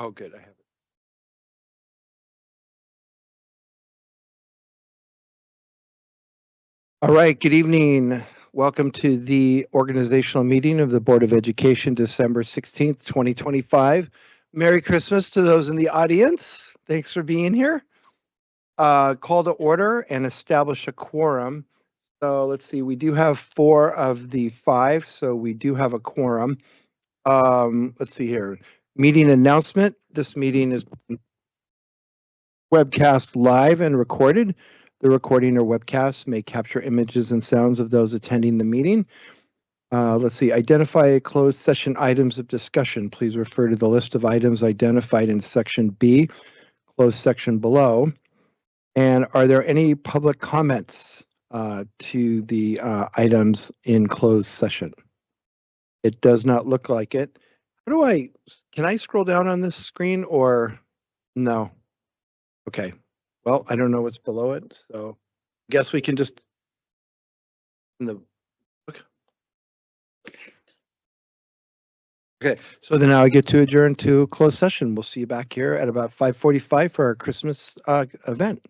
Oh, good. I have it. All right. Good evening. Welcome to the organizational meeting of the Board of Education, December 16th, 2025. Merry Christmas to those in the audience. Thanks for being here. Call to order and establish a quorum. So let's see, we do have 4 of the 5, so we do have a quorum. Let's see here. Meeting announcement. This meeting is webcast live and recorded. The recording or webcast may capture images and sounds of those attending the meeting. Let's see, identify closed session items of discussion. Please refer to the list of items identified in section B, closed section below. And are there any public comments to the items in closed session? It does not look like it. Can I scroll down on this screen or no? Okay. Well, I don't know what's below it, so I guess we can just in the book. Okay, so then now I get to adjourn to closed session. We'll see you back here at about 5:45 for our Christmas event.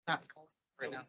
Not right now.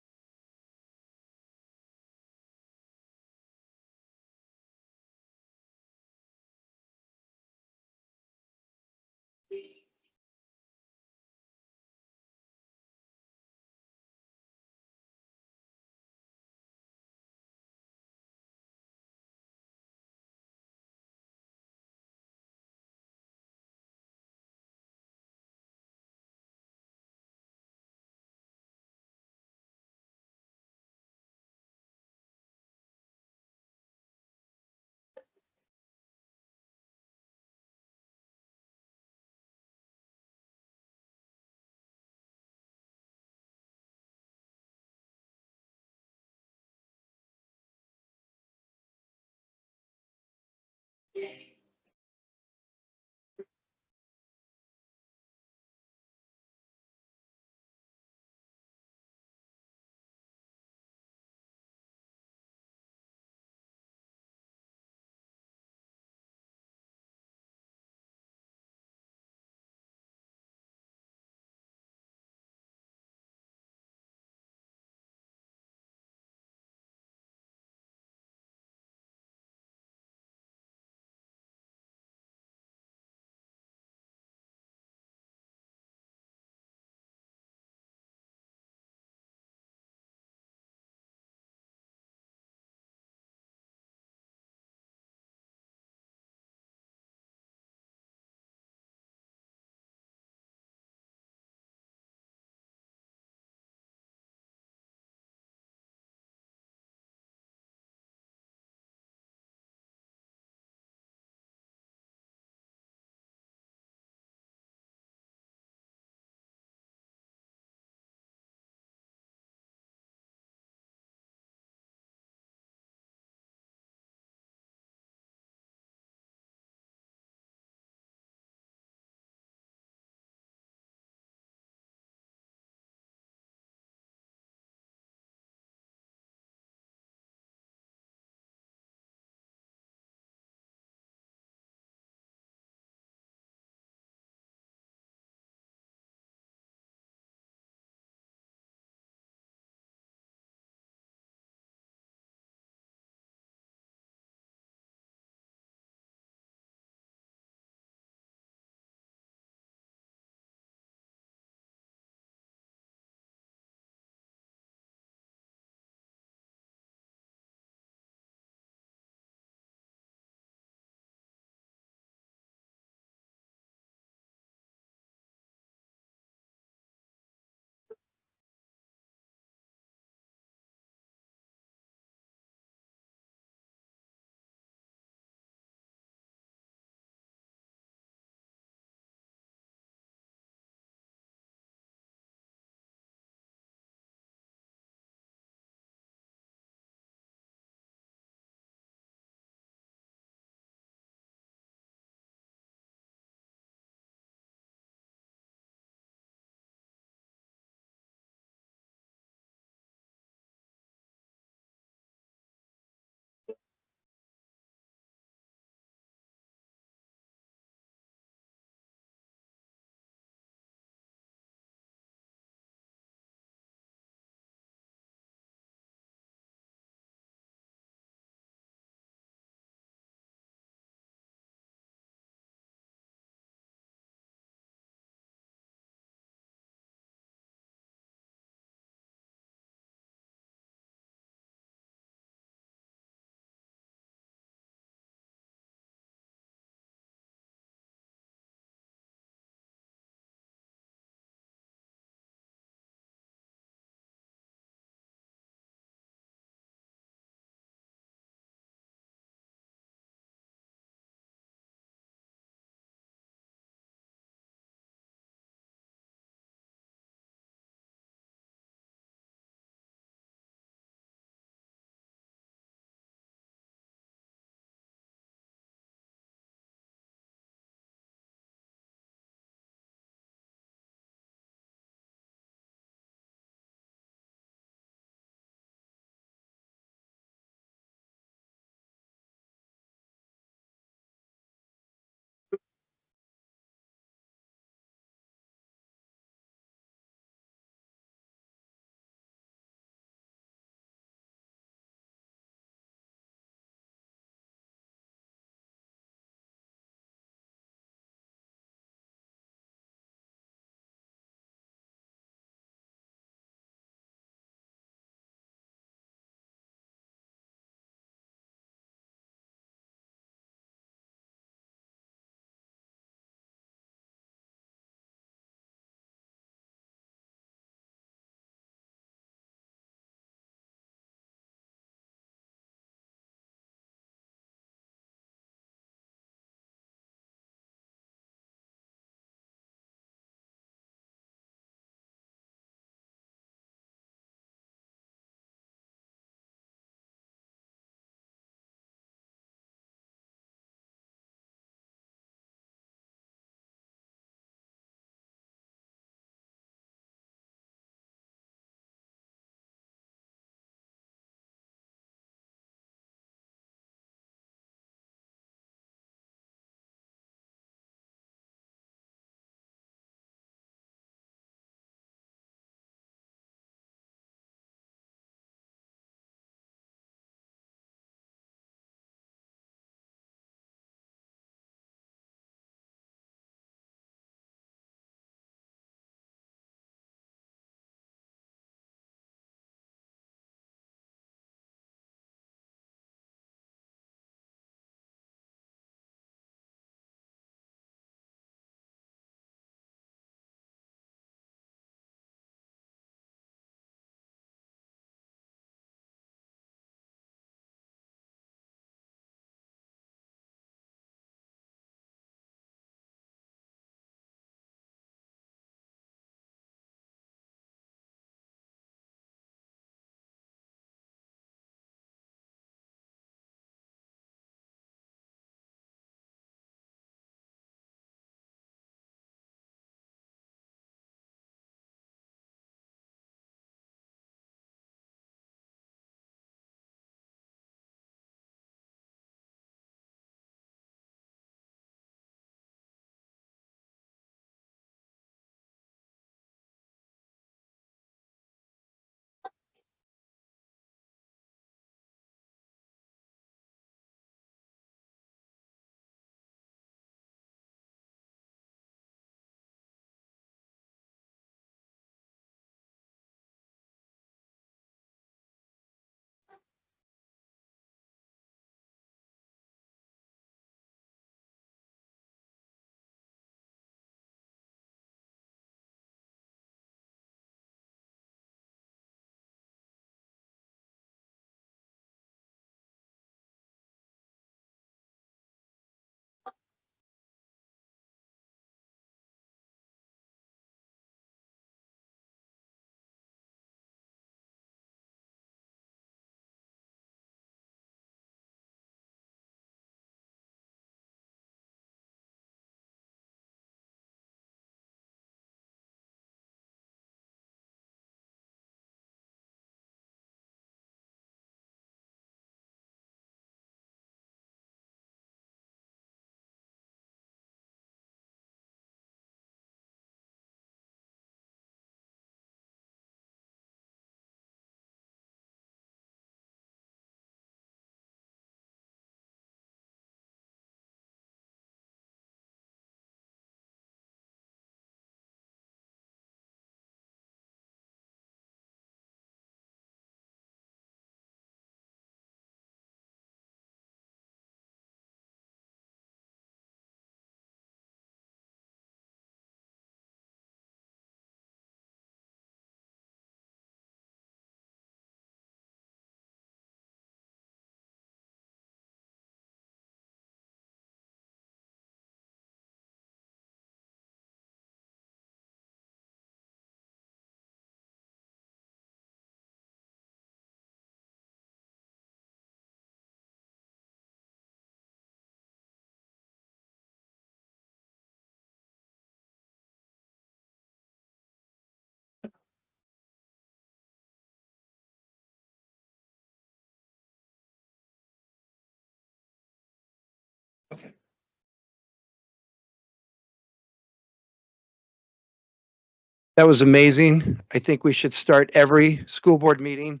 That was amazing. I think we should start every school board meeting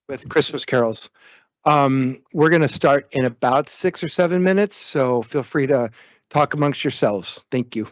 with Christmas carols. We're going to start in about 6 or 7 minutes, so feel free to talk amongst yourselves. Thank you.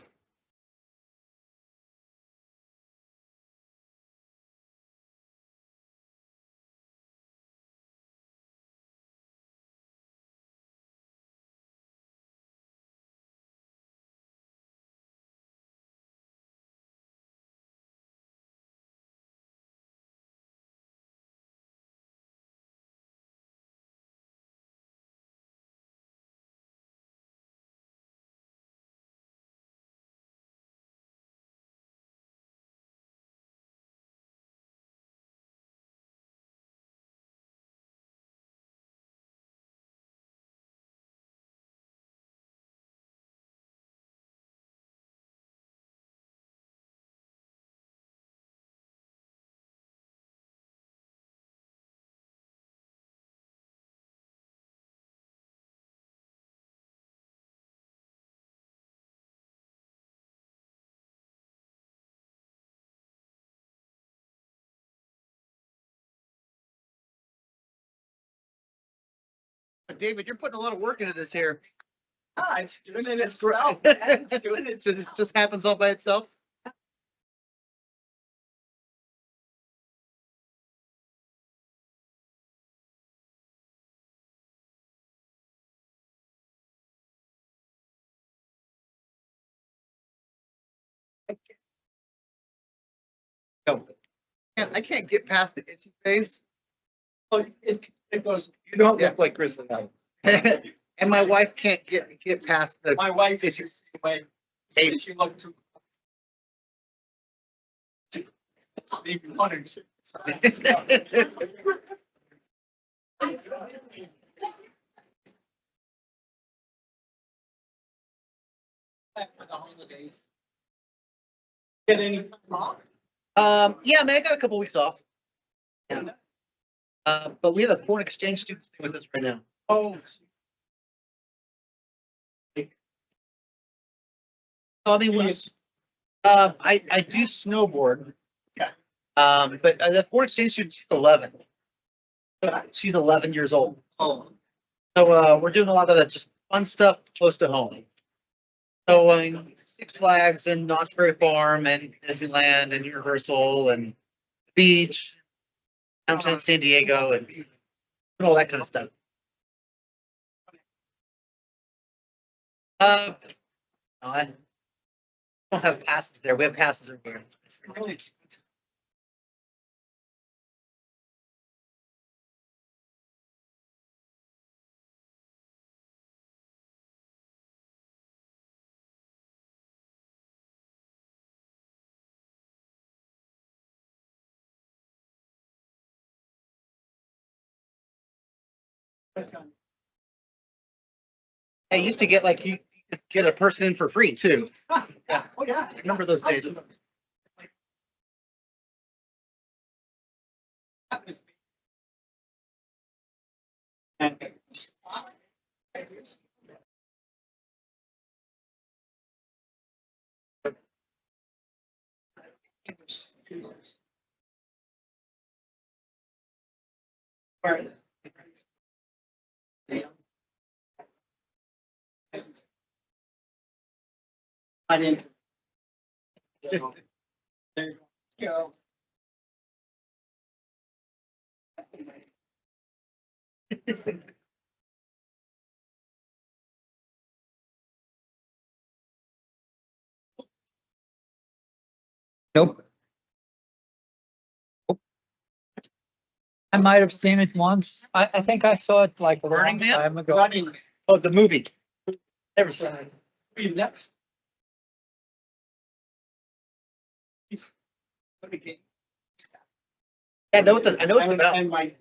David, you're putting a lot of work into this here. It's doing it It's itself. great. It's doing it. It just happens all by itself. No, I can't get past the itchy face. It goes. You don't Yeah. look like Chris enough. And my wife can't get past the. My wife is the same way. Hey. She looked too. Maybe one or two. For the holidays. Get any time off? Yeah, I mean, I got a couple weeks off. Yeah. But we have a foreign exchange student staying with us right now. Oh. I mean, I do snowboard. Okay. But the foreign exchange student, she's 11. She's 11 years old. Oh. So we're doing a lot of that just fun stuff close to home. So Six Flags and Knott's Berry Farm and Disneyland and Universal and beach, downtown San Diego and all that kind of stuff. No, I don't have passes there. We have passes everywhere. It's really expensive. I used to get like you could get a person in for free too. Yeah. Oh, yeah. I remember those days. I didn't. There you go. Nope. I might have seen it once. I think I saw it like a Burning long Man? time ago. Running. Oh, the movie. Never saw it. We next. Yeah, I know what I know what it's about. And my.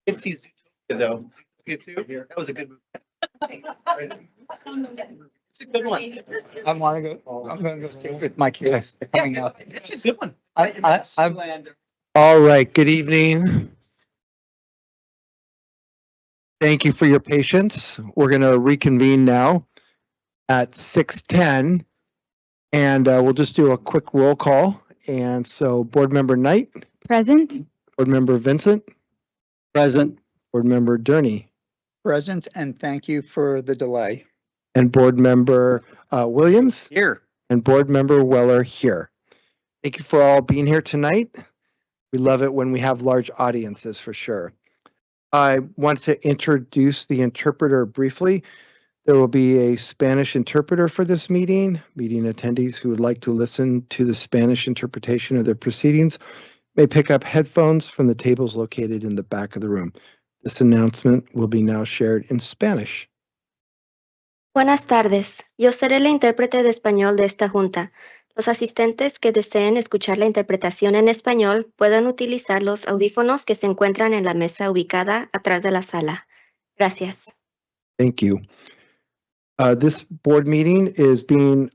Did see Zootopia though. Zootopia too. That was a good movie. It's a good one. I want to go. I'm going to go see it with my kids. They're coming out. It's a good one. I'm All right, good evening. Thank you for your patience. We're going to reconvene now at 6:10, and we'll just do a quick roll call. And so Board Member Knight, Present. Board Member Vincent, Present. Board Member Durney, Present, and thank you for the delay. and Board Member Williams, Here. and Board Member Weller here. Thank you for all being here tonight. We love it when we have large audiences for sure. I want to introduce the interpreter briefly. There will be a Spanish interpreter for this meeting. Meeting attendees who would like to listen to the Spanish interpretation of the proceedings may pick up headphones from the tables located in the back of the room. This announcement will be now shared in Spanish. Buenas tardes, yo seré la intérprete de español de esta junta. Los asistentes que deseen escuchar la interpretación en español pueden utilizar los audífonos que se encuentran en la mesa ubicada atrás de la sala. Gracias. Thank you. This board meeting is being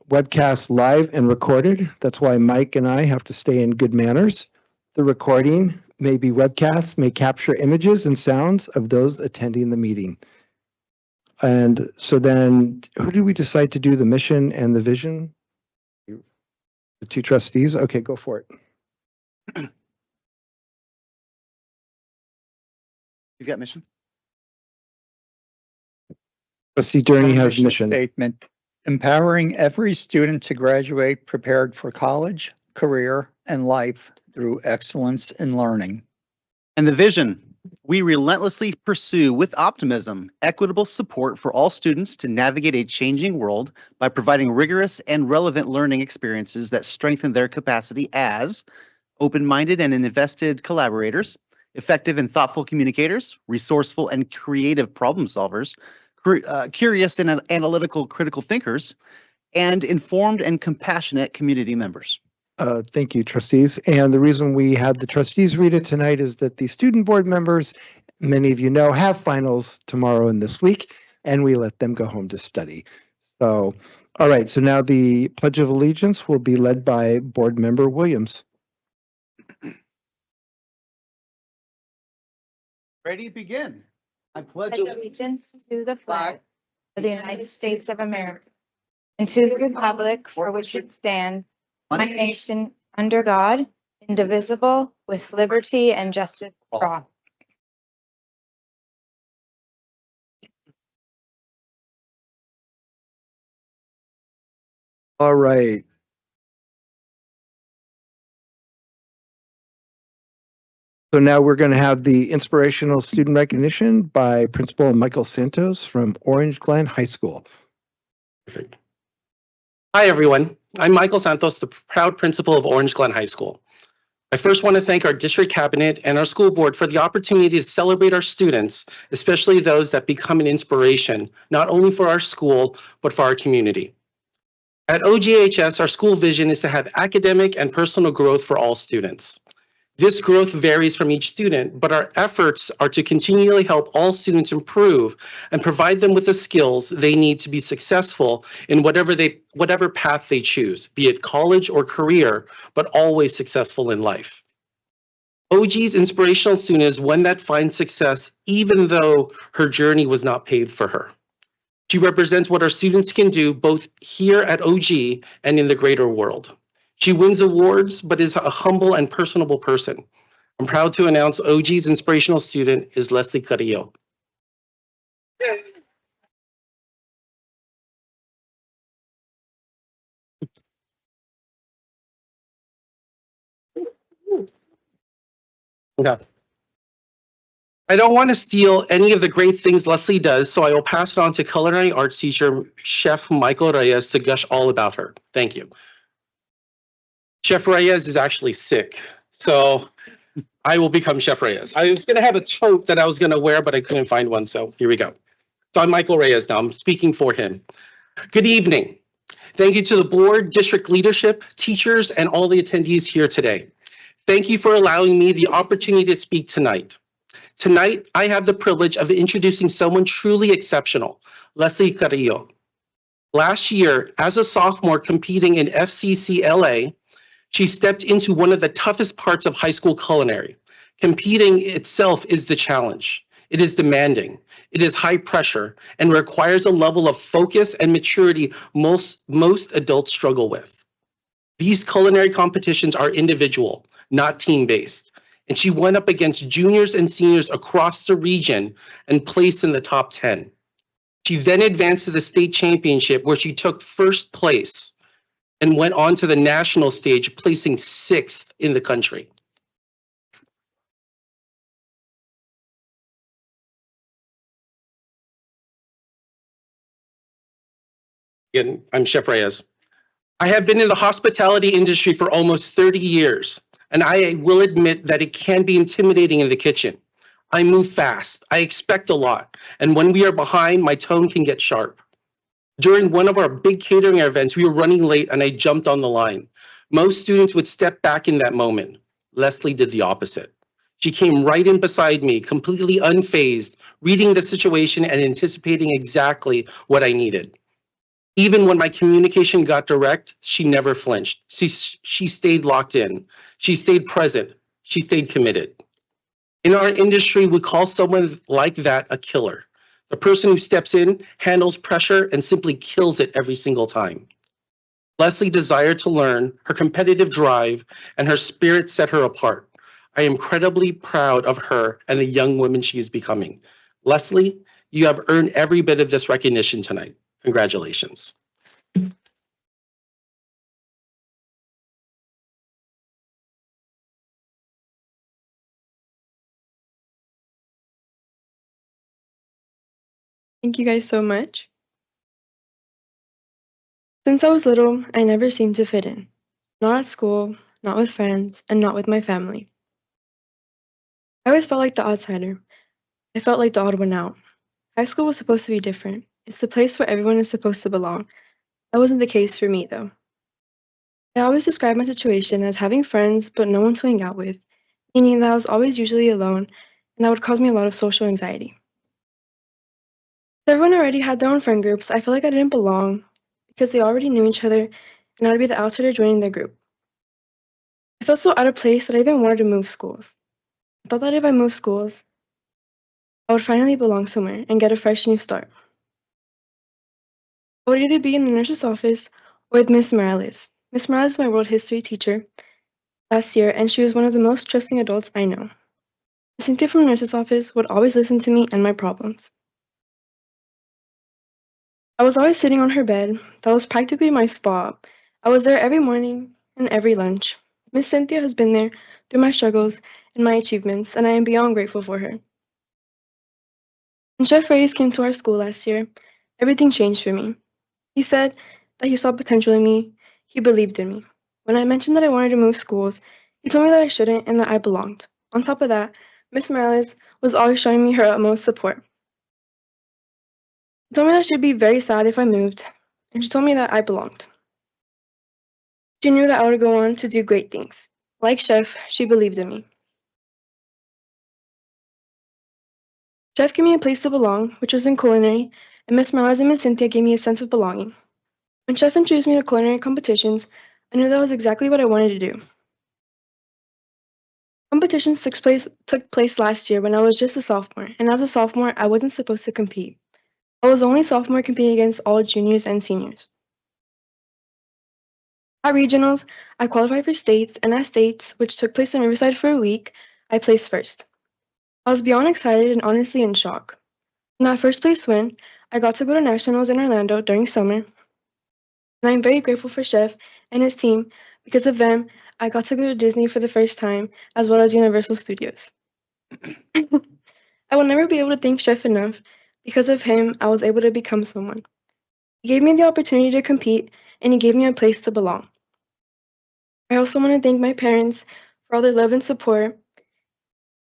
webcast live and recorded. That's why Mike and I have to stay in good manners. The recording may be webcast, may capture images and sounds of those attending the meeting. And so then, who did we decide to do the mission and the vision? The two trustees? Okay, go for it. You've got mission? Trustee Durney has mission. Statement, empowering every student to graduate prepared for college, career, and life through excellence in learning. And the vision, we relentlessly pursue with optimism equitable support for all students to navigate a changing world by providing rigorous and relevant learning experiences that strengthen their capacity as open-minded and invested collaborators, effective and thoughtful communicators, resourceful and creative problem solvers, curious and analytical critical thinkers, and informed and compassionate community members. Thank you, trustees. And the reason we had the trustees read it tonight is that the student board members, many of you know, have finals tomorrow and this week, and we let them go home to study. So, all right, so now the Pledge of Allegiance will be led by Board Member Williams. Ready, begin. I pledge Allegiance to the flag of the United States of America and to the republic for which it stands, one nation under God, indivisible, with liberty and justice for all. All right. So now we're going to have the inspirational student recognition by Principal Michael Santos from Orange Glen High School. Perfect. Hi, everyone. I'm Michael Santos, the proud principal of Orange Glen High School. I first want to thank our district cabinet and our school board for the opportunity to celebrate our students, especially those that become an inspiration, not only for our school, but for our community. At OGHS, our school vision is to have academic and personal growth for all students. This growth varies from each student, but our efforts are to continually help all students improve and provide them with the skills they need to be successful in whatever path they choose, be it college or career, but always successful in life. OG's inspirational student is one that finds success even though her journey was not paved for her. She represents what our students can do both here at OG and in the greater world. She wins awards, but is a humble and personable person. I'm proud to announce OG's inspirational student is Leslie Carrillo. Okay. I don't want to steal any of the great things Leslie does, so I will pass it on to culinary arts teacher, Chef Michael Reyes, to gush all about her. Thank you. Chef Reyes is actually sick, so I will become Chef Reyes. I was going to have a tote that I was going to wear, but I couldn't find one, so here we go. So I'm Michael Reyes now. I'm speaking for him. Good evening. Thank you to the board, district leadership, teachers, and all the attendees here today. Thank you for allowing me the opportunity to speak tonight. Tonight, I have the privilege of introducing someone truly exceptional, Leslie Carrillo. Last year, as a sophomore competing in FCCLA, She stepped into one of the toughest parts of high school culinary. Competing itself is the challenge. It is demanding. It is high pressure and requires a level of focus and maturity most adults struggle with. These culinary competitions are individual, not team-based. And she went up against juniors and seniors across the region and placed in the top 10. She then advanced to the state championship where she took first place and went on to the national stage, placing 6th in the country. Again, I'm Chef Reyes. I have been in the hospitality industry for almost 30 years, and I will admit that it can be intimidating in the kitchen. I move fast, I expect a lot, and when we are behind, my tone can get sharp. During one of our big catering events, we were running late and I jumped on the line. Most students would step back in that moment. Leslie did the opposite. She came right in beside me, completely unfazed, reading the situation and anticipating exactly what I needed. Even when my communication got direct, she never flinched. She stayed locked in. She stayed present. She stayed committed. In our industry, we call someone like that a killer. The person who steps in, handles pressure, and simply kills it every single time. Leslie desired to learn, her competitive drive, and her spirit set her apart. I am incredibly proud of her and the young woman she is becoming. Leslie, you have earned every bit of this recognition tonight. Congratulations. Thank you guys so much. Since I was little, I never seemed to fit in. Not at school, not with friends, and not with my family. I always felt like the outsider. I felt like the odd one out. High school was supposed to be different. It's the place where everyone is supposed to belong. That wasn't the case for me, though. I always described my situation as having friends, but no one to hang out with, meaning that I was always usually alone, and that would cause me a lot of social anxiety. Everyone already had their own friend groups. I felt like I didn't belong because they already knew each other, and I would be the outsider joining their group. I felt so out of place that I even wanted to move schools. I thought that if I moved schools, I would finally belong somewhere and get a fresh new start. I would either be in the nurse's office or with Miss Morales. Miss Morales is my world history teacher last year, and she was one of the most trusting adults I know. Cynthia from the nurse's office would always listen to me and my problems. I was always sitting on her bed. That was practically my spot. I was there every morning and every lunch. Miss Cynthia has been there through my struggles and my achievements, and I am beyond grateful for her. When Chef Reyes came to our school last year, everything changed for me. He said that he saw potential in me. He believed in me. When I mentioned that I wanted to move schools, he told me that I shouldn't and that I belonged. On top of that, Miss Morales was always showing me her utmost support. She told me that she'd be very sad if I moved, and she told me that I belonged. She knew that I would go on to do great things. Like Chef, she believed in me. Chef gave me a place to belong, which was in culinary, and Miss Morales and Miss Cynthia gave me a sense of belonging. When Chef introduced me to culinary competitions, I knew that was exactly what I wanted to do. Competitions took place last year when I was just a sophomore, and as a sophomore, I wasn't supposed to compete. I was the only sophomore competing against all juniors and seniors. At regionals, I qualified for states, and at states, which took place in Riverside for a week, I placed first. I was beyond excited and honestly in shock. In that first place win, I got to go to nationals in Orlando during summer, and I'm very grateful for Chef and his team. Because of them, I got to go to Disney for the first time, as well as Universal Studios. I will never be able to thank Chef enough. Because of him, I was able to become someone. He gave me the opportunity to compete, and he gave me a place to belong. I also want to thank my parents for all their love and support,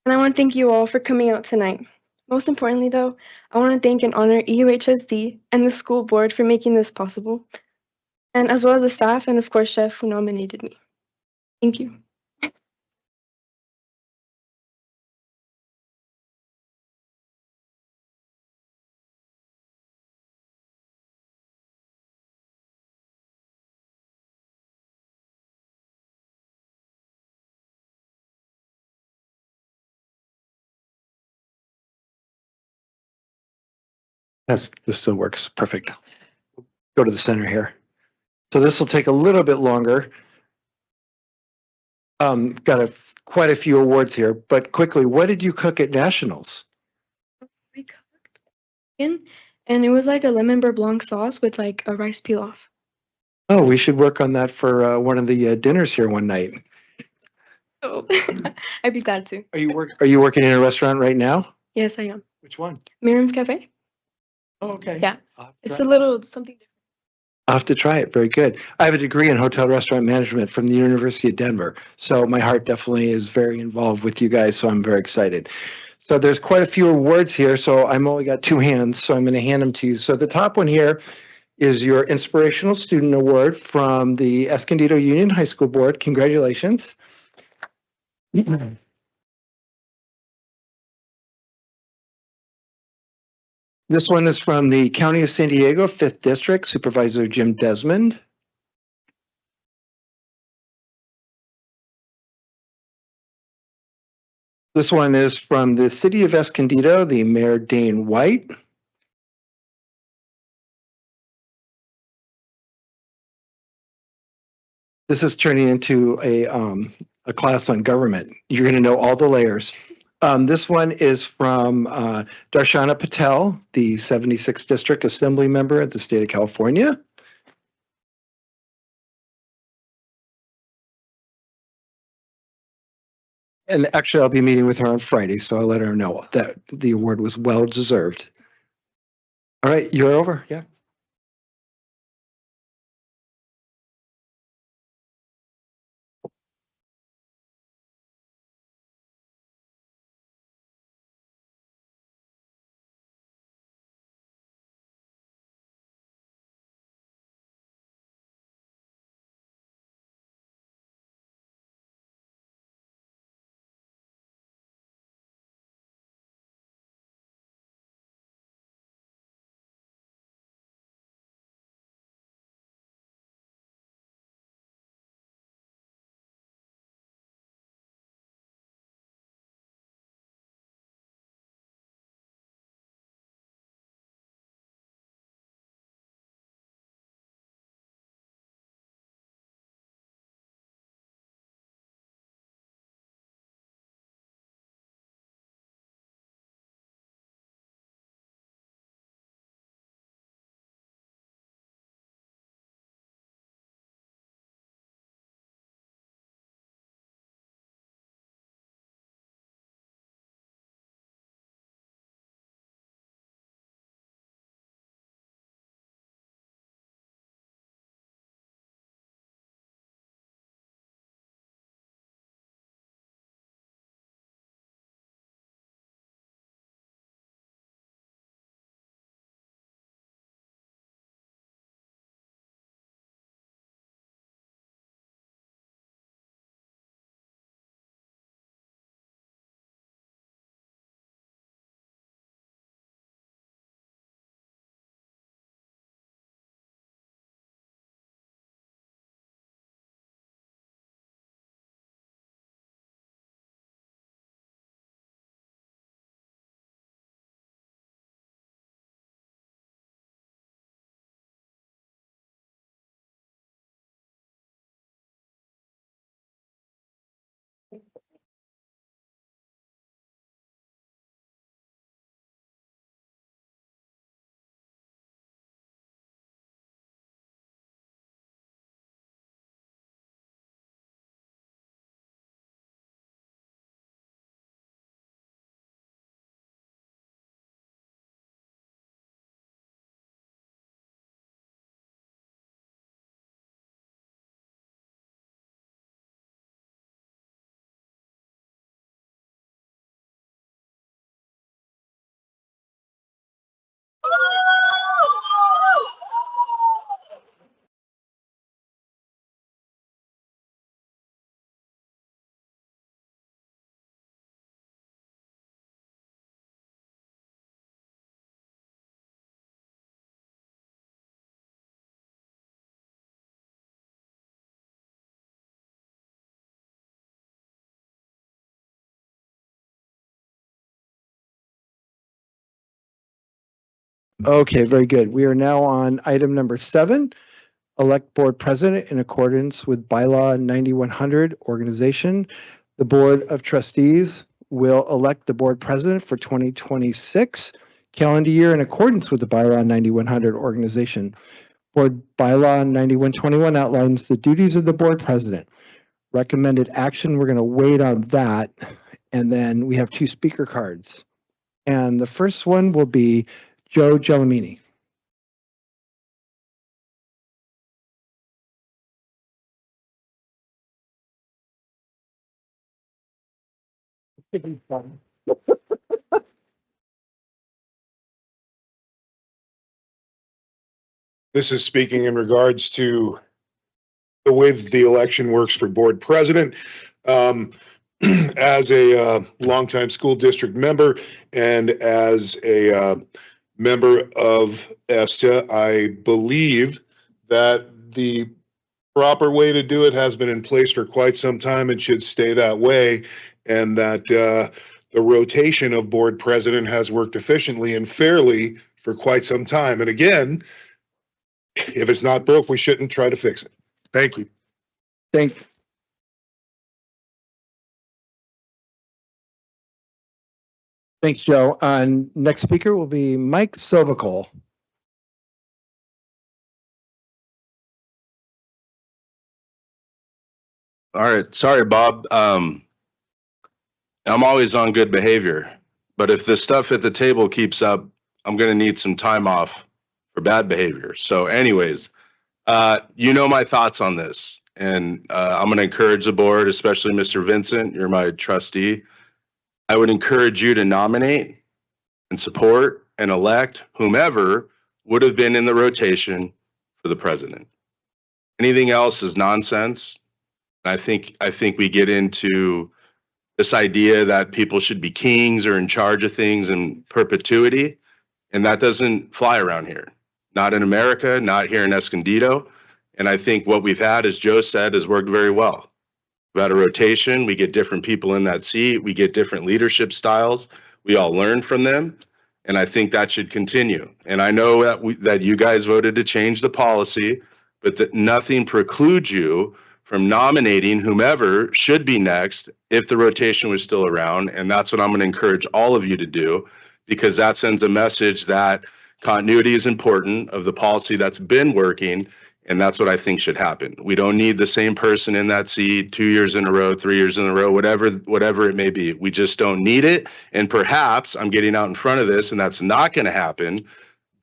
and I want to thank you all for coming out tonight. Most importantly, though, I want to thank and honor EUHSD and the school board for making this possible, and as well as the staff and, of course, Chef who nominated me. Thank you. This still works. Perfect. Go to the center here. So this will take a little bit longer. Got quite a few awards here, but quickly, what did you cook at Nationals? We cooked chicken, and it was like a lemon beurre blanc sauce with like a rice pilaf. Oh, we should work on that for one of the dinners here one night. Oh, I'd be glad to. Are you working in a restaurant right now? Yes, I am. Which one? Miriam's Cafe. Oh, okay. Yeah. I'll have to It's try a little something different. I'll have to try it. Very good. I have a degree in hotel restaurant management from the University of Denver. So my heart definitely is very involved with you guys. So I'm very excited. So there's quite a few awards here. So I'm only got two hands. So I'm going to hand them to you. So the top one here is your Inspirational Student Award from the Escondido Union High School Board. Congratulations. This one is from the County of San Diego, 5th District, Supervisor Jim Desmond. This one is from the City of Escondido, the Mayor Dane White. This is turning into a class on government. You're going to know all the layers. This one is from Darshana Patel, the 76th District Assembly Member at the state of California. And actually, I'll be meeting with her on Friday, so I'll let her know that the award was well deserved. All right, you're over. Yeah. Okay, very good. We are now on item number 7, elect board president in accordance with bylaw 9100 organization. The Board of Trustees will elect the board president for 2026 calendar year in accordance with the bylaw 9100 organization. Board bylaw 9121 outlines the duties of the board president. Recommended action, we're going to wait on that. And then we have 2 speaker cards. And the first one will be Joe Gellamini. This is speaking in regards to the way that the election works for board president. As a longtime school district member and as a member of ESTA, I believe that the proper way to do it has been in place for quite some time and should stay that way, and that the rotation of board president has worked efficiently and fairly for quite some time. And again, if it's not broke, we shouldn't try to fix it. Thank you. Thanks, Joe. Next speaker will be Mike Silvical. All right. Sorry, Bob. I'm always on good behavior, but if the stuff at the table keeps up, I'm going to need some time off for bad behavior. So anyways, you know my thoughts on this, and I'm going to encourage the board, especially Mr. Vincent, you're my trustee. I would encourage you to nominate and support and elect whomever would have been in the rotation for the president. Anything else is nonsense. I think we get into this idea that people should be kings or in charge of things in perpetuity, and that doesn't fly around here. Not in America, not here in Escondido. And I think what we've had, as Joe said, has worked very well. We've had a rotation, we get different people in that seat, we get different leadership styles, we all learn from them, and I think that should continue. And I know that you guys voted to change the policy, but that nothing precludes you from nominating whomever should be next if the rotation was still around. And that's what I'm going to encourage all of you to do, because that sends a message that continuity is important of the policy that's been working. And that's what I think should happen. We don't need the same person in that seat 2 years in a row, 3 years in a row, whatever it may be. We just don't need it. And perhaps I'm getting out in front of this and that's not going to happen.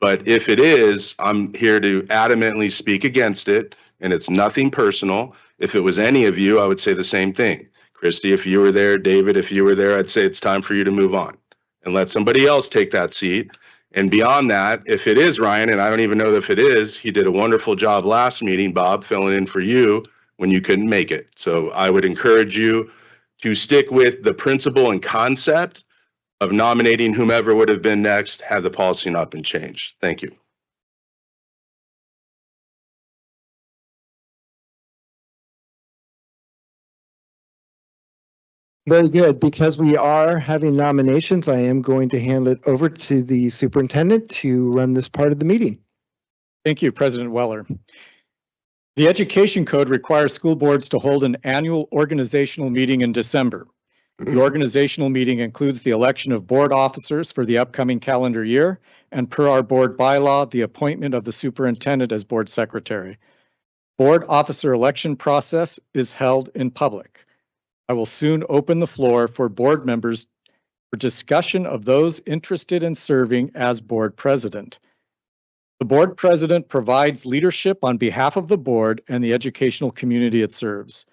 But if it is, I'm here to adamantly speak against it. And it's nothing personal. If it was any of you, I would say the same thing. Christy, if you were there, David, if you were there, I'd say it's time for you to move on and let somebody else take that seat. And beyond that, if it is Ryan, and I don't even know if it is, he did a wonderful job last meeting, Bob, filling in for you when you couldn't make it. So I would encourage you to stick with the principle and concept of nominating whomever would have been next had the policy not been changed. Thank you. Very good. Because we are having nominations, I am going to hand it over to the superintendent to run this part of the meeting. Thank you, President Weller. The Education Code requires school boards to hold an annual organizational meeting in December. The organizational meeting includes the election of board officers for the upcoming calendar year, and per our board bylaw, the appointment of the superintendent as board secretary. Board officer election process is held in public. I will soon open the floor for board members for discussion of those interested in serving as board president. The board president provides leadership on behalf of the board and the educational community it serves.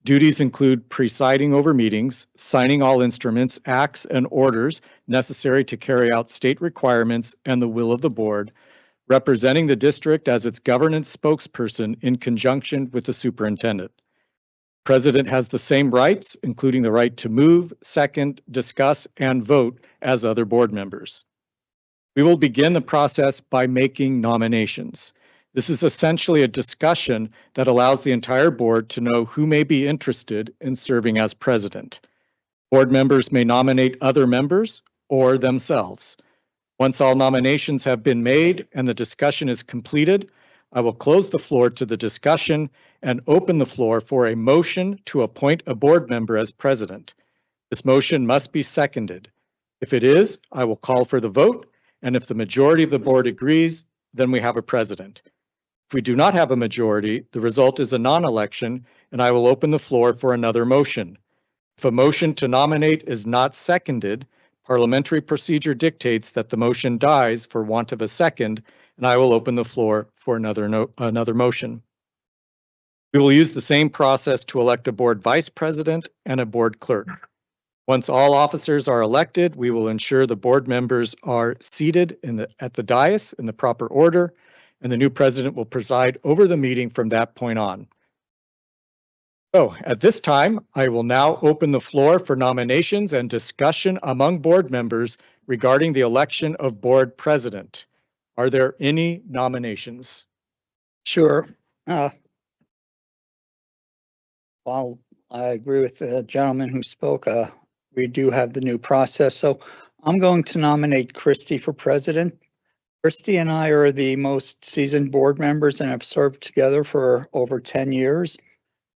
Duties include presiding over meetings, signing all instruments, acts, and orders necessary to carry out state requirements and the will of the board, representing the district as its governance spokesperson in conjunction with the superintendent. President has the same rights, including the right to move, second, discuss, and vote as other board members. We will begin the process by making nominations. This is essentially a discussion that allows the entire board to know who may be interested in serving as president. Board members may nominate other members or themselves. Once all nominations have been made and the discussion is completed, I will close the floor to the discussion and open the floor for a motion to appoint a board member as president. This motion must be seconded. If it is, I will call for the vote, and if the majority of the board agrees, then we have a president. If we do not have a majority, the result is a non-election, and I will open the floor for another motion. If a motion to nominate is not seconded, parliamentary procedure dictates that the motion dies for want of a second, and I will open the floor for another motion. We will use the same process to elect a board vice president and a board clerk. Once all officers are elected, we will ensure the board members are seated at the dais in the proper order, and the new president will preside over the meeting from that point on. So at this time, I will now open the floor for nominations and discussion among board members regarding the election of board president. Are there any nominations? Sure. While I agree with the gentleman who spoke, we do have the new process. So I'm going to nominate Christy for president. Christy and I are the most seasoned board members and have served together for over 10 years.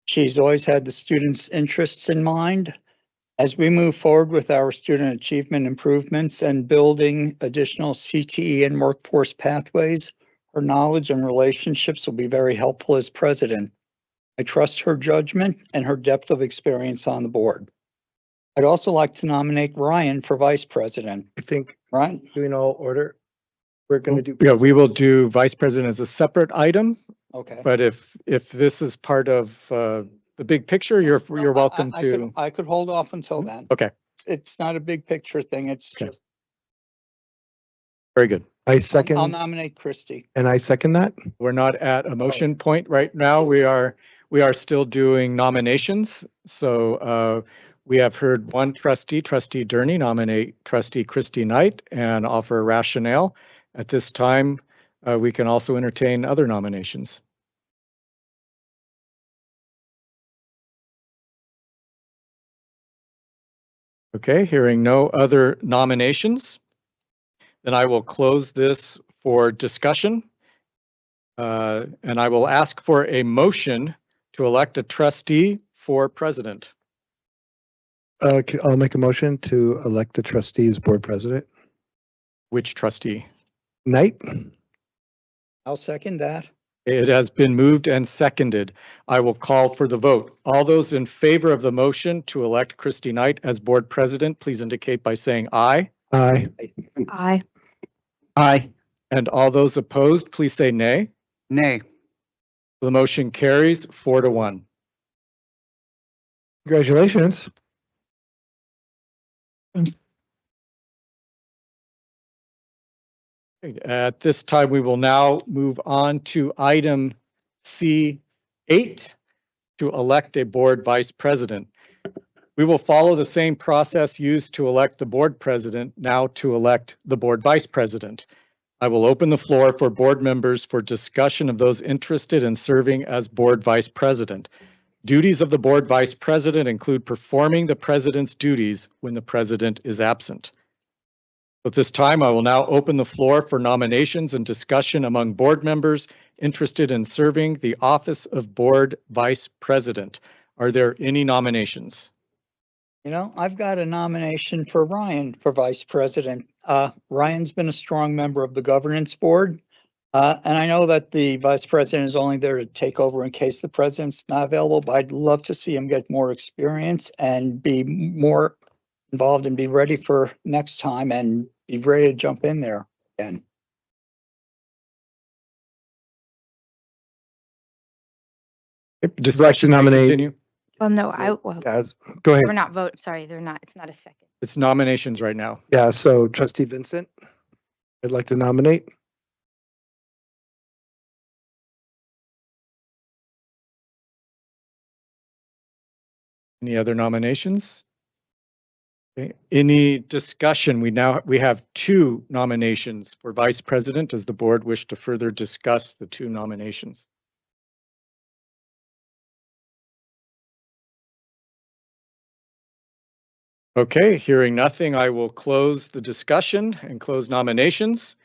She's always had the students' interests in mind. As we move forward with our student achievement improvements and building additional CTE and workforce pathways, her knowledge and relationships will be very helpful as president. I trust her judgment and her depth of experience on the board. I'd also like to nominate Ryan for vice president. I think, Ryan? doing all order, we're going to do. Yeah, we will do vice president as a separate item, Okay. but if this is part of the big picture, you're welcome to. I could hold off until then. Okay, It's not a big picture thing. It's Okay. just, very good. I I'll second, nominate Christy. and I second that. We're not at a motion point right now. We are still doing nominations. So we have heard one trustee, Trustee Durney, nominate Trustee Christy Knight and offer a rationale. At this time, we can also entertain other nominations. Okay, hearing no other nominations, then I will close this for discussion. And I will ask for a motion to elect a trustee for president. I'll make a motion to elect the trustee as board president. Which trustee? Knight? I'll second that. It has been moved and seconded. I will call for the vote. All those in favor of the motion to elect Christy Knight as board president, please indicate by saying aye. Aye. Aye. Aye. And all those opposed, please say nay. Nay. The motion carries 4-1. Congratulations. At this time, we will now move on to item C8 to elect a board vice president. We will follow the same process used to elect the board president, now to elect the board vice president. I will open the floor for board members for discussion of those interested in serving as board vice president. Duties of the board vice president include performing the president's duties when the president is absent. At this time, I will now open the floor for nominations and discussion among board members interested in serving the office of board vice president. Are there any nominations? You know, I've got a nomination for Ryan for vice president. Ryan's been a strong member of the governance board. And I know that the vice president is only there to take over in case the president's not available, but I'd love to see him get more experience and be more involved and be ready for next time and be ready to jump in there again. Just like to nominate. Continue. Well, no, Go ahead. we're not vote. Sorry, they're not. It's not a second. It's nominations right now. Yeah, so trustee Vincent, I'd like to nominate. Any other nominations? Okay. Any discussion? We have 2 nominations for vice president. Does the board wish to further discuss the 2 nominations? Okay, hearing nothing, I will close the discussion and close nominations.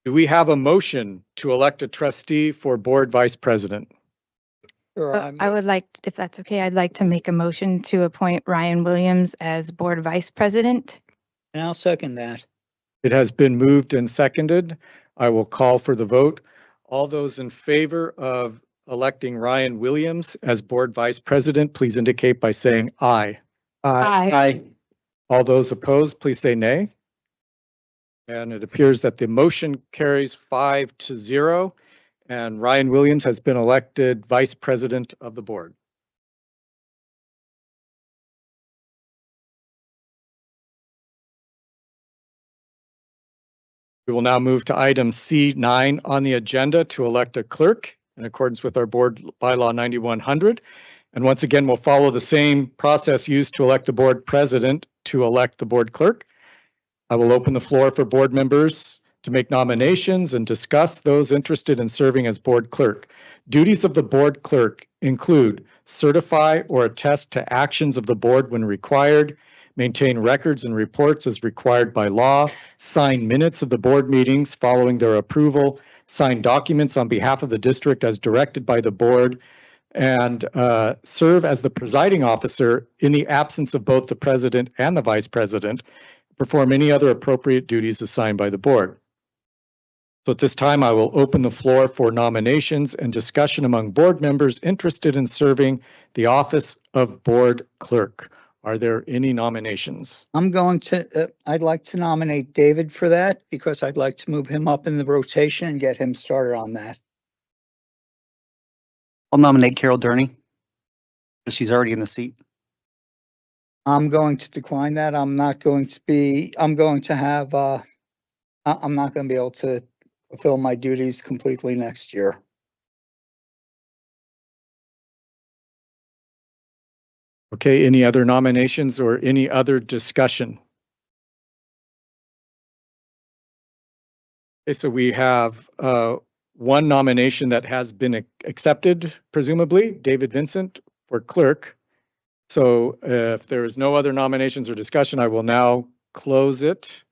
Do we have a motion to elect a trustee for board vice president? Sure, I would like, if that's okay, I'd like to make a motion to appoint Ryan Williams as board vice president. and I'll second that. It has been moved and seconded. I will call for the vote. All those in favor of electing Ryan Williams as board vice president, please indicate by saying aye. Aye. All those opposed, please say nay. And it appears that the motion carries 5-0, and Ryan Williams has been elected vice president of the board. We will now move to item C9 on the agenda to elect a clerk in accordance with our board bylaw 9100. And once again, we'll follow the same process used to elect the board president to elect the board clerk. I will open the floor for board members to make nominations and discuss those interested in serving as board clerk. Duties of the board clerk include certify or attest to actions of the board when required, maintain records and reports as required by law, sign minutes of the board meetings following their approval, sign documents on behalf of the district as directed by the board, and serve as the presiding officer in the absence of both the president and the vice president, perform any other appropriate duties assigned by the board. So at this time, I will open the floor for nominations and discussion among board members interested in serving the office of board clerk. Are there any nominations? I'd like to nominate David for that because I'd like to move him up in the rotation and get him started on that. I'll nominate Carol Durney, because she's already in the seat. I'm going to decline that. I'm not going to be able to fulfill my duties completely next year. Okay, any other nominations or any other discussion? Okay, so we have one nomination that has been accepted, presumably, David Vincent for clerk. So if there is no other nominations or discussion, I will now close it.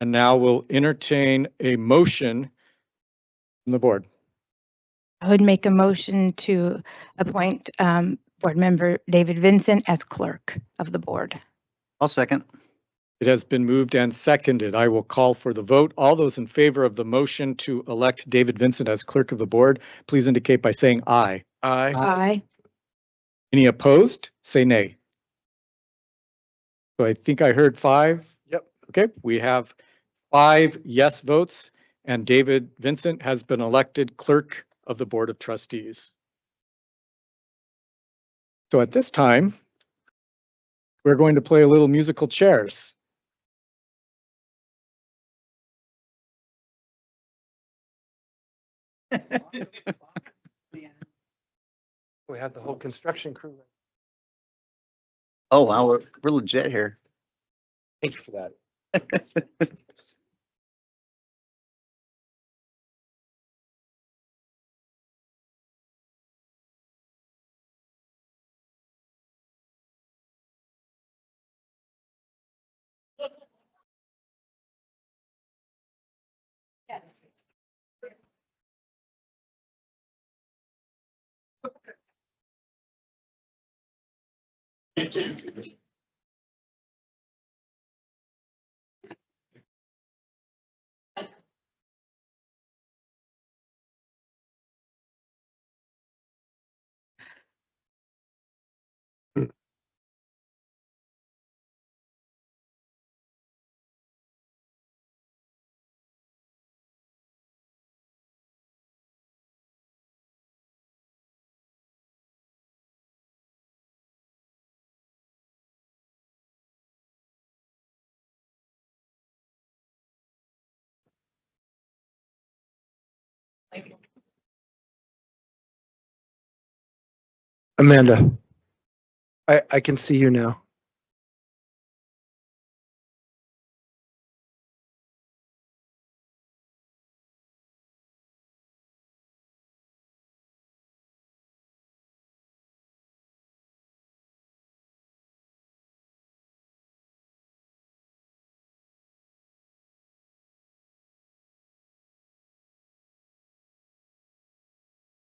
And now we'll entertain a motion from the board. I would make a motion to appoint board member David Vincent as clerk of the board. I'll second. It has been moved and seconded. I will call for the vote. All those in favor of the motion to elect David Vincent as clerk of the board, please indicate by saying aye. Aye. Any opposed? Say nay. So I think I heard 5. Yep. Okay, we have 5 yes votes, and David Vincent has been elected clerk of the Board of Trustees. So at this time, we're going to play a little musical chairs. We have the whole construction crew. Oh, wow, we're legit here. Thank you for that. Amanda, I can see you now.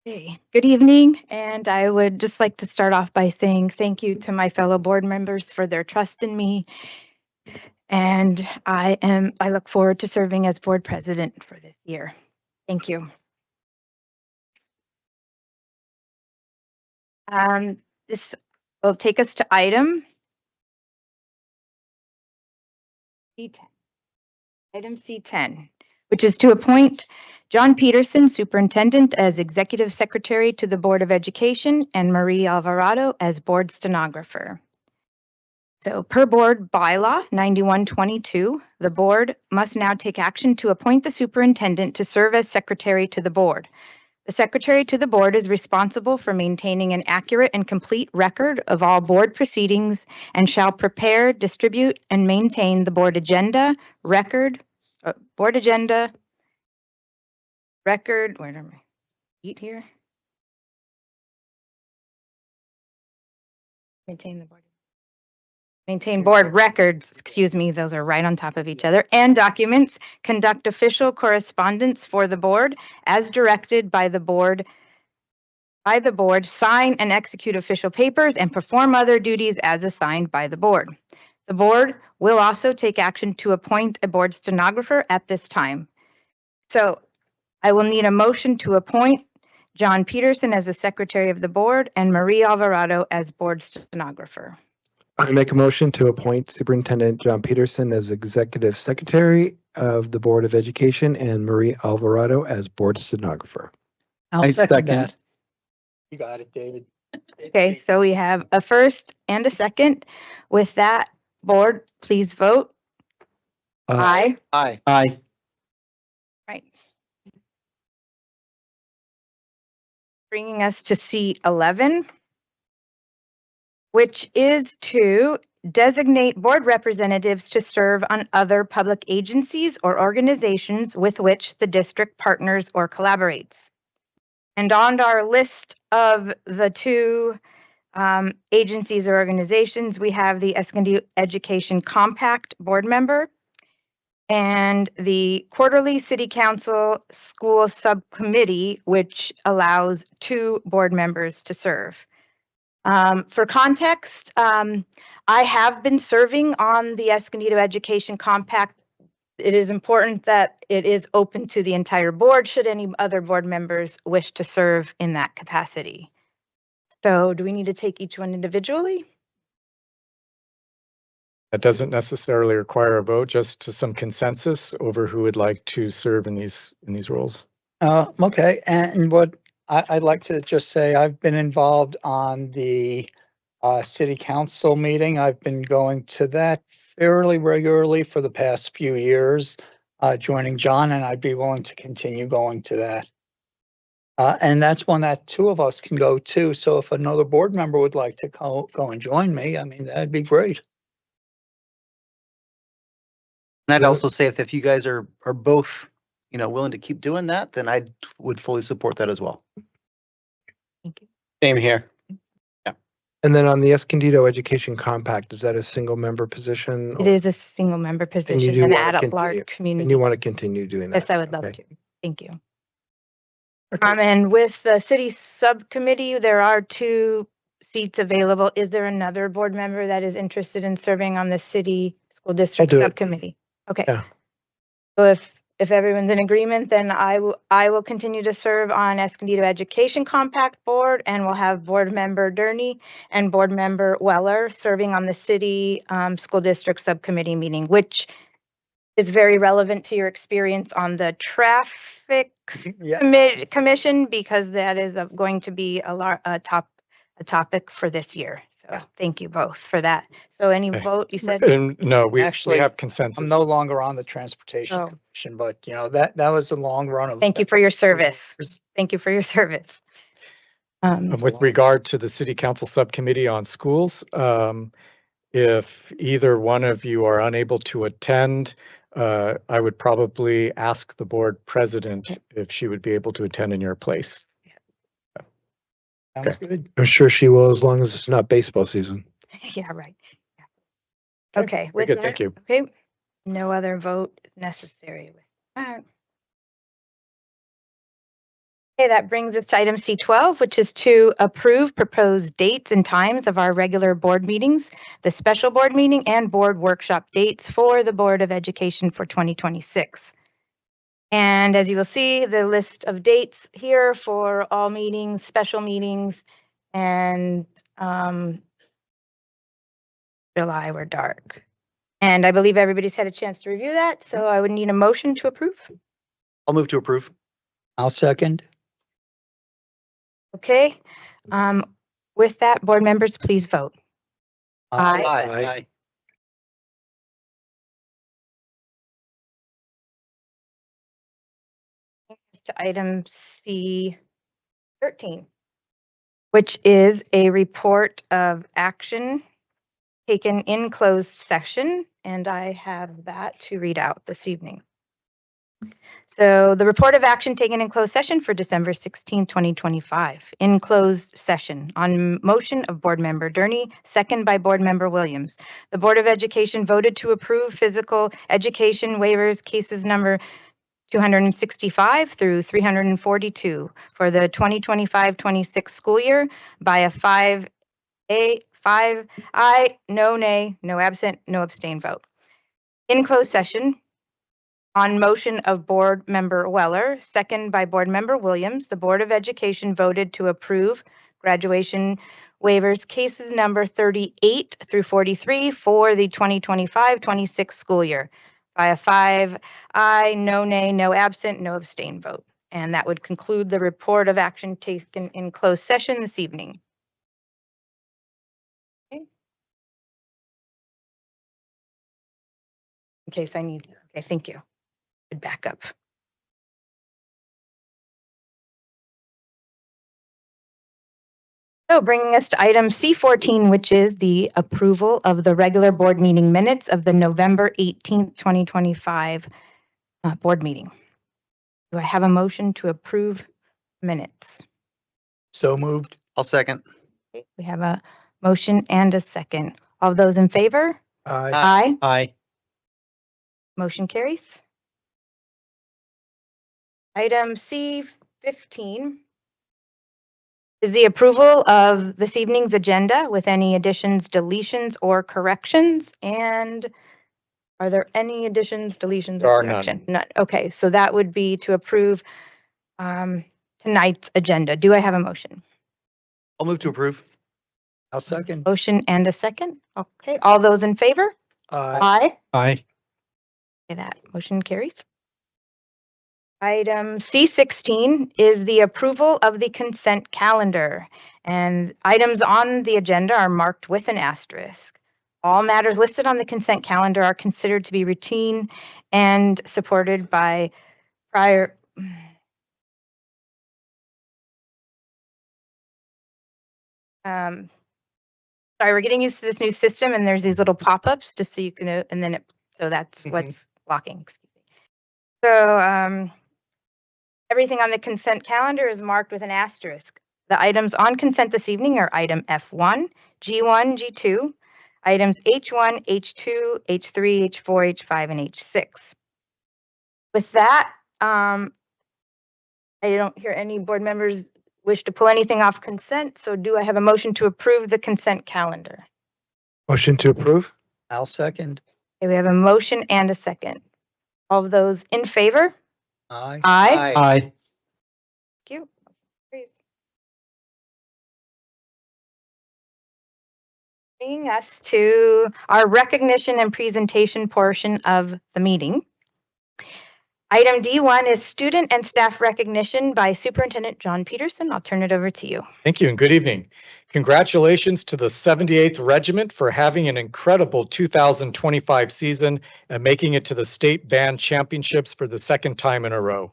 Hey, good evening, and I would just like to start off by saying thank you to my fellow board members for their trust in me. And I look forward to serving as board president for this year. Thank you. This will take us to item C10. Item C10, which is to appoint John Peterson, Superintendent, as Executive Secretary to the Board of Education and Marie Alvarado as Board Stenographer. So per board bylaw 9122, the board must now take action to appoint the superintendent to serve as secretary to the board. The secretary to the board is responsible for maintaining an accurate and complete record of all board proceedings and shall prepare, distribute, and maintain the board agenda, record, where am I? Eat here? Maintain board records, excuse me, those are right on top of each other, and documents, conduct official correspondence for the board as directed by the board, sign and execute official papers, and perform other duties as assigned by the board. The board will also take action to appoint a board stenographer at this time. So I will need a motion to appoint John Peterson as the secretary of the board and Marie Alvarado as board stenographer. I make a motion to appoint Superintendent John Peterson as Executive Secretary of the Board of Education and Marie Alvarado as Board Stenographer. I'll I second second. that. You got it, David. Okay, so we have a first and a second. With that, board, please vote. Aye. Aye. Aye. Right. Bringing us to seat 11, which is to designate board representatives to serve on other public agencies or organizations with which the district partners or collaborates. And on our list of the two agencies or organizations, we have the Escondido Education Compact board member and the quarterly city council school subcommittee, which allows 2 board members to serve. For context, I have been serving on the Escondido Education Compact. It is important that it is open to the entire board should any other board members wish to serve in that capacity. So do we need to take each one individually? That doesn't necessarily require a vote, just to some consensus over who would like to serve in these roles. Okay, and what I'd like to just say, I've been involved on the city council meeting. I've been going to that fairly regularly for the past few years, joining John, and I'd be willing to continue going to that. And that's one that 2 of us can go to. So if another board member would like to go and join me, I mean, that'd be great. And I'd also say if you guys are both, willing to keep doing that, then I would fully support that as well. Thank you. Same here. And then on the Escondido Education Compact, is that a single member position? It is a single member position, do an wanna at continue- large And community. you want to continue doing that? Yes, I would love Okay. to. Thank you. Okay. And with the city subcommittee, there are 2 seats available. Is there another board member that is interested in serving on the city school district do it. subcommittee? Okay. Yeah. So if everyone's in agreement, then I will continue to serve on Escondido Education Compact Board, and we'll have board member Durney and board member Weller serving on the city school district subcommittee meeting, which is very relevant to your experience on the traffic Yeah. commission, because that is going to be a topic for this year. So Yeah. thank you both for that. So any Okay. vote, you said? And no, we Actually, have consensus. I'm no longer on the transportation Oh. commission, but that was a long run of. Thank you for your service. Thank you for your service. With regard to the city council subcommittee on schools, if either one of you are unable to attend, I would probably ask the board president if she would be able to attend in your place. Sounds good. I'm sure she will, as long as it's not baseball season. Yeah, right. Yeah. Okay, Okay. Very with good, that- thank you. Okay, no other vote necessary with that. Okay, that brings us to item C12, which is to approve proposed dates and times of our regular board meetings, the special board meeting and board workshop dates for the Board of Education for 2026. And as you will see, the list of dates here for all meetings, special meetings, and July were dark. And I believe everybody's had a chance to review that, so I would need a motion to approve. I'll move to approve. I'll second. Okay. With that, board members, please vote. Aye. Aye. To item C13, which is a report of action taken in closed session, and I have that to read out this evening. So the report of action taken in closed session for December 16, 2025. In closed session, on motion of Board Member Durney, second by Board Member Williams, the Board of Education voted to approve physical education waivers cases number 265 through 342 for the 2025-26 school year by a 5 aye, no nay, no absent, no abstain vote. In closed session, on motion of Board Member Weller, second by Board Member Williams, the Board of Education voted to approve graduation waivers cases number 38 through 43 for the 2025-26 school year by a 5 aye, no nay, no absent, no abstain vote. And that would conclude the report of action taken in closed session this evening. Okay. In case I need, okay, thank you. Good backup. So bringing us to item C14, which is the approval of the regular board meeting minutes of the November 18th, 2025 board meeting. Do I have a motion to approve minutes? So moved. I'll second. Okay, we have a motion and a second. All those in favor? Aye. Aye. Aye. Motion carries. Item C15 is the approval of this evening's agenda with any additions, deletions, or corrections. And are there any additions, deletions, There or are none. corrections? None. Okay, so that would be to approve tonight's agenda. Do I have a motion? I'll move to approve. I'll second. Motion and a second. Okay, all those in favor? Aye. Aye. Okay, that motion carries. Item C16 is the approval of the consent calendar, and items on the agenda are marked with an asterisk. All matters listed on the consent calendar are considered to be routine and supported by prior. Sorry, we're getting used to this new system, and there's these little pop-ups just so you can know, and then so that's what's blocking. Excuse me. So everything on the consent calendar is marked with an asterisk. The items on consent this evening are item F1, G1, G2, items H1, H2, H3, H4, H5, and H6. With that, I don't hear any board members wish to pull anything off consent, so do I have a motion to approve the consent calendar? Motion to approve? I'll second. Okay, we have a motion and a second. All of those in favor? Aye. Aye. Aye. Thank you. Please. Bringing us to our recognition and presentation portion of the meeting. Item D1 is student and staff recognition by Superintendent John Peterson. I'll turn it over to you. Thank you and good evening. Congratulations to the 78th Regiment for having an incredible 2025 season and making it to the state band championships for the second time in a row.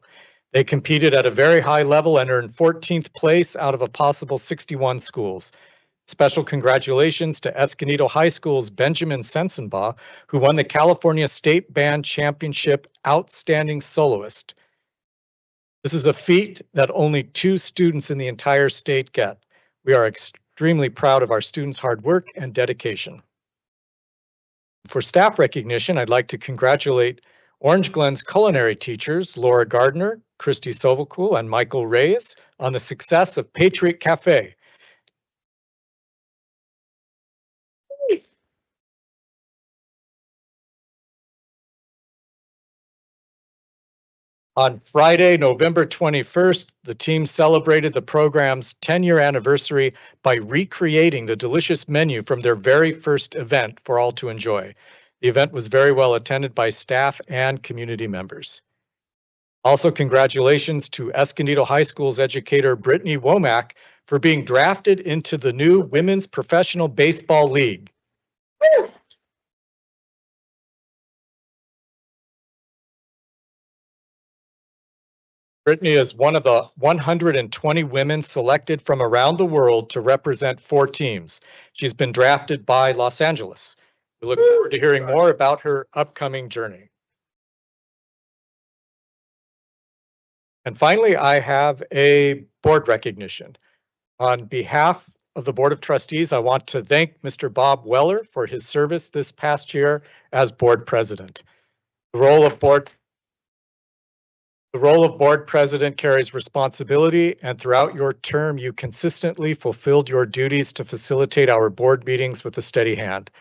They competed at a very high level and earned 14th place out of a possible 61 schools. Special congratulations to Escondido High School's Benjamin Sensenbaugh, who won the California State Band Championship Outstanding Soloist. This is a feat that only 2 students in the entire state get. We are extremely proud of our students' hard work and dedication. For staff recognition, I'd like to congratulate Orange Glen's culinary teachers, Laura Gardner, Christy Sovalcool and Michael Reyes on the success of Patriot Cafe. On Friday, November 21st, the team celebrated the program's 10-year anniversary by recreating the delicious menu from their very first event for all to enjoy. The event was very well attended by staff and community members. Also, congratulations to Escondido High School's educator Brittany Womack for being drafted into the new Women's Professional Baseball League. Brittany is one of the 120 women selected from around the world to represent 4 teams. She's been drafted by Los Angeles. We look forward to hearing more about her upcoming journey. And finally, I have a board recognition. On behalf of the Board of Trustees, I want to thank Mr. Bob Weller for his service this past year as board president. The role of board president carries responsibility, and throughout your term, you consistently fulfilled your duties to facilitate our board meetings with a steady hand.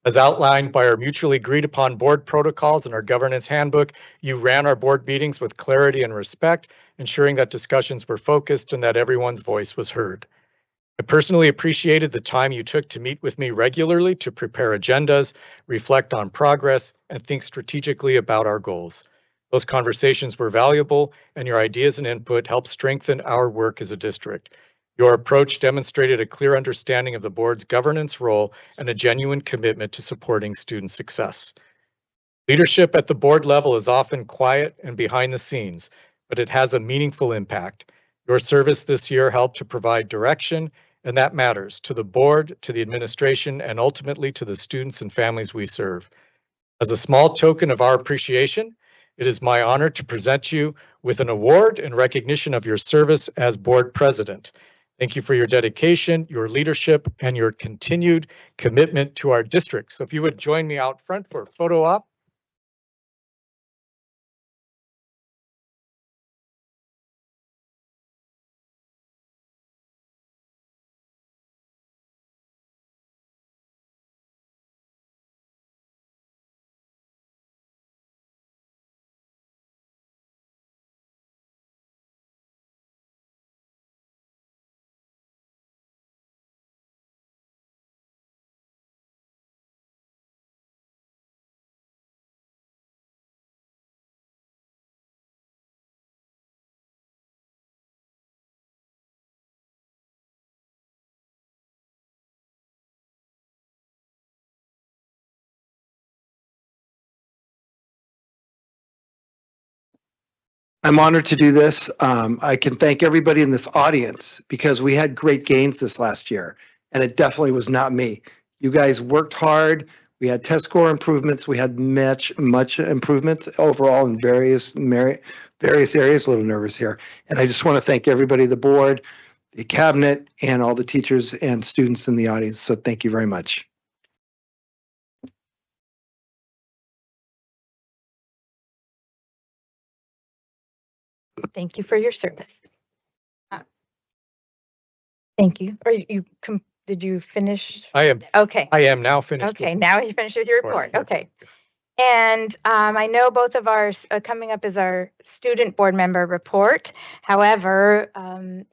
As outlined by our mutually agreed upon board protocols and our governance handbook, you ran our board meetings with clarity and respect, ensuring that discussions were focused and that everyone's voice was heard. I personally appreciated the time you took to meet with me regularly to prepare agendas, reflect on progress, and think strategically about our goals. Those conversations were valuable, and your ideas and input helped strengthen our work as a district. Your approach demonstrated a clear understanding of the board's governance role and a genuine commitment to supporting student success. Leadership at the board level is often quiet and behind the scenes, but it has a meaningful impact. Your service this year helped to provide direction, and that matters to the board, to the administration, and ultimately to the students and families we serve. As a small token of our appreciation, it is my honor to present you with an award in recognition of your service as board president. Thank you for your dedication, your leadership, and your continued commitment to our district. So if you would join me out front for a photo op. I'm honored to do this. I can thank everybody in this audience because we had great gains this last year, and it definitely was not me. You guys worked hard. We had test score improvements. We had much improvements overall in various areas. A little nervous here. And I just want to thank everybody, the board, the cabinet, and all the teachers and students in the audience. So thank you very much. Thank you for your service. Thank you. Or did you finish? I am now finished. Okay, now you finished with your report. Okay. And I know both of ours coming up is our student board member report. However,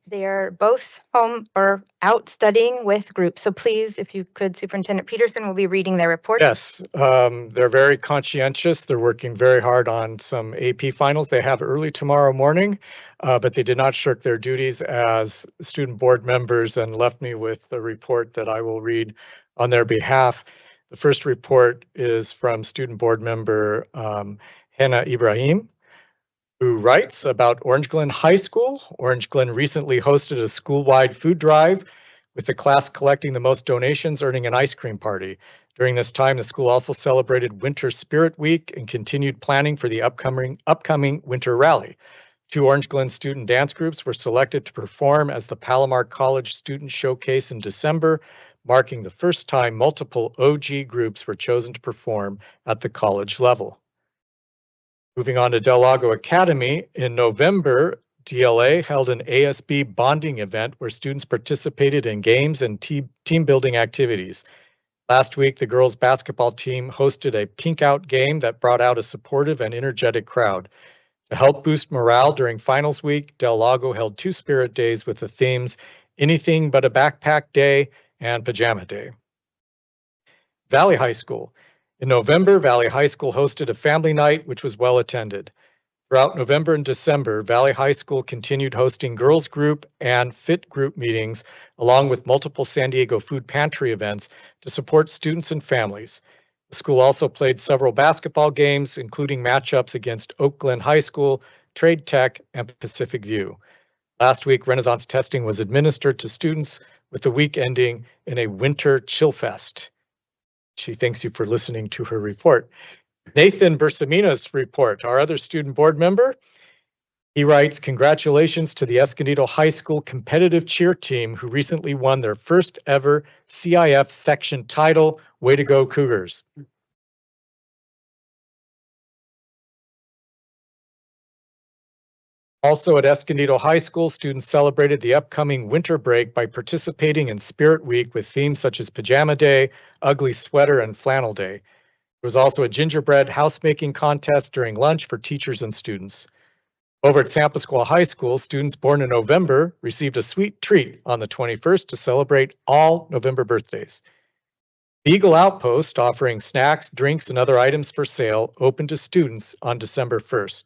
they're both home or out studying with groups. So please, if you could, Superintendent Peterson will be reading their report. Yes, they're very conscientious. They're working very hard on some AP finals they have early tomorrow morning, but they did not shirk their duties as student board members and left me with a report that I will read on their behalf. The first report is from student board member Hannah Ibrahim, who writes about Orange Glen High School. Orange Glen recently hosted a school-wide food drive with the class collecting the most donations, earning an ice cream party. During this time, the school also celebrated Winter Spirit Week and continued planning for the upcoming Winter Rally. 2 Orange Glen student dance groups were selected to perform as the Palomar College Student Showcase in December, marking the first time multiple OG groups were chosen to perform at the college level. Moving on to Del Lago Academy, in November, DLA held an ASB bonding event where students participated in games and team building activities. Last week, the girls basketball team hosted a pink out game that brought out a supportive and energetic crowd. To help boost morale during finals week, Del Lago held 2 spirit days with the themes Anything But a Backpack Day and Pajama Day. Valley High School. In November, Valley High School hosted a family night, which was well attended. Throughout November and December, Valley High School continued hosting girls group and fit group meetings, along with multiple San Diego food pantry events to support students and families. The school also played several basketball games, including matchups against Oak Glen High School, Trade Tech, and Pacific View. Last week, Renaissance testing was administered to students, with the week ending in a winter chill fest. She thanks you for listening to her report. Nathan Bersamina's report, our other student board member. He writes, congratulations to the Escondido High School competitive cheer team who recently won their first ever CIF section title. Way to go, Cougars. Also at Escondido High School, students celebrated the upcoming winter break by participating in Spirit Week with themes such as Pajama Day, Ugly Sweater, and Flannel Day. There was also a gingerbread housemaking contest during lunch for teachers and students. Over at San Pasqual High School, students born in November received a sweet treat on the 21st to celebrate all November birthdays. The Eagle Outpost, offering snacks, drinks, and other items for sale, opened to students on December 1st.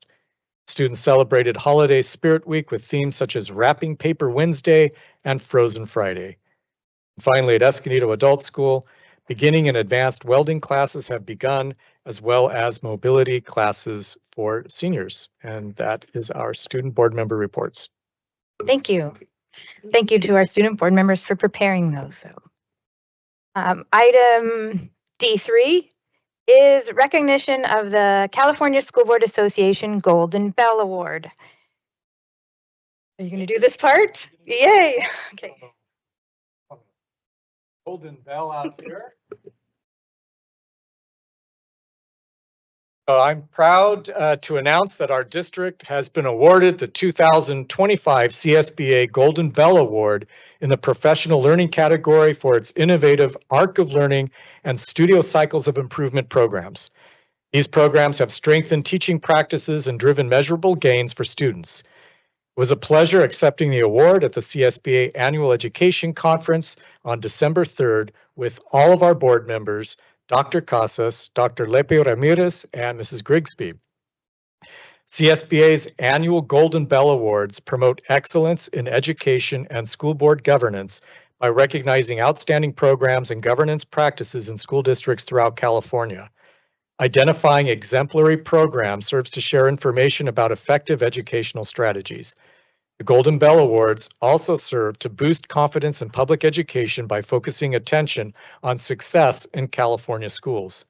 Students celebrated Holiday Spirit Week with themes such as Wrapping Paper Wednesday and Frozen Friday. And finally, at Escondido Adult School, beginning and advanced welding classes have begun, as well as mobility classes for seniors. And that is our student board member reports. Thank you. Thank you to our student board members for preparing those. Item D3 is recognition of the California School Board Association Golden Bell Award. Are you going to do this part? Yay. Okay. Golden Bell out here. I'm proud to announce that our district has been awarded the 2025 CSBA Golden Bell Award in the professional learning category for its innovative Arc of Learning and Studio Cycles of Improvement programs. These programs have strengthened teaching practices and driven measurable gains for students. It was a pleasure accepting the award at the CSBA Annual Education Conference on December 3rd with all of our board members, Dr. Casas, Dr. Lepe Ramirez, and Mrs. Grigsby. CSBA's annual Golden Bell Awards promote excellence in education and school board governance by recognizing outstanding programs and governance practices in school districts throughout California. Identifying exemplary programs serves to share information about effective educational strategies. The Golden Bell Awards also serve to boost confidence in public education by focusing attention on success in California schools.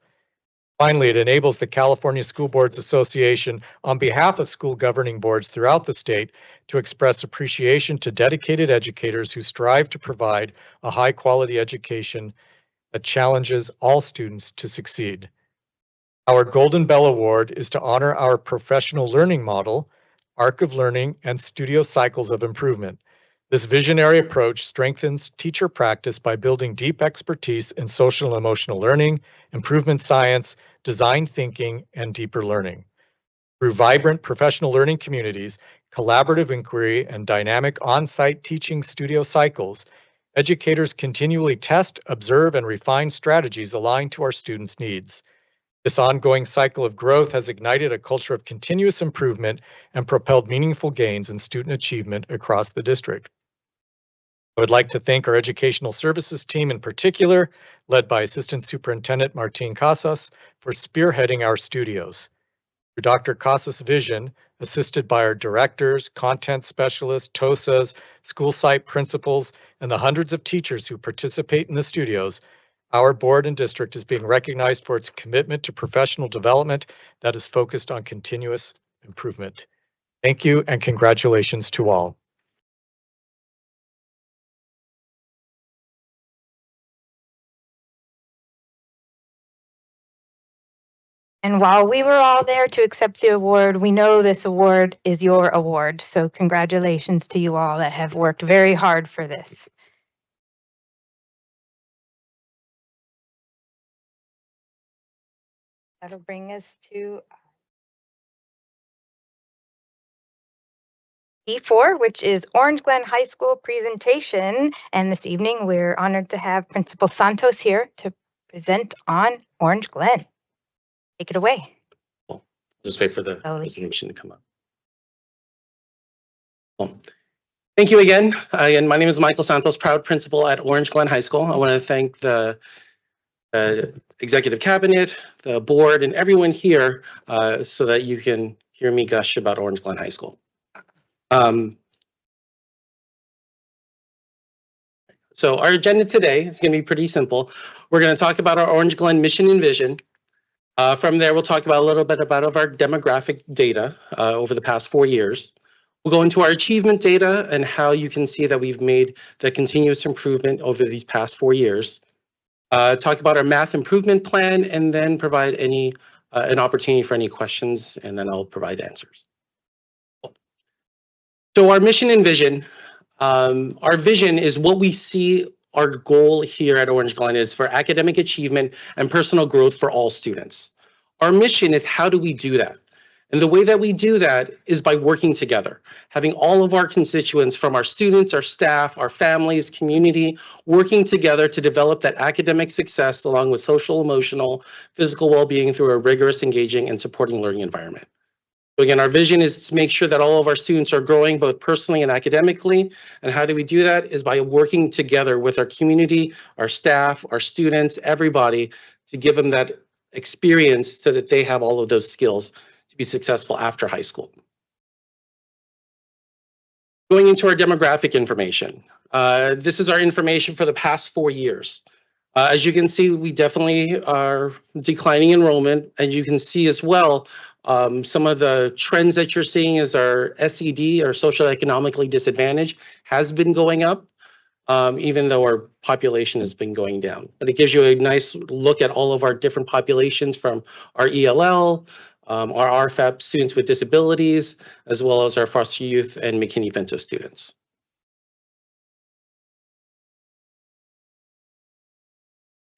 Finally, it enables the California School Boards Association, on behalf of school governing boards throughout the state, to express appreciation to dedicated educators who strive to provide a high-quality education that challenges all students to succeed. Our Golden Bell Award is to honor our professional learning model, Arc of Learning, and Studio Cycles of Improvement. This visionary approach strengthens teacher practice by building deep expertise in social and emotional learning, improvement science, design thinking, and deeper learning. Through vibrant professional learning communities, collaborative inquiry, and dynamic on-site teaching studio cycles, educators continually test, observe, and refine strategies aligned to our students' needs. This ongoing cycle of growth has ignited a culture of continuous improvement and propelled meaningful gains in student achievement across the district. I would like to thank our educational services team in particular, led by Assistant Superintendent Martin Casas, for spearheading our studios. Through Dr. Casas' vision, assisted by our directors, content specialists, TOSAs, school site principals, and the hundreds of teachers who participate in the studios, our board and district is being recognized for its commitment to professional development that is focused on continuous improvement. Thank you and congratulations to all. And while we were all there to accept the award, we know this award is your award. So congratulations to you all that have worked very hard for this. That'll bring us to E4, which is Orange Glen High School presentation. And this evening, we're honored to have Principal Santos here to present on Orange Glen. Take it away. Just wait for the Slowly. presentation to come up. Cool. Thank you again. Again, my name is Michael Santos, proud principal at Orange Glen High School. I want to thank the executive cabinet, the board, and everyone here so that you can hear me gush about Orange Glen High School. So our agenda today is going to be pretty simple. We're going to talk about our Orange Glen mission and vision. From there, we'll talk about a little bit about our demographic data over the past 4 years. We'll go into our achievement data and how you can see that we've made the continuous improvement over these past 4 years. Talk about our math improvement plan, and then provide an opportunity for any questions, and then I'll provide answers. So our mission and vision, our vision is what we see our goal here at Orange Glen is for academic achievement and personal growth for all students. Our mission is how do we do that? And the way that we do that is by working together, having all of our constituents from our students, our staff, our families, community, working together to develop that academic success along with social, emotional, physical well-being through a rigorous, engaging, and supporting learning environment. So again, our vision is to make sure that all of our students are growing both personally and academically. And how do we do that is by working together with our community, our staff, our students, everybody to give them that experience so that they have all of those skills to be successful after high school. Going into our demographic information. This is our information for the past 4 years. As you can see, we definitely are declining enrollment. And you can see as well, some of the trends that you're seeing is our SED, or social economically disadvantaged, has been going up, even though our population has been going down. But it gives you a nice look at all of our different populations from our ELL, our RFAP students with disabilities, as well as our foster youth and McKinney-Vento students.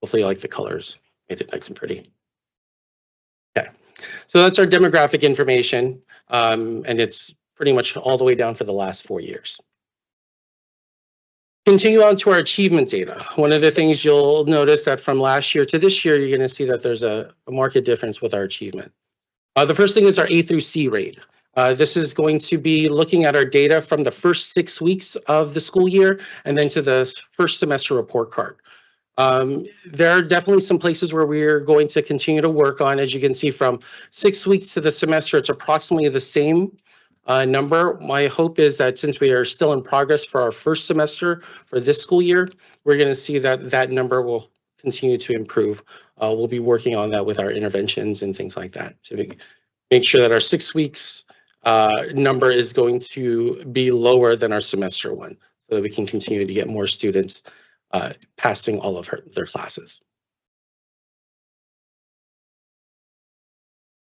Hopefully you like the colors, made it nice and pretty. Okay. So that's our demographic information, and it's pretty much all the way down for the last 4 years. Continue on to our achievement data. One of the things you'll notice that from last year to this year, you're going to see that there's a marked difference with our achievement. The first thing is our A through C rate. This is going to be looking at our data from the first 6 weeks of the school year and then to the first semester report card. There are definitely some places where we're going to continue to work on. As you can see, from 6 weeks to the semester, it's approximately the same number. My hope is that since we are still in progress for our first semester for this school year, we're going to see that that number will continue to improve. We'll be working on that with our interventions and things like that to make sure that our 6 weeks number is going to be lower than our semester one, so that we can continue to get more students passing all of their classes.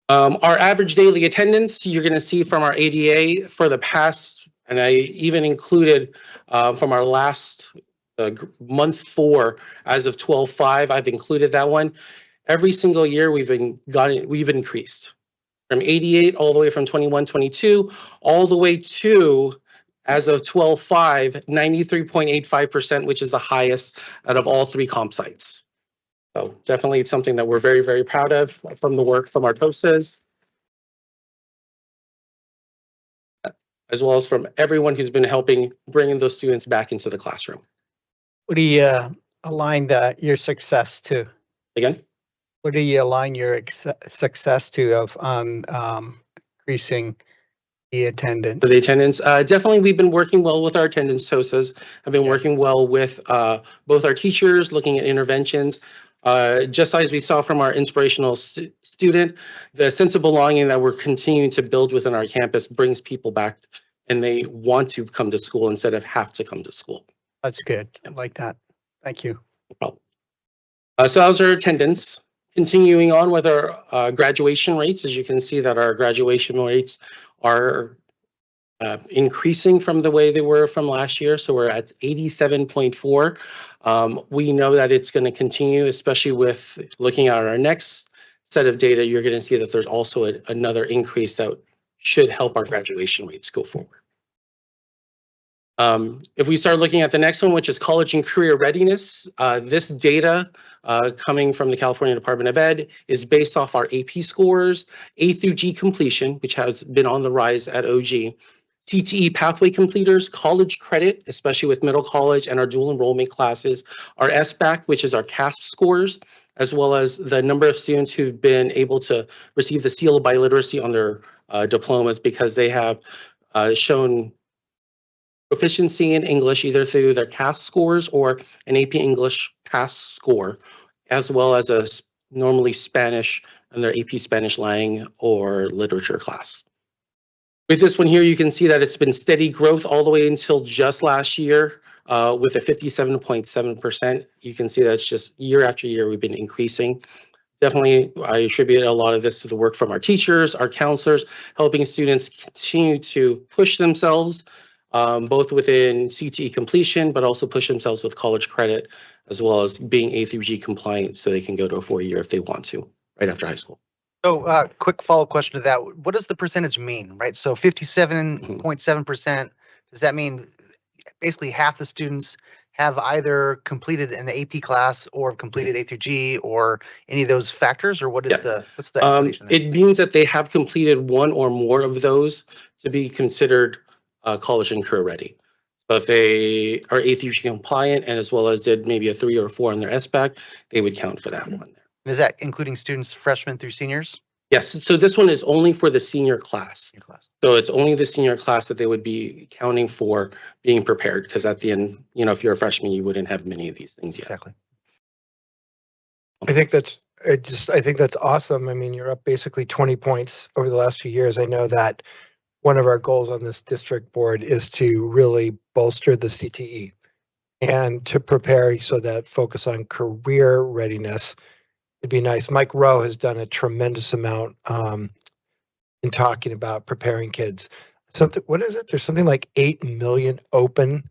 Our average daily attendance, you're going to see from our ADA for the past, and I even included from our last month 4 as of 12/5, I've included that one. Every single year we've increased from 88 all the way from 21-22 all the way to, as of 12/5, 93.85%, which is the highest out of all 3 comp sites. So definitely it's something that we're very, very proud of from the work from our TOSAs, as well as from everyone who's been helping bringing those students back into the classroom. What do you align your success to? Again? What do you align your success to of increasing the attendance? For the attendance, definitely we've been working well with our attendance TOSAs. I've been working well with both our teachers, looking at interventions. Just as we saw from our inspirational student, the sense of belonging that we're continuing to build within our campus brings people back, and they want to come to school instead of have to come to school. That's good. I like that. Thank you. No problem. So how's our attendance? Continuing on with our graduation rates, as you can see that our graduation rates are increasing from the way they were from last year. So we're at 87.4. We know that it's going to continue, especially with looking at our next set of data. You're going to see that there's also another increase that should help our graduation rates go forward. If we start looking at the next one, which is college and career readiness, this data coming from the California Department of Ed is based off our AP scores, A through G completion, which has been on the rise at OG, CTE pathway completers, college credit, especially with middle college and our dual enrollment classes, our SBAC, which is our CASP scores, as well as the number of students who've been able to receive the seal of biliteracy on their diplomas because they have shown proficiency in English either through their CASP scores or an AP English pass score, as well as a normally Spanish and their AP Spanish Lang or literature class. With this one here, you can see that it's been steady growth all the way until just last year with a 57.7%. You can see that it's just year after year we've been increasing. Definitely, I attribute a lot of this to the work from our teachers, our counselors, helping students continue to push themselves, both within CTE completion, but also push themselves with college credit, as well as being A through G compliant so they can go to a 4-year if they want to, right after high school. So, quick follow-up question to that. What does the percentage mean, right? So 57.7%, does that mean basically half the students have either completed an AP class or completed A through G or any of those factors, or what is what's the explanation there? It means that they have completed one or more of those to be considered college and career ready. So if they are A through G compliant and as well as did maybe a 3 or 4 on their SBAC, they would count for that one. Is that including students freshmen through seniors? Yes, so this one is only for the senior class. So it's only the senior class that they would be counting for being prepared, because at the end, you know, if you're a freshman, you wouldn't have many of these things yet. Exactly. I think that's awesome. I mean, you're up basically 20 points over the last few years. I know that one of our goals on this district board is to really bolster the CTE and to prepare so that focus on career readiness. It'd be nice. Mike Rowe has done a tremendous amount in talking about preparing kids. What is it? There's something like 8 million open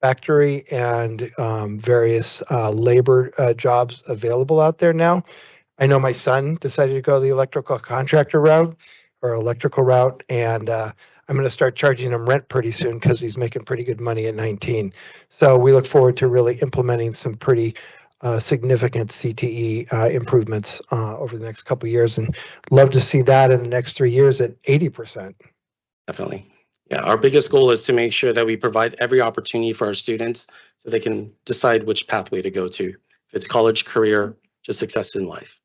factory and various labor jobs available out there now. I know my son decided to go the electrical contractor route or electrical route, and I'm going to start charging him rent pretty soon because he's making pretty good money at 19. So we look forward to really implementing some pretty significant CTE improvements over the next couple of years, and love to see that in the next 3 years at 80%. Definitely. Yeah, our biggest goal is to make sure that we provide every opportunity for our students so they can decide which pathway to go to. If it's college, career, just success in life.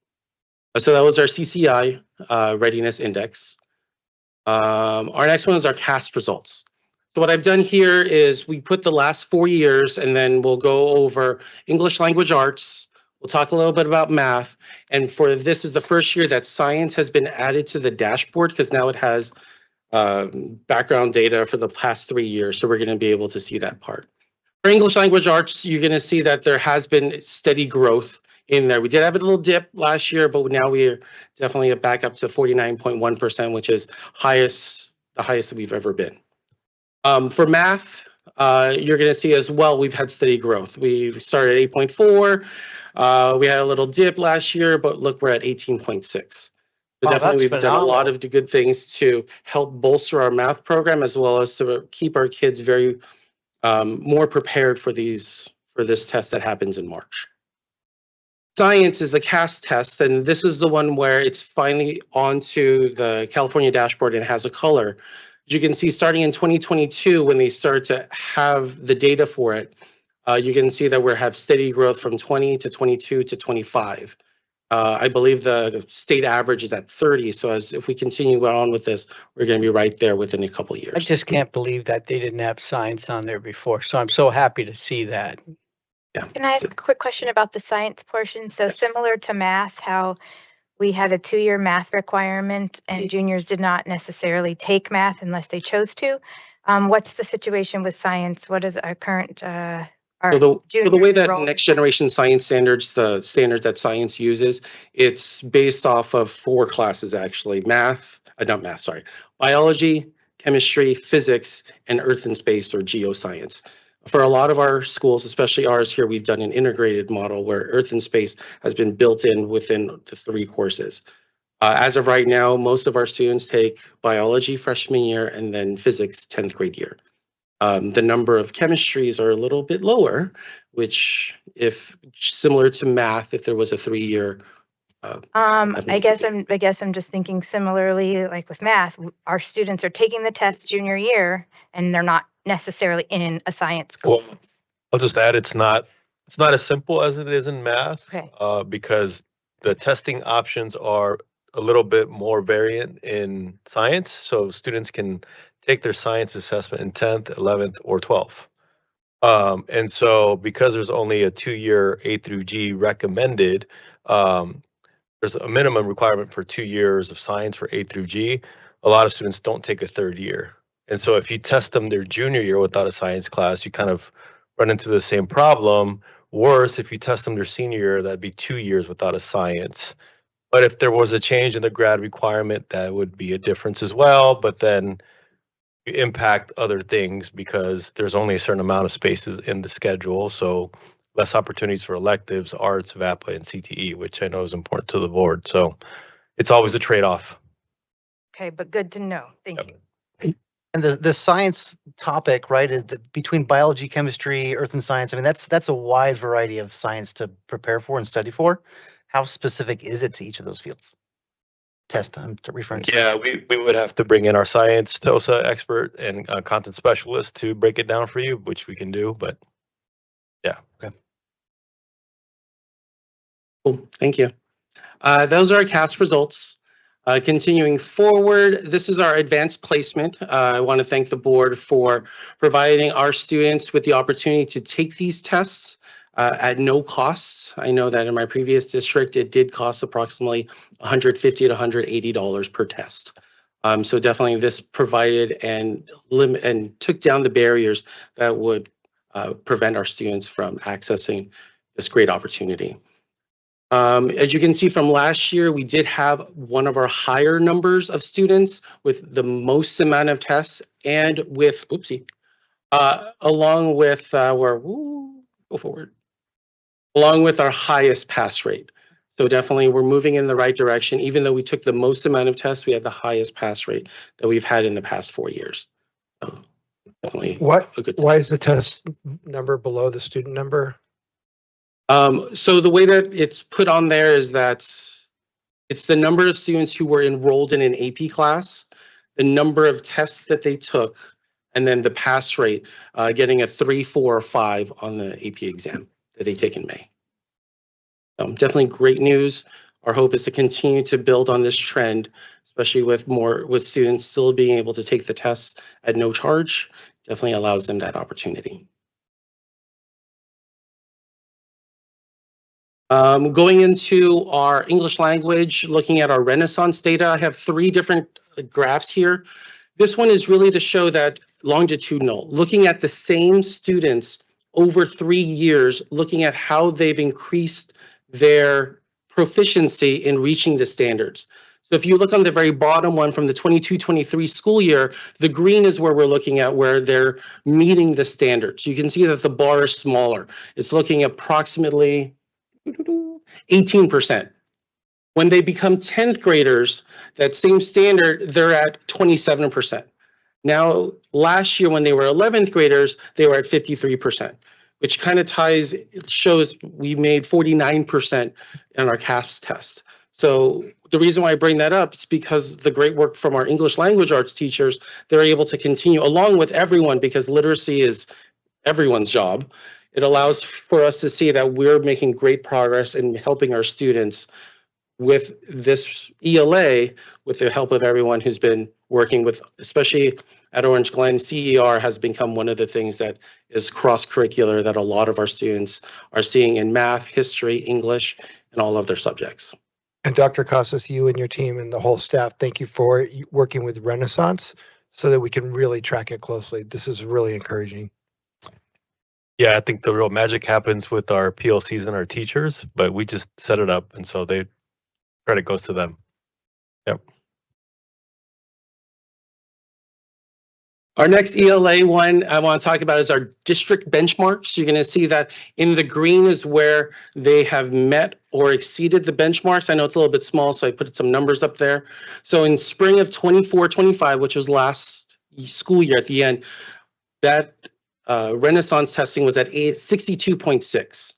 So that was our CCI readiness index. Our next one is our CASP results. So what I've done here is we put the last 4 years, and then we'll go over English language arts. We'll talk a little bit about math. And for this is the first year that science has been added to the dashboard, because now it has background data for the past 3 years. So we're going to be able to see that part. For English language arts, you're going to see that there has been steady growth in there. We did have a little dip last year, but now we're definitely back up to 49.1%, which is the highest that we've ever been. For math, you're going to see as well, we've had steady growth. We started at 8.4. We had a little dip last year, but look, we're at 18.6. So definitely we've done a lot of good things to help bolster our math program, as well as to keep our kids very more prepared for this test that happens in March. Science is the CAS test, and this is the one where it's finally onto the California dashboard and has a color. As you can see, starting in 2022, when they start to have the data for it, you can see that we have steady growth from 20 to 22 to 25. I believe the state average is at 30. So if we continue on with this, we're going to be right there within a couple of years. I just can't believe that they didn't have science on there before. So I'm so happy to see that. Yeah. Can I ask a quick question about the science portion? So Yes. similar to math, how we had a 2-year math requirement and juniors did not necessarily take math unless they chose to. What's the situation with science? What is our current Our So the juniors way that enrolled- next generation science standards, the standards that science uses, it's based off of 4 classes actually, biology, chemistry, physics, and earth and space or geoscience. For a lot of our schools, especially ours here, we've done an integrated model where earth and space has been built in within the 3 courses. As of right now, most of our students take biology freshman year and then physics 10th grade year. The number of chemistries are a little bit lower, which if similar to math, if there was a 3-year. I guess I'm just thinking similarly, like with math, our students are taking the test junior year and they're not necessarily in a science Well, class. I'll just add, it's not as simple as it is in math. Okay. Because the testing options are a little bit more variant in science. So students can take their science assessment in 10th, 11th, or 12th. And so because there's only a 2-year A through G recommended, there's a minimum requirement for 2 years of science for A through G. A lot of students don't take a 3rd year. And so if you test them their junior year without a science class, you kind of run into the same problem. Worse, if you test them their senior year, that'd be 2 years without a science. But if there was a change in the grad requirement, that would be a difference as well. But then you impact other things because there's only a certain amount of spaces in the schedule. So less opportunities for electives, arts, VAPA, and CTE, which I know is important to the board. So it's always a trade-off. Okay, but good to know. Thank Yep. you. And the science topic, right, is between biology, chemistry, earth and science. I mean, that's a wide variety of science to prepare for and study for. How specific is it to each of those fields? Test, I'm referring to. Yeah, we would have to bring in our science TOSA expert and content specialist to break it down for you, which we can do, but yeah. Okay. Cool, thank you. Those are our CAS results. Continuing forward, this is our advanced placement. I want to thank the board for providing our students with the opportunity to take these tests at no costs. I know that in my previous district, it did cost approximately $150 to $180 per test. So definitely this provided and took down the barriers that would prevent our students from accessing this great opportunity. As you can see from last year, we did have one of our higher numbers of students with the most amount of tests and with, along with along with our highest pass rate. So definitely we're moving in the right direction. Even though we took the most amount of tests, we had the highest pass rate that we've had in the past 4 years. So definitely a good thing. Why is the test number below the student number? So the way that it's put on there is that it's the number of students who were enrolled in an AP class, the number of tests that they took, and then the pass rate, getting a 3, 4, or 5 on the AP exam that they take in May. Definitely great news. Our hope is to continue to build on this trend, especially with students still being able to take the tests at no charge. Definitely allows them that opportunity. Going into our English language, looking at our Renaissance data, I have 3 different graphs here. This one is really to show that longitudinal, looking at the same students over 3 years, looking at how they've increased their proficiency in reaching the standards. So if you look on the very bottom one from the 22-23 school year, the green is where we're looking at where they're meeting the standards. You can see that the bar is smaller. It's looking at approximately 18%. When they become 10th graders, that same standard, they're at 27%. Now, last year when they were 11th graders, they were at 53%, which kind of shows we made 49% in our CAPS test. So the reason why I bring that up is because the great work from our English language arts teachers, they're able to continue along with everyone because literacy is everyone's job. It allows for us to see that we're making great progress in helping our students with this ELA, with the help of everyone who's been working with, especially at Orange Glen, CER has become one of the things that is cross-curricular that a lot of our students are seeing in math, history, English, and all of their subjects. And Dr. Casas, you and your team and the whole staff, thank you for working with Renaissance so that we can really track it closely. This is really encouraging. Yeah, I think the real magic happens with our PLCs and our teachers, but we just set it up, and so credit goes to them. Yep. Our next ELA one I want to talk about is our district benchmarks. You're going to see that in the green is where they have met or exceeded the benchmarks. I know it's a little bit small, so I put some numbers up there. So in spring of 24-25, which was last school year at the end, that Renaissance testing was at 62.6.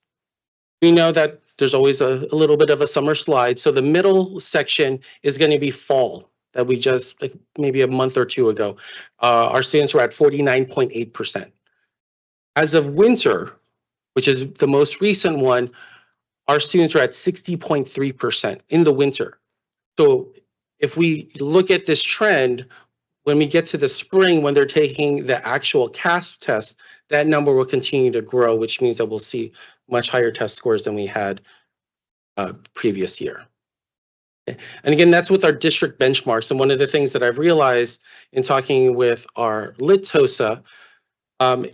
We know that there's always a little bit of a summer slide. So the middle section is going to be fall that we just, like maybe a month or two ago. Our students were at 49.8%. As of winter, which is the most recent one, our students are at 60.3% in the winter. So if we look at this trend, when we get to the spring, when they're taking the actual CASP test, that number will continue to grow, which means that we'll see much higher test scores than we had previous year. And again, that's with our district benchmarks. And one of the things that I've realized in talking with our lit TOSA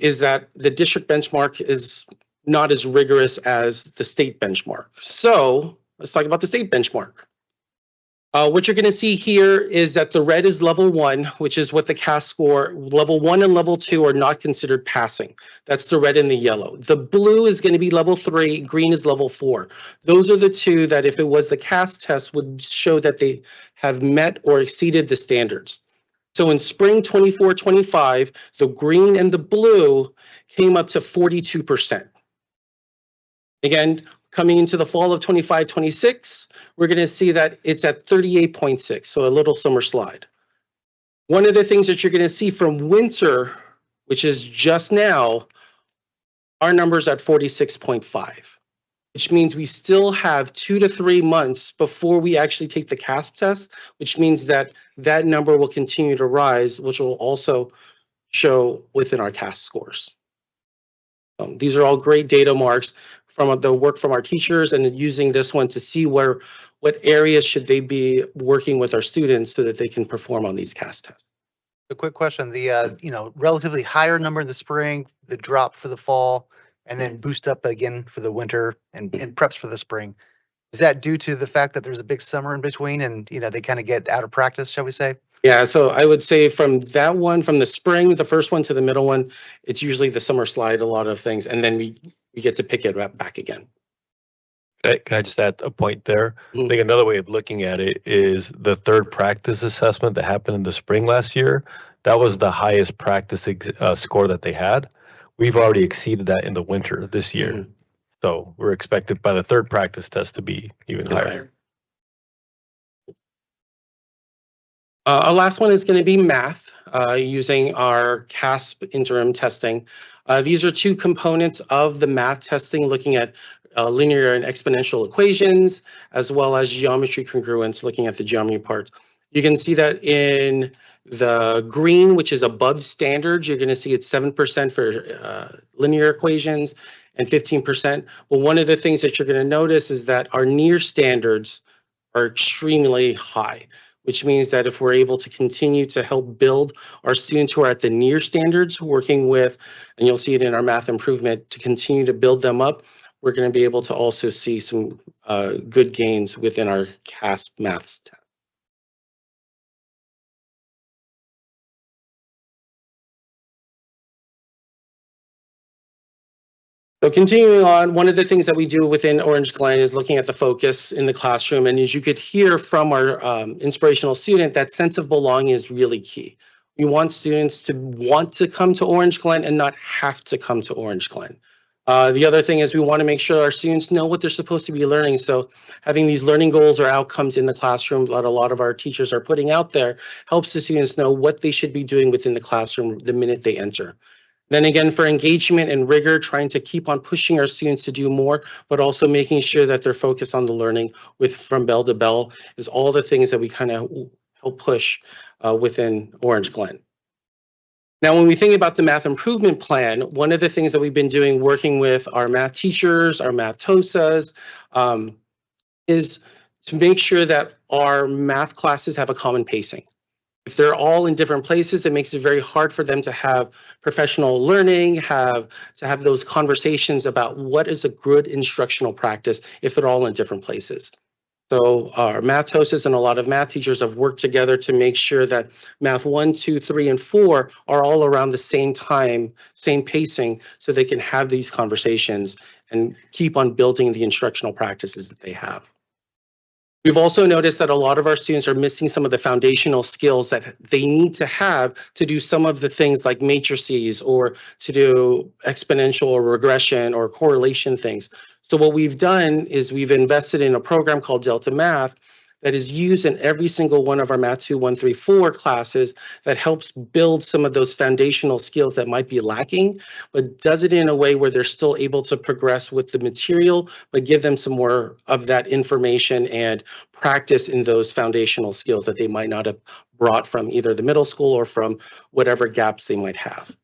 is that the district benchmark is not as rigorous as the state benchmark. So let's talk about the state benchmark. What you're going to see here is that the red is level 1, which is what the CAS score. Level 1 and level 2 are not considered passing. That's the red and the yellow. The blue is going to be level 3, green is level 4. Those are the two that if it was the CAS test would show that they have met or exceeded the standards. So in spring 24-25, the green and the blue came up to 42%. Again, coming into the fall of 25-26, we're going to see that it's at 38.6, so a little summer slide. One of the things that you're going to see from winter, which is just now, our number's at 46.5, which means we still have 2 to 3 months before we actually take the CASP test, which means that that number will continue to rise, which will also show within our CASP scores. These are all great data marks from the work from our teachers and using this one to see what areas should they be working with our students so that they can perform on these CAS tests. A quick question, the, relatively higher number in the spring, the drop for the fall, and then boost up again for the winter and preps for the spring. Is that due to the fact that there's a big summer in between and, they kind of get out of practice, shall we say? Yeah, so I would say from that one, from the spring, the first one to the middle one, it's usually the summer slide, a lot of things, and then we get to pick it back again. Can I just add a point there? I think another way of looking at it is the third practice assessment that happened in the spring last year. That was the highest practice score that they had. We've already exceeded that in the winter this year. So we're expected by the third practice test to be even higher. Our last one is going to be math using our CASP interim testing. These are two components of the math testing looking at linear and exponential equations, as well as geometry congruence, looking at the geometry part. You can see that in the green, which is above standards, you're going to see it's 7% for linear equations and 15%. Well, one of the things that you're going to notice is that our near standards are extremely high, which means that if we're able to continue to help build our students who are at the near standards, working with, and you'll see it in our math improvement, to continue to build them up, we're going to be able to also see some good gains within our CASP maths test. So continuing on, one of the things that we do within Orange Glen is looking at the focus in the classroom. And as you could hear from our inspirational student, that sense of belonging is really key. We want students to want to come to Orange Glen and not have to come to Orange Glen. The other thing is we want to make sure our students know what they're supposed to be learning. So having these learning goals or outcomes in the classroom that a lot of our teachers are putting out there helps the students know what they should be doing within the classroom the minute they enter. Then again, for engagement and rigor, trying to keep on pushing our students to do more, but also making sure that they're focused on the learning with from bell to bell is all the things that we kind of help push within Orange Glen. Now, when we think about the math improvement plan, one of the things that we've been doing working with our math teachers, our math TOSAs, is to make sure that our math classes have a common pacing. If they're all in different places, it makes it very hard for them to have professional learning, to have those conversations about what is a good instructional practice if they're all in different places. So our math hostess and a lot of math teachers have worked together to make sure that math 1, 2, 3, and 4 are all around the same time, same pacing, so they can have these conversations and keep on building the instructional practices that they have. We've also noticed that a lot of our students are missing some of the foundational skills that they need to have to do some of the things like matrices or to do exponential or regression or correlation things. So what we've done is we've invested in a program called Delta Math that is used in every single one of our Math 2, 1, 3, 4 classes that helps build some of those foundational skills that might be lacking, but does it in a way where they're still able to progress with the material, but give them some more of that information and practice in those foundational skills that they might not have brought from either the middle school or from whatever gaps they might have.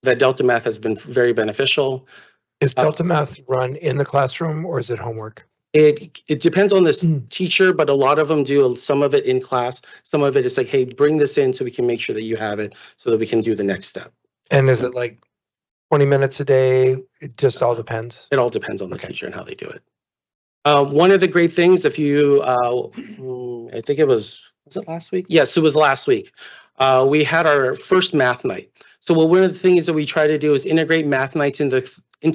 That Delta Math has been very beneficial. Is Delta Math run in the classroom or is it homework? It depends on this teacher, but a lot of them do some of it in class. Some of it is like, hey, bring this in so we can make sure that you have it so that we can do the next step. And is it like 20 minutes a day? It just all depends. It all depends on the teacher and how they do it. One of the great things, if you, I think was it last week? Yes, it was last week. We had our first math night. So one of the things that we try to do is integrate math nights into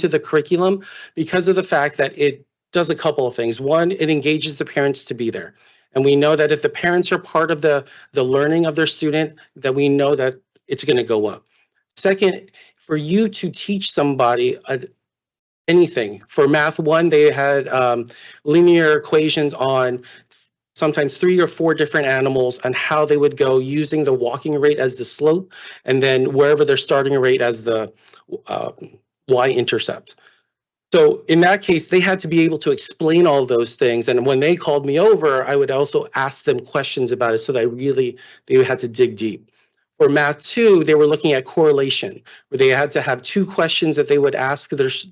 the curriculum because of the fact that it does a couple of things. One, it engages the parents to be there. And we know that if the parents are part of the learning of their student, that we know that it's going to go up. Second, for you to teach somebody anything. For Math 1, they had linear equations on sometimes 3 or 4 different animals and how they would go using the walking rate as the slope and then wherever their starting rate as the y-intercept. So in that case, they had to be able to explain all those things. And when they called me over, I would also ask them questions about it so that they had to dig deep. For Math 2, they were looking at correlation, where they had to have 2 questions that they would ask the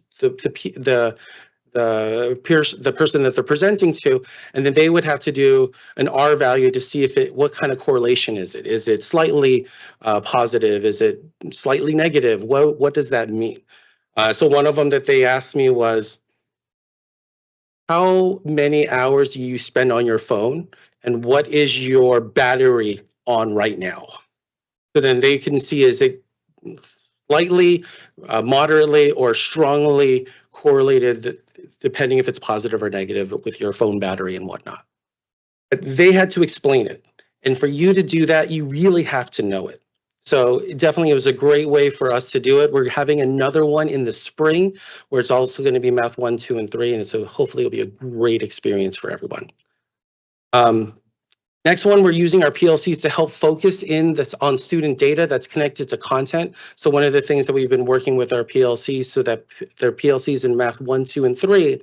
person that they're presenting to, and then they would have to do an R value to see what kind of correlation is it? Is it slightly positive? Is it slightly negative? What does that mean? So one of them that they asked me was, how many hours do you spend on your phone? And what is your battery on right now? So then they can see, is it slightly, moderately, or strongly correlated, depending if it's positive or negative with your phone battery and whatnot. But they had to explain it. And for you to do that, you really have to know it. So definitely it was a great way for us to do it. We're having another one in the spring where it's also going to be Math 1, 2, and 3. And so hopefully it'll be a great experience for everyone. Next one, we're using our PLCs to help focus on student data that's connected to content. So one of the things that we've been working with our PLCs so that their PLCs in Math 1, 2, and 3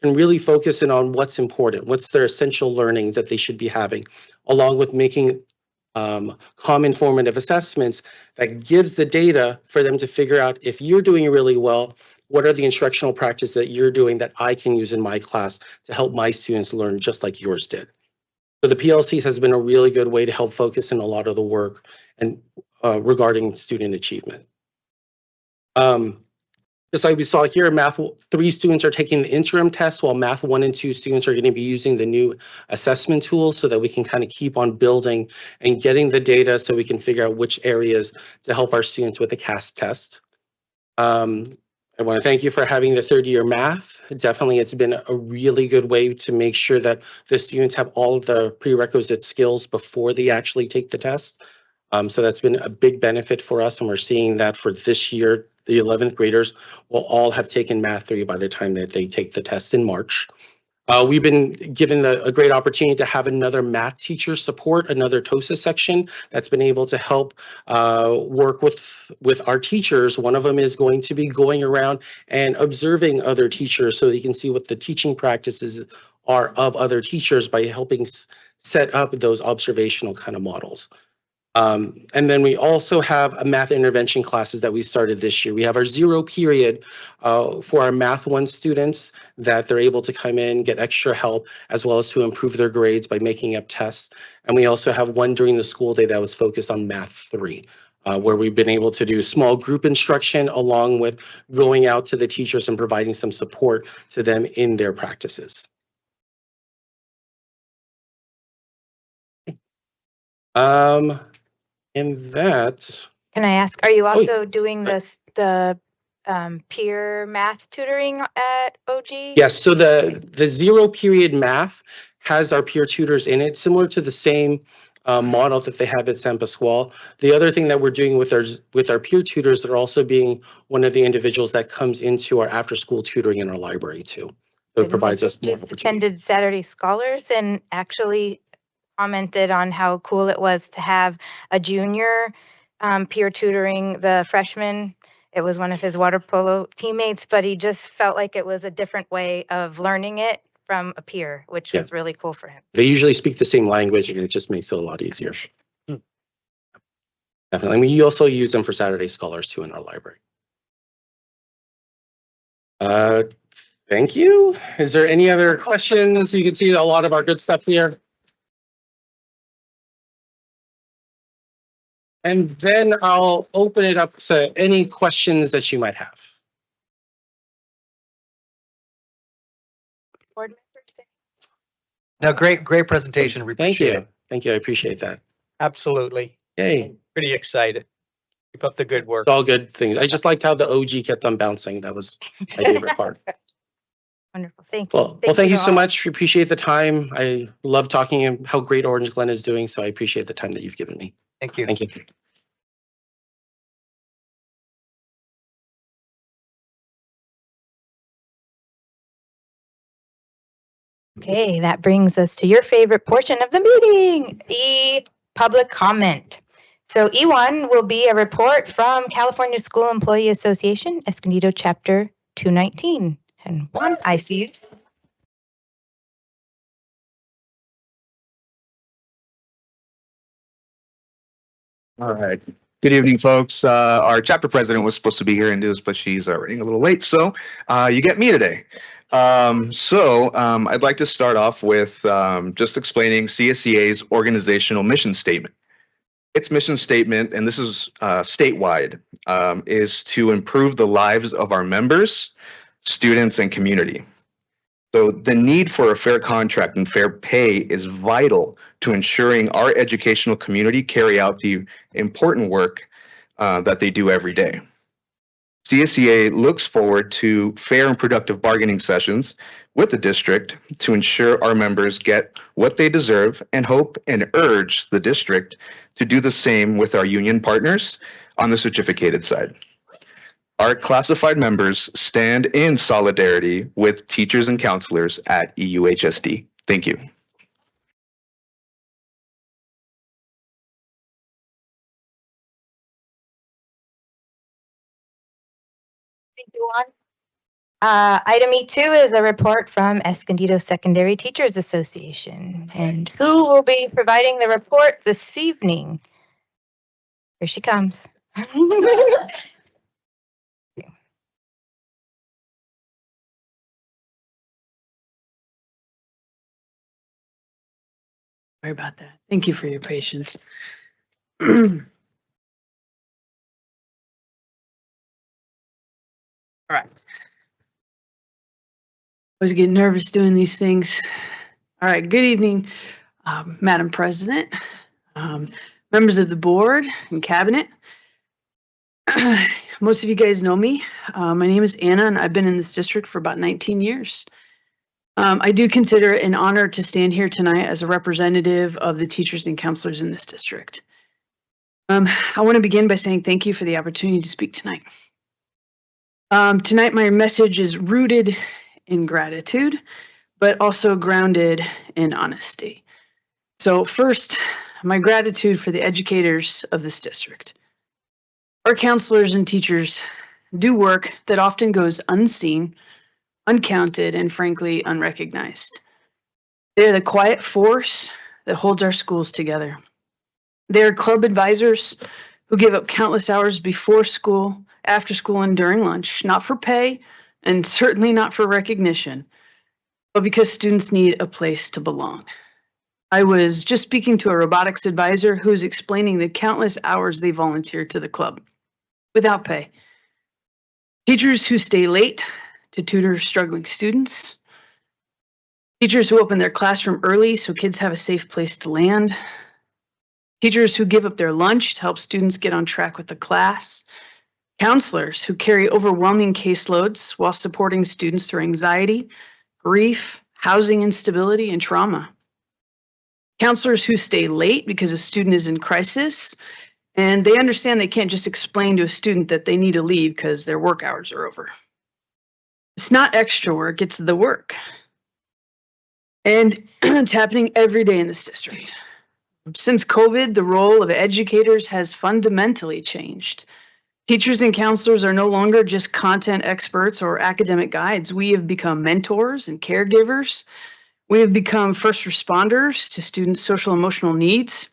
can really focus in on what's important, what's their essential learning that they should be having, along with making common formative assessments that gives the data for them to figure out if you're doing really well, what are the instructional practices that you're doing that I can use in my class to help my students learn just like yours did. So the PLCs has been a really good way to help focus in a lot of the work and regarding student achievement. Just like we saw here, Math 3 students are taking the interim test, while Math 1 and 2 students are going to be using the new assessment tools so that we can kind of keep on building and getting the data so we can figure out which areas to help our students with the CASP test. I want to thank you for having the third year math. Definitely, it's been a really good way to make sure that the students have all of the prerequisite skills before they actually take the test. So that's been a big benefit for us, and we're seeing that for this year, the 11th graders will all have taken Math 3 by the time that they take the test in March. We've been given a great opportunity to have another math teacher support, another TOSA section that's been able to help work with our teachers. One of them is going to be going around and observing other teachers so that you can see what the teaching practices are of other teachers by helping set up those observational kind of models. And then we also have a math intervention classes that we started this year. We have our 0 period for our Math 1 students that they're able to come in, get extra help, as well as to improve their grades by making up tests. And we also have one during the school day that was focused on Math 3, where we've been able to do small group instruction along with going out to the teachers and providing some support to them in their practices. In that, Can I ask, are you also doing the peer math tutoring at OG? yes, so the 0 period math has our peer tutors in it, similar to the same model that they have at San Pasqual. The other thing that we're doing with our peer tutors, they're also being one of the individuals that comes into our after school tutoring in our library too. So it provides us more Just attended Saturday Scholars and actually commented on how cool it was to have a junior peer tutoring the freshman. It was one of his water polo teammates, but he just felt like it was a different way of learning it from a peer, which was really cool for him. They usually speak the same language and it just makes it a lot easier. Definitely. We also use them for Saturday Scholars too in our library. Thank you. Is there any other questions? You can see a lot of our good stuff here. And then I'll open it up to any questions that you might have. Board members? No, great presentation. We Thank appreciate you. it. Thank you. I appreciate that. Absolutely. Yay. Pretty excited. Keep up the good work. It's all good things. I just liked how the OG kept on bouncing. That was my favorite part. Wonderful. Thank you. Well, thank you to so all. much. We appreciate the time. I love talking and how great Orange Glen is doing. So I appreciate the time that you've given me. Thank you. Thank you. Okay, that brings us to your favorite portion of the meeting, public comment. So E1 will be a report from California School Employee Association, Escondido Chapter 219. And Juan, I see you. All right. Good evening, folks. Our chapter president was supposed to be here and do this, but she's running a little late, so you get me today. I'd like to start off with just explaining CSEA's organizational mission statement. Its mission statement, and this is statewide, is to improve the lives of our members, students, and community. So the need for a fair contract and fair pay is vital to ensuring our educational community carry out the important work that they do every day. CSEA looks forward to fair and productive bargaining sessions with the district to ensure our members get what they deserve, and hope and urge the district to do the same with our union partners on the certificated side. Our classified members stand in solidarity with teachers and counselors at EUHSD. Thank you. Thank you, Juan. Item E2 is a report from Escondido Secondary Teachers Association. And who will be providing the report this evening? Here she comes. Sorry about that. Thank you for your patience. All right. I always get nervous doing these things. All right, good evening, Madam President, members of the board and cabinet. Most of you guys know me. My name is Anna, and I've been in this district for about 19 years. I do consider it an honor to stand here tonight as a representative of the teachers and counselors in this district. I want to begin by saying thank you for the opportunity to speak tonight. Tonight, my message is rooted in gratitude, but also grounded in honesty. So first, my gratitude for the educators of this district. Our counselors and teachers do work that often goes unseen, uncounted, and frankly, unrecognized. They're the quiet force that holds our schools together. They're club advisors who give up countless hours before school, after school, and during lunch, not for pay, and certainly not for recognition, but because students need a place to belong. I was just speaking to a robotics advisor who's explaining the countless hours they volunteer to the club without pay. Teachers who stay late to tutor struggling students. Teachers who open their classroom early so kids have a safe place to land. Teachers who give up their lunch to help students get on track with the class. Counselors who carry overwhelming caseloads while supporting students through anxiety, grief, housing instability, and trauma. Counselors who stay late because a student is in crisis and they understand they can't just explain to a student that they need to leave because their work hours are over. It's not extra work, it's the work. And it's happening every day in this district. Since COVID, the role of educators has fundamentally changed. Teachers and counselors are no longer just content experts or academic guides. We have become mentors and caregivers. We have become first responders to students' social emotional needs.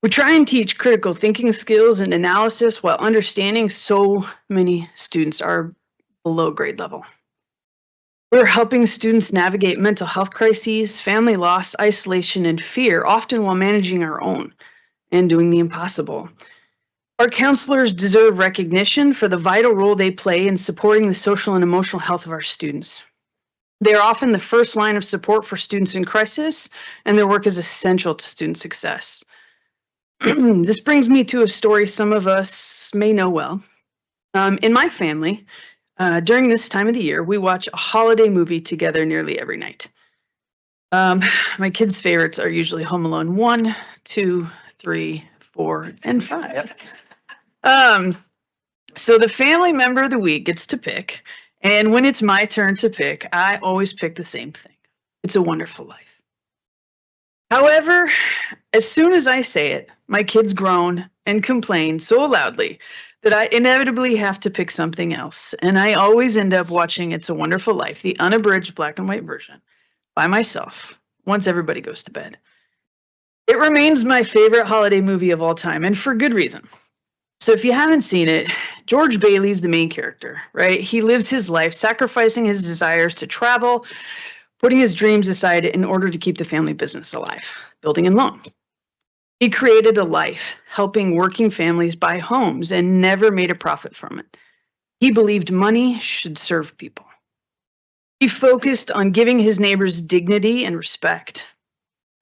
We try and teach critical thinking skills and analysis while understanding so many students are below grade level. We're helping students navigate mental health crises, family loss, isolation, and fear, often while managing our own and doing the impossible. Our counselors deserve recognition for the vital role they play in supporting the social and emotional health of our students. They are often the first line of support for students in crisis, and their work is essential to student success. This brings me to a story some of us may know well. In my family, during this time of the year, we watch a holiday movie together nearly every night. My kids' favorites are usually Home Alone 1, 2, 3, 4, and 5. So the family member of the week gets to pick, and when it's my turn to pick, I always pick the same thing. It's a Wonderful Life. However, as soon as I say it, my kids groan and complain so loudly that I inevitably have to pick something else, and I always end up watching It's a Wonderful Life, the unabridged black and white version, by myself, once everybody goes to bed. It remains my favorite holiday movie of all time, and for good reason. So if you haven't seen it, George Bailey's the main character, right? He lives his life sacrificing his desires to travel, putting his dreams aside in order to keep the family business alive, building and loan. He created a life helping working families buy homes and never made a profit from it. He believed money should serve people. He focused on giving his neighbors dignity and respect.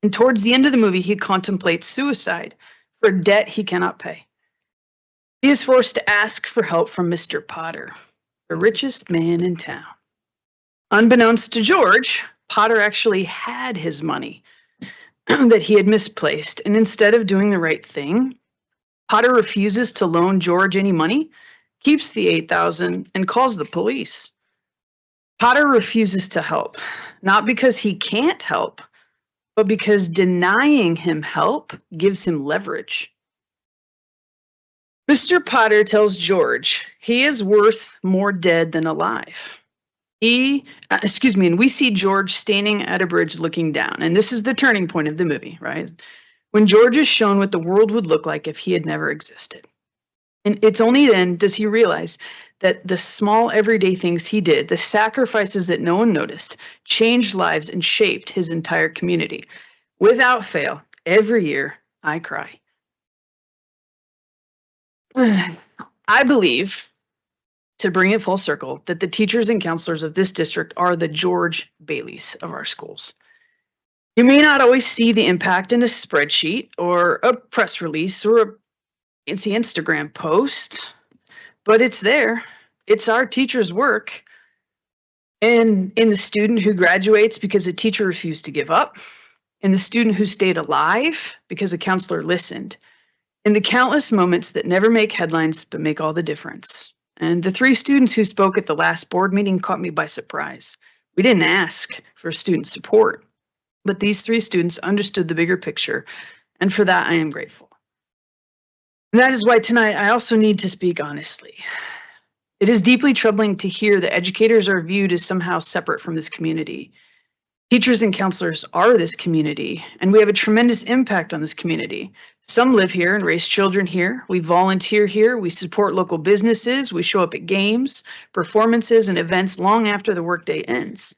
And towards the end of the movie, he contemplates suicide for a debt he cannot pay. He is forced to ask for help from Mr. Potter, the richest man in town. Unbeknownst to George, Potter actually had his money that he had misplaced, and instead of doing the right thing, Potter refuses to loan George any money, keeps the $8,000, and calls the police. Potter refuses to help, not because he can't help, but because denying him help gives him leverage. Mr. Potter tells George he is worth more dead than alive. And we see George standing at a bridge looking down, and this is the turning point of the movie, right? When George is shown what the world would look like if he had never existed. And it's only then does he realize that the small everyday things he did, the sacrifices that no one noticed, changed lives and shaped his entire community. Without fail, every year I cry. I believe, to bring it full circle, that the teachers and counselors of this district are the George Baileys of our schools. You may not always see the impact in a spreadsheet or a press release or a fancy Instagram post, but it's there. It's our teacher's work. And in the student who graduates because a teacher refused to give up, in the student who stayed alive because a counselor listened, in the countless moments that never make headlines but make all the difference. And the 3 students who spoke at the last board meeting caught me by surprise. We didn't ask for student support, but these 3 students understood the bigger picture, and for that I am grateful. And that is why tonight I also need to speak honestly. It is deeply troubling to hear that educators are viewed as somehow separate from this community. Teachers and counselors are this community, and we have a tremendous impact on this community. Some live here and raise children here. We volunteer here. We support local businesses. We show up at games, performances, and events long after the workday ends.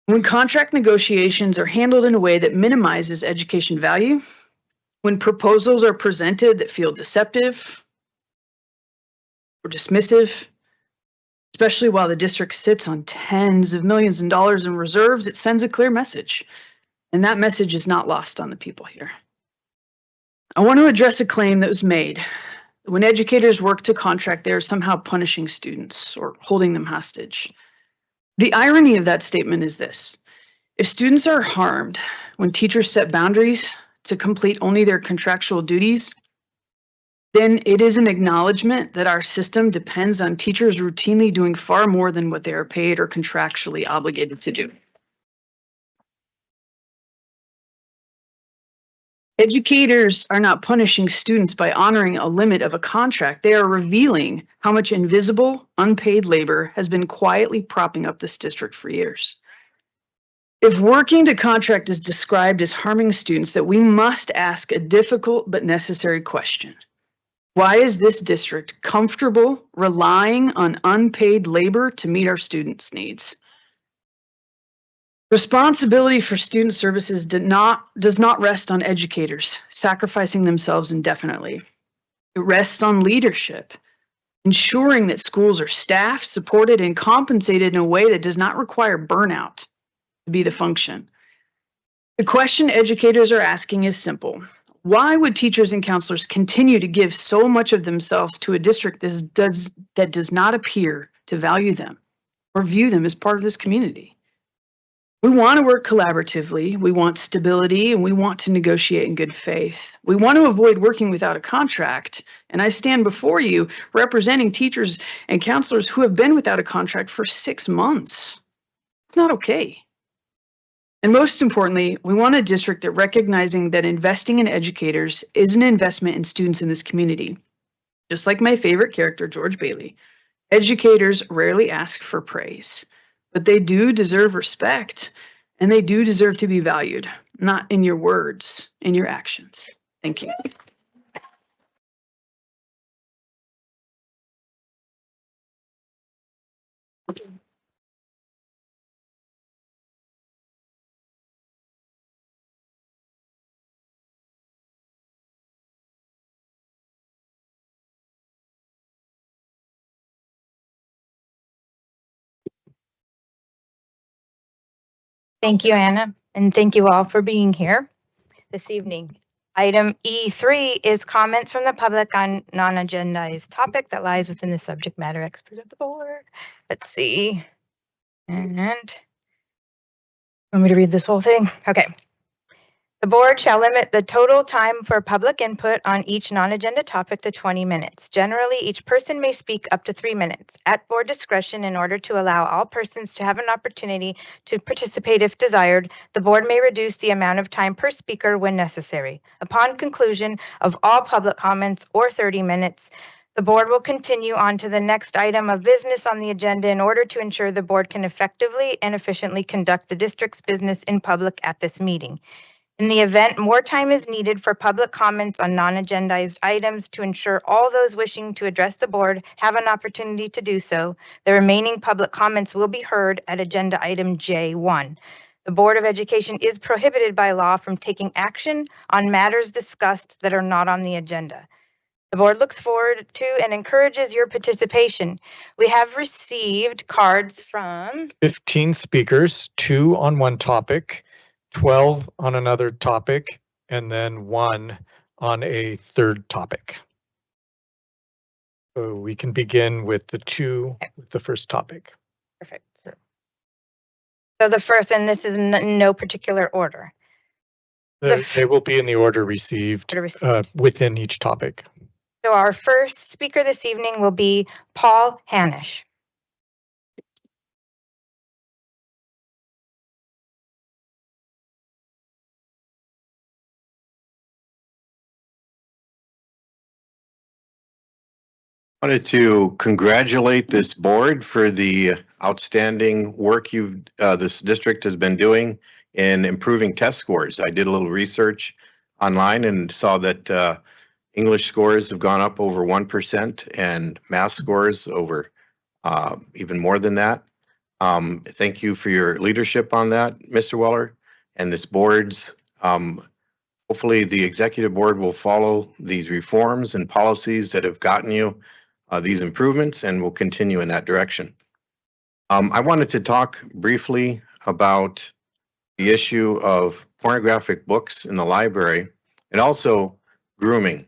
When contract negotiations are handled in a way that minimizes education value, when proposals are presented that feel deceptive or dismissive, especially while the district sits on tens of millions of dollars in reserves, it sends a clear message. And that message is not lost on the people here. I want to address a claim that was made. When educators work to contract, they are somehow punishing students or holding them hostage. The irony of that statement is this. If students are harmed when teachers set boundaries to complete only their contractual duties, then it is an acknowledgement that our system depends on teachers routinely doing far more than what they are paid or contractually obligated to do. Educators are not punishing students by honoring a limit of a contract. They are revealing how much invisible, unpaid labor has been quietly propping up this district for years. If working to contract is described as harming students, that we must ask a difficult but necessary question. Why is this district comfortable relying on unpaid labor to meet our students' needs? Responsibility for student services does not rest on educators sacrificing themselves indefinitely. It rests on leadership, ensuring that schools are staffed, supported, and compensated in a way that does not require burnout to be the function. The question educators are asking is simple. Why would teachers and counselors continue to give so much of themselves to a district that does not appear to value them or view them as part of this community? We want to work collaboratively, we want stability, and we want to negotiate in good faith. We want to avoid working without a contract, and I stand before you representing teachers and counselors who have been without a contract for 6 months. It's not okay. And most importantly, we want a district that recognizing that investing in educators is an investment in students in this community. Just like my favorite character, George Bailey, educators rarely ask for praise, but they do deserve respect and they do deserve to be valued, not in your words, in your actions. Thank you. Thank you, Anna, and thank you all for being here this evening. Item E3 is comments from the public on non-agendized topic that lies within the subject matter expert of the board. Let's see. And want me to read this whole thing? Okay. The board shall limit the total time for public input on each non-agenda topic to 20 minutes. Generally, each person may speak up to 3 minutes at board discretion. In order to allow all persons to have an opportunity to participate if desired, the board may reduce the amount of time per speaker when necessary. Upon conclusion of all public comments or 30 minutes, the board will continue on to the next item of business on the agenda in order to ensure the board can effectively and efficiently conduct the district's business in public at this meeting. In the event more time is needed for public comments on non-agendized items to ensure all those wishing to address the board have an opportunity to do so, the remaining public comments will be heard at agenda item J1. The Board of Education is prohibited by law from taking action on matters discussed that are not on the agenda. The board looks forward to and encourages your participation. We have received cards from 15 speakers, 2 on one topic, 12 on another topic, and then 1 on a third topic. So we can begin with the first topic. Perfect. So the first, and this is in no particular order. They will be in the order received, within each topic. So our first speaker this evening will be Paul Hanisch. Wanted to congratulate this board for the outstanding work this district has been doing in improving test scores. I did a little research online and saw that English scores have gone up over 1% and math scores over even more than that. Thank you for your leadership on that, Mr. Weller, and this board's. Hopefully the executive board will follow these reforms and policies that have gotten you these improvements and will continue in that direction. I wanted to talk briefly about the issue of pornographic books in the library and also grooming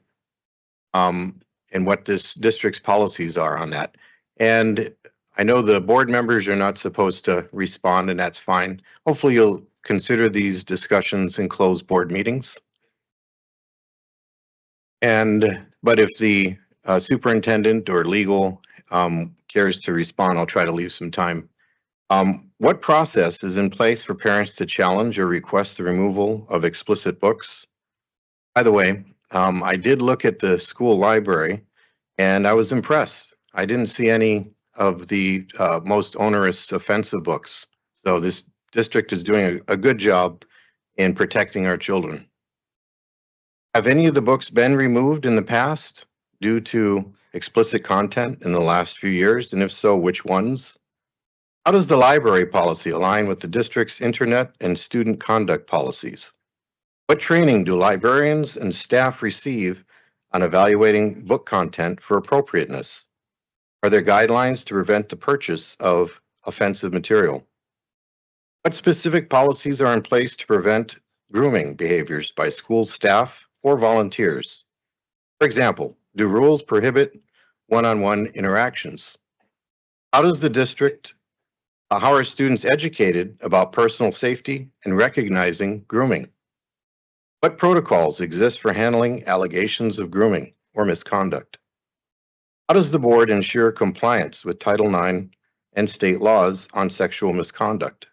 and what this district's policies are on that. And I know the board members are not supposed to respond, and that's fine. Hopefully you'll consider these discussions in closed board meetings. But if the superintendent or legal cares to respond, I'll try to leave some time. What process is in place for parents to challenge or request the removal of explicit books? By the way, I did look at the school library and I was impressed. I didn't see any of the most onerous offensive books. So this district is doing a good job in protecting our children. Have any of the books been removed in the past due to explicit content in the last few years? And if so, which ones? How does the library policy align with the district's internet and student conduct policies? What training do librarians and staff receive on evaluating book content for appropriateness? Are there guidelines to prevent the purchase of offensive material? What specific policies are in place to prevent grooming behaviors by school staff or volunteers? For example, do rules prohibit one-on-one interactions? How does the district, how are students educated about personal safety and recognizing grooming? What protocols exist for handling allegations of grooming or misconduct? How does the board ensure compliance with Title IX and state laws on sexual misconduct?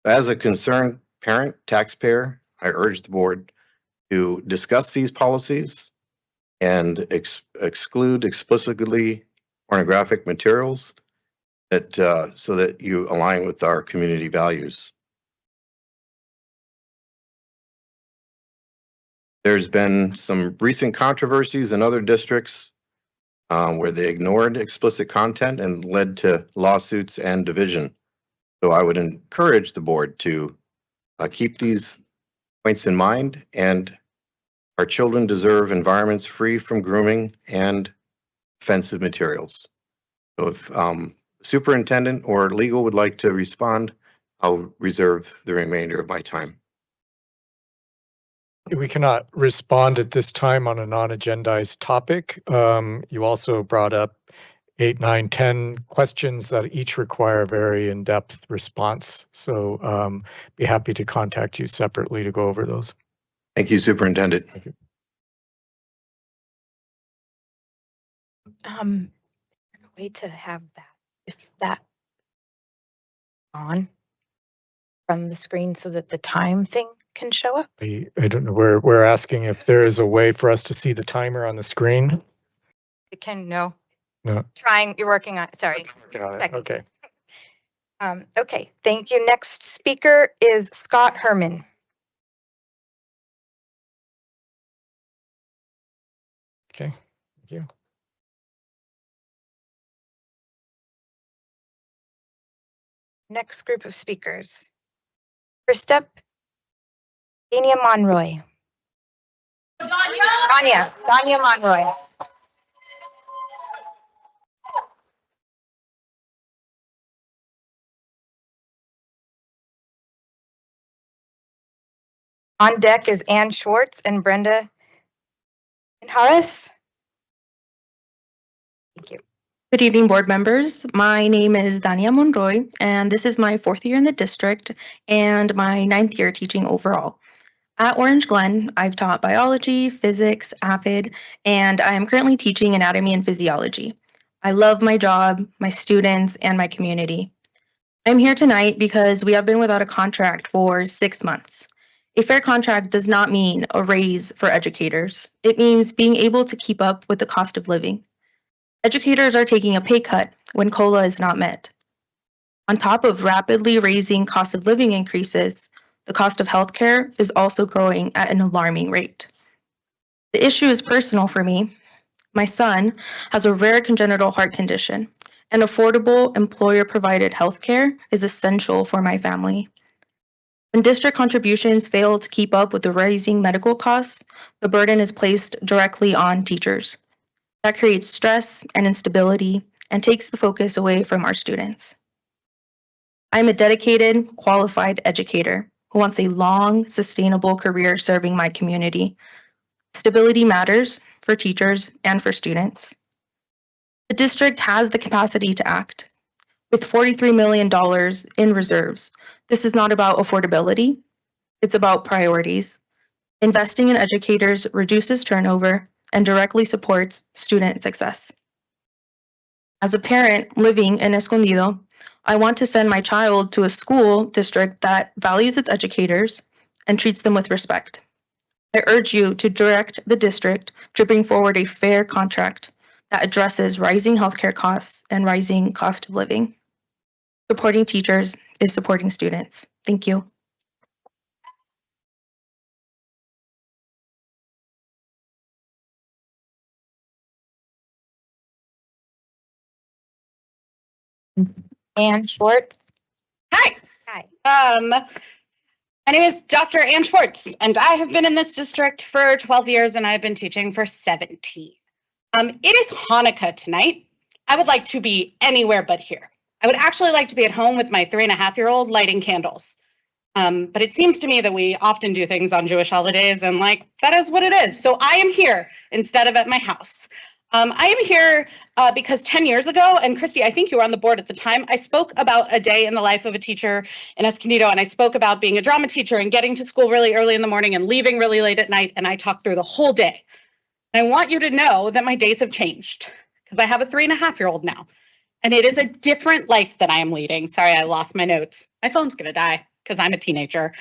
As a concerned parent, taxpayer, I urge the board to discuss these policies and exclude explicitly pornographic materials that so that you align with our community values. There's been some recent controversies in other districts where they ignored explicit content and led to lawsuits and division. So I would encourage the board to keep these points in mind, and our children deserve environments free from grooming and offensive materials. So if superintendent or legal would like to respond, I'll reserve the remainder of my time. We cannot respond at this time on a non-agendized topic. You also brought up 8, 9, 10 questions that each require a very in-depth response. So be happy to contact you separately to go over those. Thank you, Superintendent. Thank you. Way to have that, if that on from the screen so that the time thing can show up. I don't know, we're asking if there is a way for us to see the timer on the screen. It can, no. No. Trying, you're working on it, sorry. Got it. Second. Okay. Okay, thank you. Next speaker is Scott Herman. Okay, thank you. Next group of speakers. First up, Dania Monroy. Dania Monroy. On deck is Ann Schwartz and Brenda Harris. Thank you. Good evening, board members. My name is Dania Monroy, and this is my 4th year in the district and my 9th year teaching overall. At Orange Glen, I've taught biology, physics, APID, and I am currently teaching anatomy and physiology. I love my job, my students, and my community. I'm here tonight because we have been without a contract for 6 months. A fair contract does not mean a raise for educators. It means being able to keep up with the cost of living. Educators are taking a pay cut when COLA is not met. On top of rapidly raising cost of living increases, the cost of healthcare is also growing at an alarming rate. The issue is personal for me. My son has a rare congenital heart condition, and affordable employer-provided healthcare is essential for my family. When district contributions fail to keep up with the rising medical costs, the burden is placed directly on teachers. That creates stress and instability and takes the focus away from our students. I'm a dedicated, qualified educator who wants a long, sustainable career serving my community. Stability matters for teachers and for students. The district has the capacity to act. With $43 million in reserves, this is not about affordability, it's about priorities. Investing in educators reduces turnover and directly supports student success. As a parent living in Escondido, I want to send my child to a school district that values its educators and treats them with respect. I urge you to direct the district to bring forward a fair contract that addresses rising healthcare costs and rising cost of living. Supporting teachers is supporting students. Thank you. Ann Schwartz. Hi. Hi. My name is Dr. Ann Schwartz, and I have been in this district for 12 years, and I've been teaching for 17. It is Hanukkah tonight. I would like to be anywhere but here. I would actually like to be at home with my 3.5-year-old lighting candles. But it seems to me that we often do things on Jewish holidays, and that is what it is. So I am here instead of at my house. I am here because 10 years ago, and Christy, I think you were on the board at the time, I spoke about a day in the life of a teacher in Escondido, and I spoke about being a drama teacher and getting to school really early in the morning and leaving really late at night, and I talked through the whole day. And I want you to know that my days have changed because I have a 3.5-year-old now, and it is a different life that I am leading. Sorry, I lost my notes. My phone's gonna die because I'm a teenager.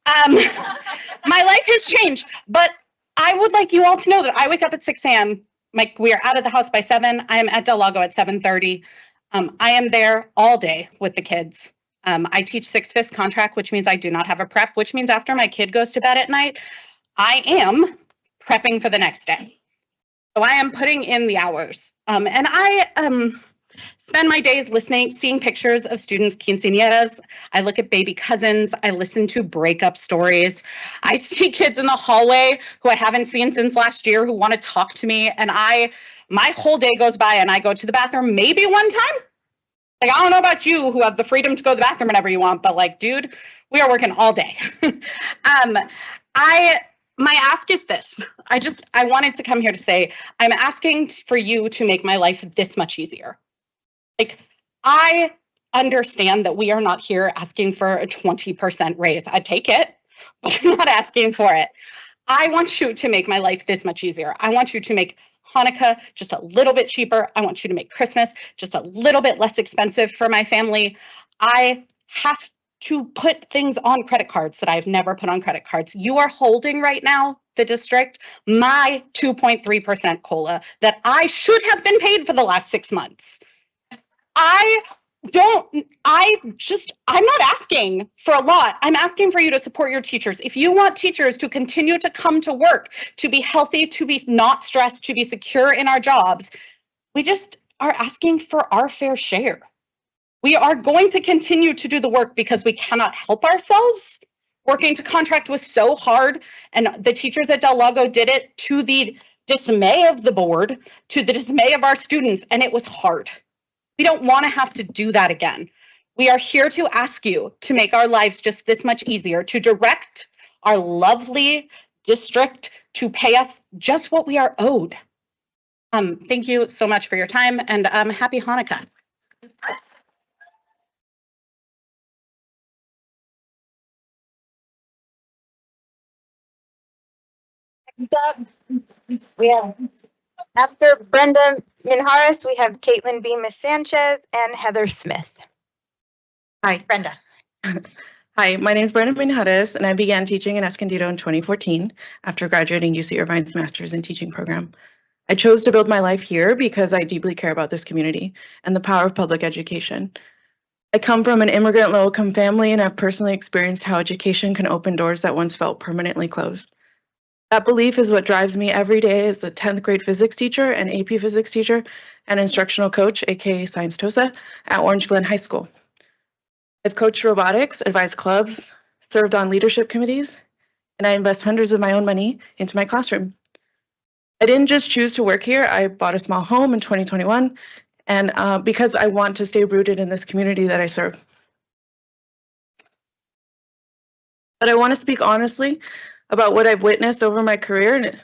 My life has changed, but I would like you all to know that I wake up at 6 a.m. We are out of the house by 7. I am at Del Lago at 7:30. I am there all day with the kids. I teach 6/5 contract, which means I do not have a prep, which means after my kid goes to bed at night, I am prepping for the next day. So I am putting in the hours. And I spend my days listening, seeing pictures of students' quinceañeras. I look at baby cousins. I listen to breakup stories. I see kids in the hallway who I haven't seen since last year who want to talk to me. And my whole day goes by and I go to the bathroom maybe one time. I don't know about you who have the freedom to go to the bathroom whenever you want, but dude, we are working all day. My ask is this. I wanted to come here to say, I'm asking for you to make my life this much easier. I understand that we are not here asking for a 20% raise. I'd take it, but I'm not asking for it. I want you to make my life this much easier. I want you to make Hanukkah just a little bit cheaper. I want you to make Christmas just a little bit less expensive for my family. I have to put things on credit cards that I've never put on credit cards. You are holding right now, the district, my 2.3% COLA that I should have been paid for the last 6 months. I'm not asking for a lot. I'm asking for you to support your teachers. If you want teachers to continue to come to work, to be healthy, to be not stressed, to be secure in our jobs, we just are asking for our fair share. We are going to continue to do the work because we cannot help ourselves. Working to contract was so hard, and the teachers at Del Lago did it to the dismay of the board, to the dismay of our students, and it was hard. We don't want to have to do that again. We are here to ask you to make our lives just this much easier, to direct our lovely district to pay us just what we are owed. Thank you so much for your time, and happy Hanukkah. We have, after Brenda Minharis, we have Caitlin Bemis Sanchez and Heather Smith. Hi. Brenda. Hi, my name is Brenda Minharis, and I began teaching in Escondido in 2014 after graduating UC Irvine's Master's in Teaching program. I chose to build my life here because I deeply care about this community and the power of public education. I come from an immigrant low-income family and have personally experienced how education can open doors that once felt permanently closed. That belief is what drives me every day as a 10th grade physics teacher and AP physics teacher and instructional coach, aka Science TOSA, at Orange Glen High School. I've coached robotics, advised clubs, served on leadership committees, and I invest hundreds of my own money into my classroom. I didn't just choose to work here. I bought a small home in 2021, and because I want to stay rooted in this community that I serve. But I want to speak honestly about what I've witnessed over my career, and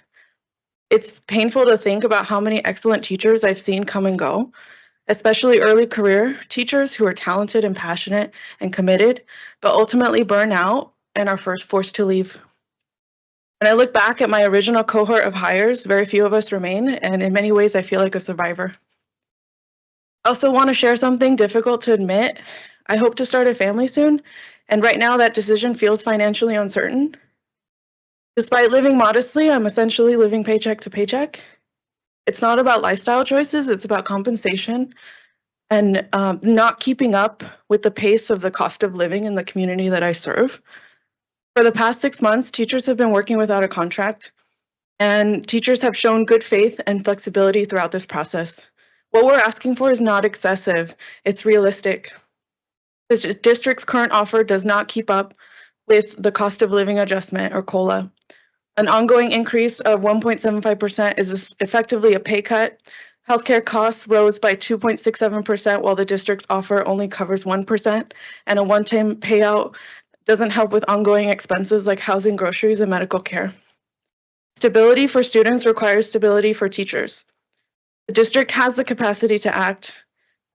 it's painful to think about how many excellent teachers I've seen come and go, especially early career teachers who are talented and passionate and committed, but ultimately burn out and are forced to leave. When I look back at my original cohort of hires, very few of us remain, and in many ways I feel like a survivor. I also want to share something difficult to admit. I hope to start a family soon, and right now that decision feels financially uncertain. Despite living modestly, I'm essentially living paycheck to paycheck. It's not about lifestyle choices, it's about compensation and not keeping up with the pace of the cost of living in the community that I serve. For the past 6 months, teachers have been working without a contract, and teachers have shown good faith and flexibility throughout this process. What we're asking for is not excessive, it's realistic. This district's current offer does not keep up with the cost of living adjustment, or COLA. An ongoing increase of 1.75% is effectively a pay cut. Healthcare costs rose by 2.67% while the district's offer only covers 1%, and a one-time payout doesn't help with ongoing expenses like housing, groceries, and medical care. Stability for students requires stability for teachers. The district has the capacity to act.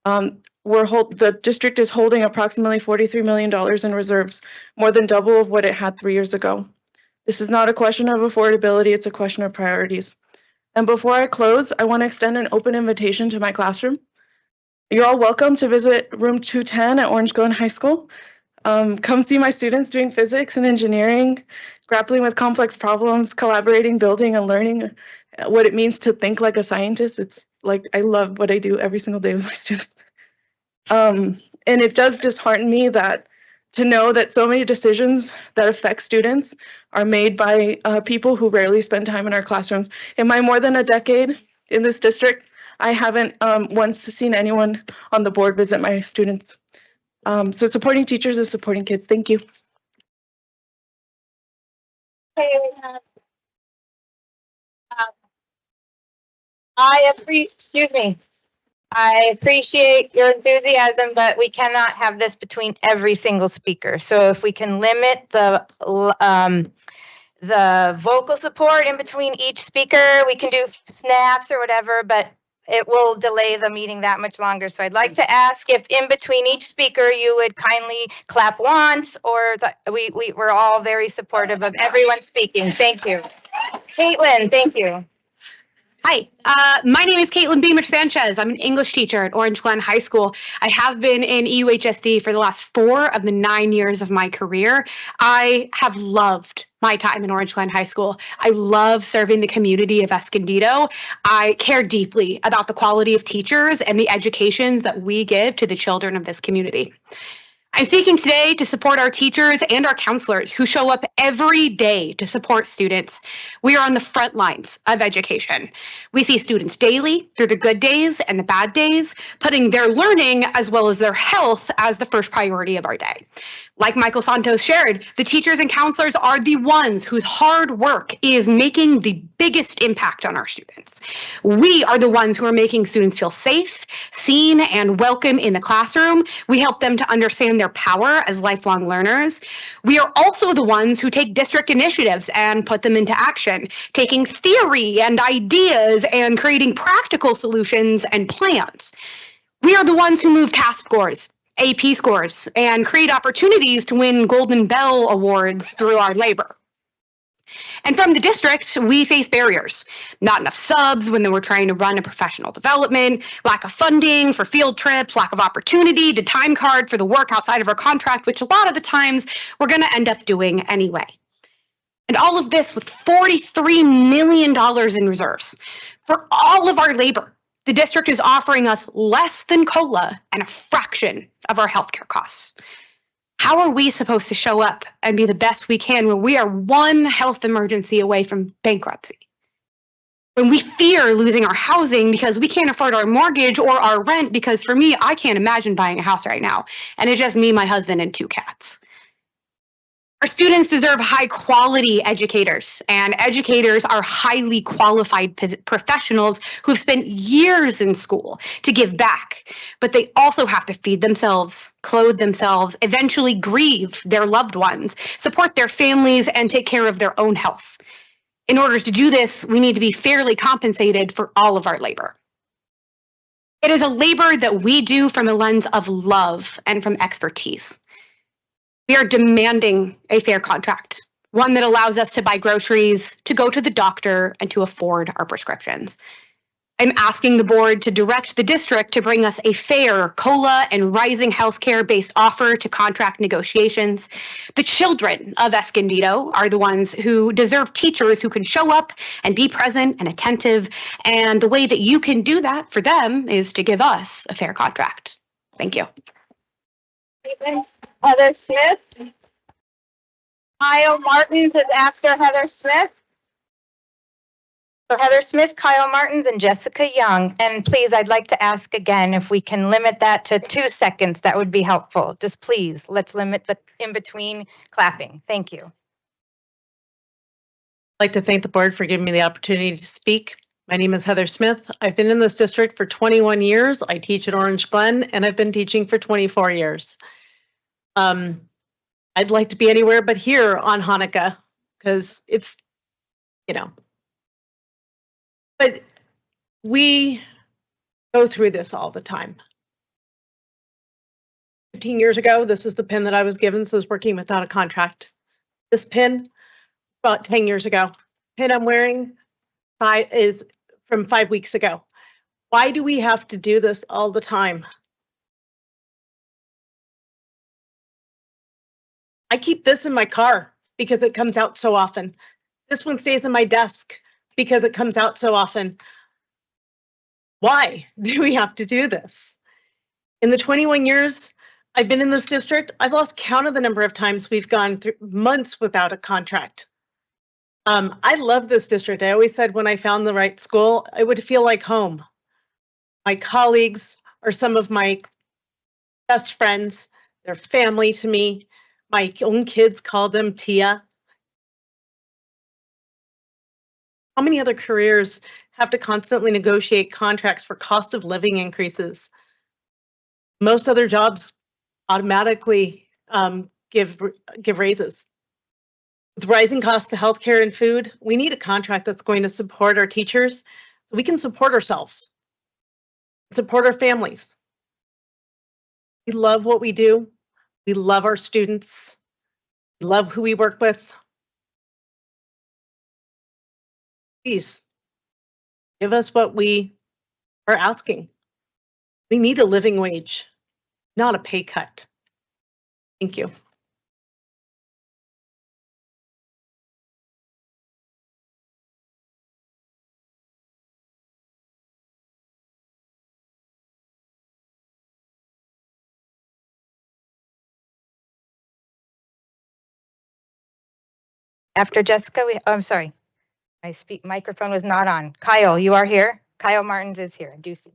The district is holding approximately $43 million in reserves, more than double of what it had 3 years ago. This is not a question of affordability, it's a question of priorities. And before I close, I want to extend an open invitation to my classroom. You're all welcome to visit room 210 at Orange Glen High School. Come see my students doing physics and engineering, grappling with complex problems, collaborating, building, and learning what it means to think like a scientist. It's like, I love what I do every single day with my students. And it does dishearten me to know that so many decisions that affect students are made by people who rarely spend time in our classrooms. In my more than a decade in this district, I haven't once seen anyone on the board visit my students. So supporting teachers is supporting kids. Thank you. I appreciate your enthusiasm, but we cannot have this between every single speaker. So if we can limit the vocal support in between each speaker, we can do snaps or whatever, but it will delay the meeting that much longer. So I'd like to ask if in between each speaker, you would kindly clap once, or we're all very supportive of everyone speaking. Thank you. Caitlin, thank you. Hi, my name is Caitlin Beamer Sanchez. I'm an English teacher at Orange Glen High School. I have been in EUHSD for the last 4 of the 9 years of my career. I have loved my time in Orange Glen High School. I love serving the community of Escondido. I care deeply about the quality of teachers and the educations that we give to the children of this community. I'm speaking today to support our teachers and our counselors who show up every day to support students. We are on the front lines of education. We see students daily through the good days and the bad days, putting their learning as well as their health as the first priority of our day. Like Michael Santos shared, the teachers and counselors are the ones whose hard work is making the biggest impact on our students. We are the ones who are making students feel safe, seen, and welcome in the classroom. We help them to understand their power as lifelong learners. We are also the ones who take district initiatives and put them into action, taking theory and ideas and creating practical solutions and plans. We are the ones who move CAST scores, AP scores, and create opportunities to win Golden Bell Awards through our labor. And from the district, we face barriers. Not enough subs when we're trying to run a professional development, lack of funding for field trips, lack of opportunity to time card for the work outside of our contract, which a lot of the times we're going to end up doing anyway. And all of this with $43 million in reserves for all of our labor The district is offering us less than COLA and a fraction of our healthcare costs. How are we supposed to show up and be the best we can when we are one health emergency away from bankruptcy? When we fear losing our housing because we can't afford our mortgage or our rent, because for me, I can't imagine buying a house right now. And it's just me, my husband, and 2 cats. Our students deserve high quality educators, and educators are highly qualified professionals who've spent years in school to give back, but they also have to feed themselves, clothe themselves, eventually grieve their loved ones, support their families, and take care of their own health. In order to do this, we need to be fairly compensated for all of our labor. It is a labor that we do from a lens of love and from expertise. We are demanding a fair contract, one that allows us to buy groceries, to go to the doctor, and to afford our prescriptions. I'm asking the board to direct the district to bring us a fair COLA and rising healthcare-based offer to contract negotiations. The children of Escondido are the ones who deserve teachers who can show up and be present and attentive, and the way that you can do that for them is to give us a fair contract. Thank you. Heather Smith. Kyle Martins is after Heather Smith. So Heather Smith, Kyle Martins, and Jessica Young. And please, I'd like to ask again, if we can limit that to 2 seconds, that would be helpful. Just please, let's limit the in-between clapping. Thank you. I'd like to thank the board for giving me the opportunity to speak. My name is Heather Smith. I've been in this district for 21 years. I teach at Orange Glen, and I've been teaching for 24 years. I'd like to be anywhere but here on Hanukkah, because it's, but we go through this all the time. 15 years ago, this is the pin that I was given, says working without a contract. This pin, about 10 years ago. Pin I'm wearing is from 5 weeks ago. Why do we have to do this all the time? I keep this in my car because it comes out so often. This one stays in my desk because it comes out so often. Why do we have to do this? In the 21 years I've been in this district, I've lost count of the number of times we've gone through months without a contract. I love this district. I always said when I found the right school, it would feel like home. My colleagues are some of my best friends. They're family to me. My own kids call them Tia. How many other careers have to constantly negotiate contracts for cost of living increases? Most other jobs automatically give raises. With rising costs to healthcare and food, we need a contract that's going to support our teachers so we can support ourselves, support our families. We love what we do. We love our students. We love who we work with. Please give us what we are asking. We need a living wage, not a pay cut. Thank you. After Jessica, I'm sorry. My microphone was not on. Kyle, you are here? Kyle Martins is here. I do see.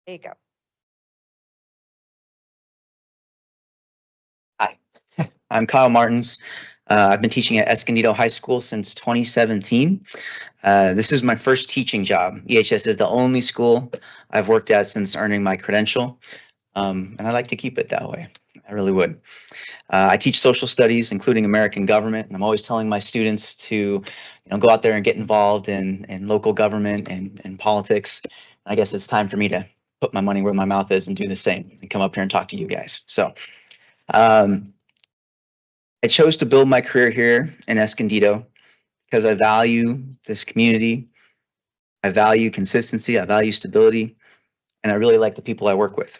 There you go. Hi, I'm Kyle Martins. I've been teaching at Escondido High School since 2017. This is my first teaching job. EHS is the only school I've worked at since earning my credential, and I like to keep it that way. I really would. I teach social studies, including American government, and I'm always telling my students to, go out there and get involved in local government and politics. I guess it's time for me to put my money where my mouth is and do the same and come up here and talk to you guys. So I chose to build my career here in Escondido because I value this community. I value consistency. I value stability. And I really like the people I work with.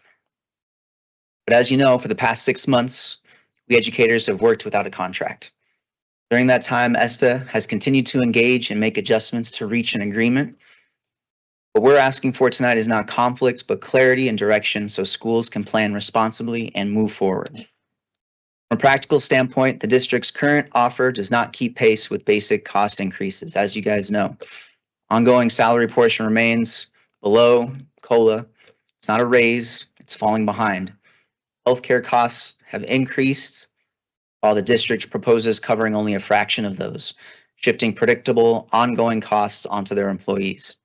But as you know, for the past 6 months, we educators have worked without a contract. During that time, ESTA has continued to engage and make adjustments to reach an agreement. What we're asking for tonight is not conflict, but clarity and direction so schools can plan responsibly and move forward. From a practical standpoint, the district's current offer does not keep pace with basic cost increases, as you guys know. Ongoing salary portion remains below COLA. It's not a raise, it's falling behind. Healthcare costs have increased, while the district proposes covering only a fraction of those, shifting predictable, ongoing costs onto their employees.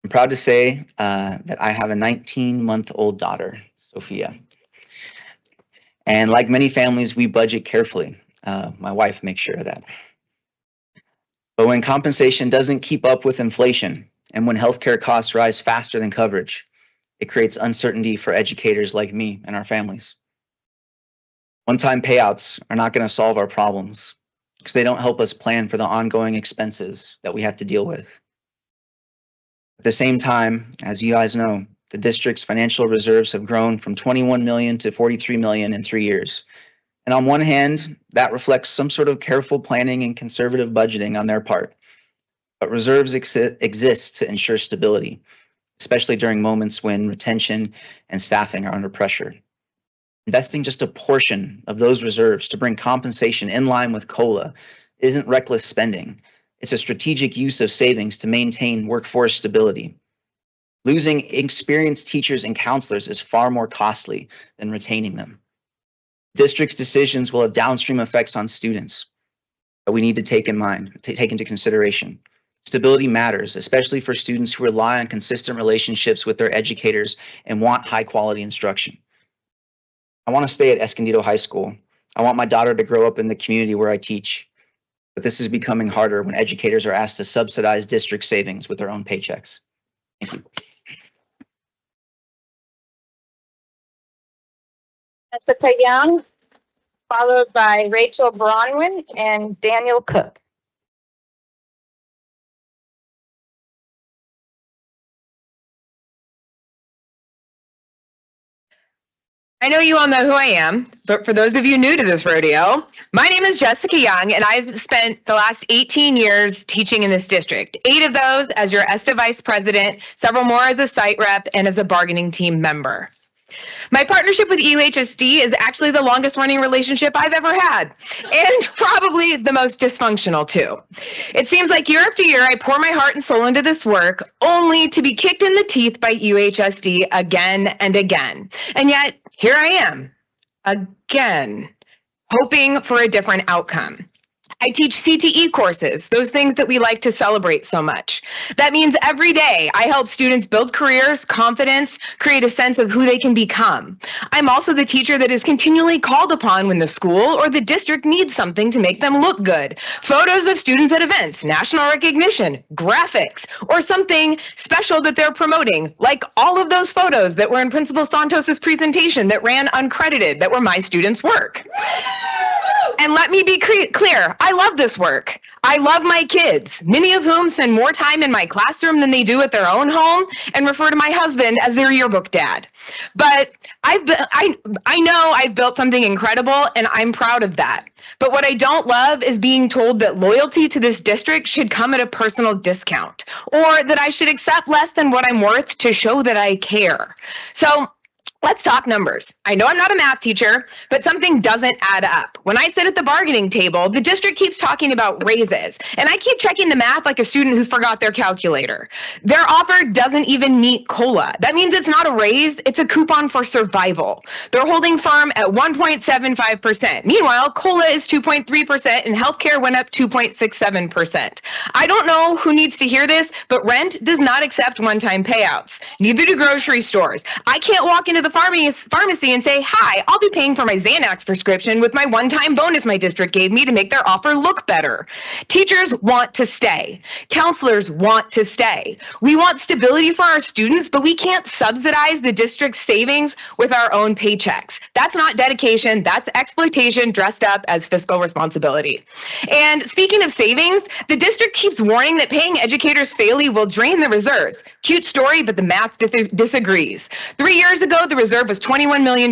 I'm proud to say that I have a 19-month-old daughter, Sophia. And like many families, we budget carefully. My wife makes sure of that. But when compensation doesn't keep up with inflation, and when healthcare costs rise faster than coverage, it creates uncertainty for educators like me and our families. One-time payouts are not going to solve our problems because they don't help us plan for the ongoing expenses that we have to deal with. At the same time, as you guys know, the district's financial reserves have grown from 21 million to 43 million in 3 years. And on one hand, that reflects some sort of careful planning and conservative budgeting on their part. But reserves exist to ensure stability, especially during moments when retention and staffing are under pressure. Investing just a portion of those reserves to bring compensation in line with COLA isn't reckless spending. It's a strategic use of savings to maintain workforce stability. Losing experienced teachers and counselors is far more costly than retaining them. District's decisions will have downstream effects on students that we need to take into consideration. Stability matters, especially for students who rely on consistent relationships with their educators and want high quality instruction. I want to stay at Escondido High School. I want my daughter to grow up in the community where I teach. But this is becoming harder when educators are asked to subsidize district savings with their own paychecks. Thank you. Jessica Young, followed by Rachel Bronwyn and Daniel Cook. I know you all know who I am, but for those of you new to this rodeo, my name is Jessica Young, and I've spent the last 18 years teaching in this district, 8 of those as your ESTA Vice President, several more as a site rep, and as a bargaining team member. My partnership with UHSD is actually the longest running relationship I've ever had, and probably the most dysfunctional too. It seems like year after year, I pour my heart and soul into this work, only to be kicked in the teeth by UHSD again and again. And yet, here I am, again, hoping for a different outcome. I teach CTE courses, those things that we like to celebrate so much. That means every day I help students build careers, confidence, create a sense of who they can become. I'm also the teacher that is continually called upon when the school or the district needs something to make them look good. Photos of students at events, national recognition, graphics, or something special that they're promoting, like all of those photos that were in Principal Santos's presentation that ran uncredited, that were my students' work. And let me be clear, I love this work. I love my kids, many of whom spend more time in my classroom than they do at their own home, and refer to my husband as their yearbook dad. But I know I've built something incredible, and I'm proud of that. But what I don't love is being told that loyalty to this district should come at a personal discount, or that I should accept less than what I'm worth to show that I care. So let's talk numbers. I know I'm not a math teacher, but something doesn't add up. When I sit at the bargaining table, the district keeps talking about raises, and I keep checking the math like a student who forgot their calculator. Their offer doesn't even meet COLA. That means it's not a raise, it's a coupon for survival. They're holding firm at 1.75%. Meanwhile, COLA is 2.3% and healthcare went up 2.67%. I don't know who needs to hear this, but rent does not accept one-time payouts. Neither do grocery stores. I can't walk into the pharmacy and say, hi, I'll be paying for my Xanax prescription with my one-time bonus my district gave me to make their offer look better. Teachers want to stay. Counselors want to stay. We want stability for our students, but we can't subsidize the district's savings with our own paychecks. That's not dedication, that's exploitation dressed up as fiscal responsibility. And speaking of savings, the district keeps warning that paying educators fairly will drain the reserves. Cute story, but the math disagrees. 3 years ago, the reserve was $21 million.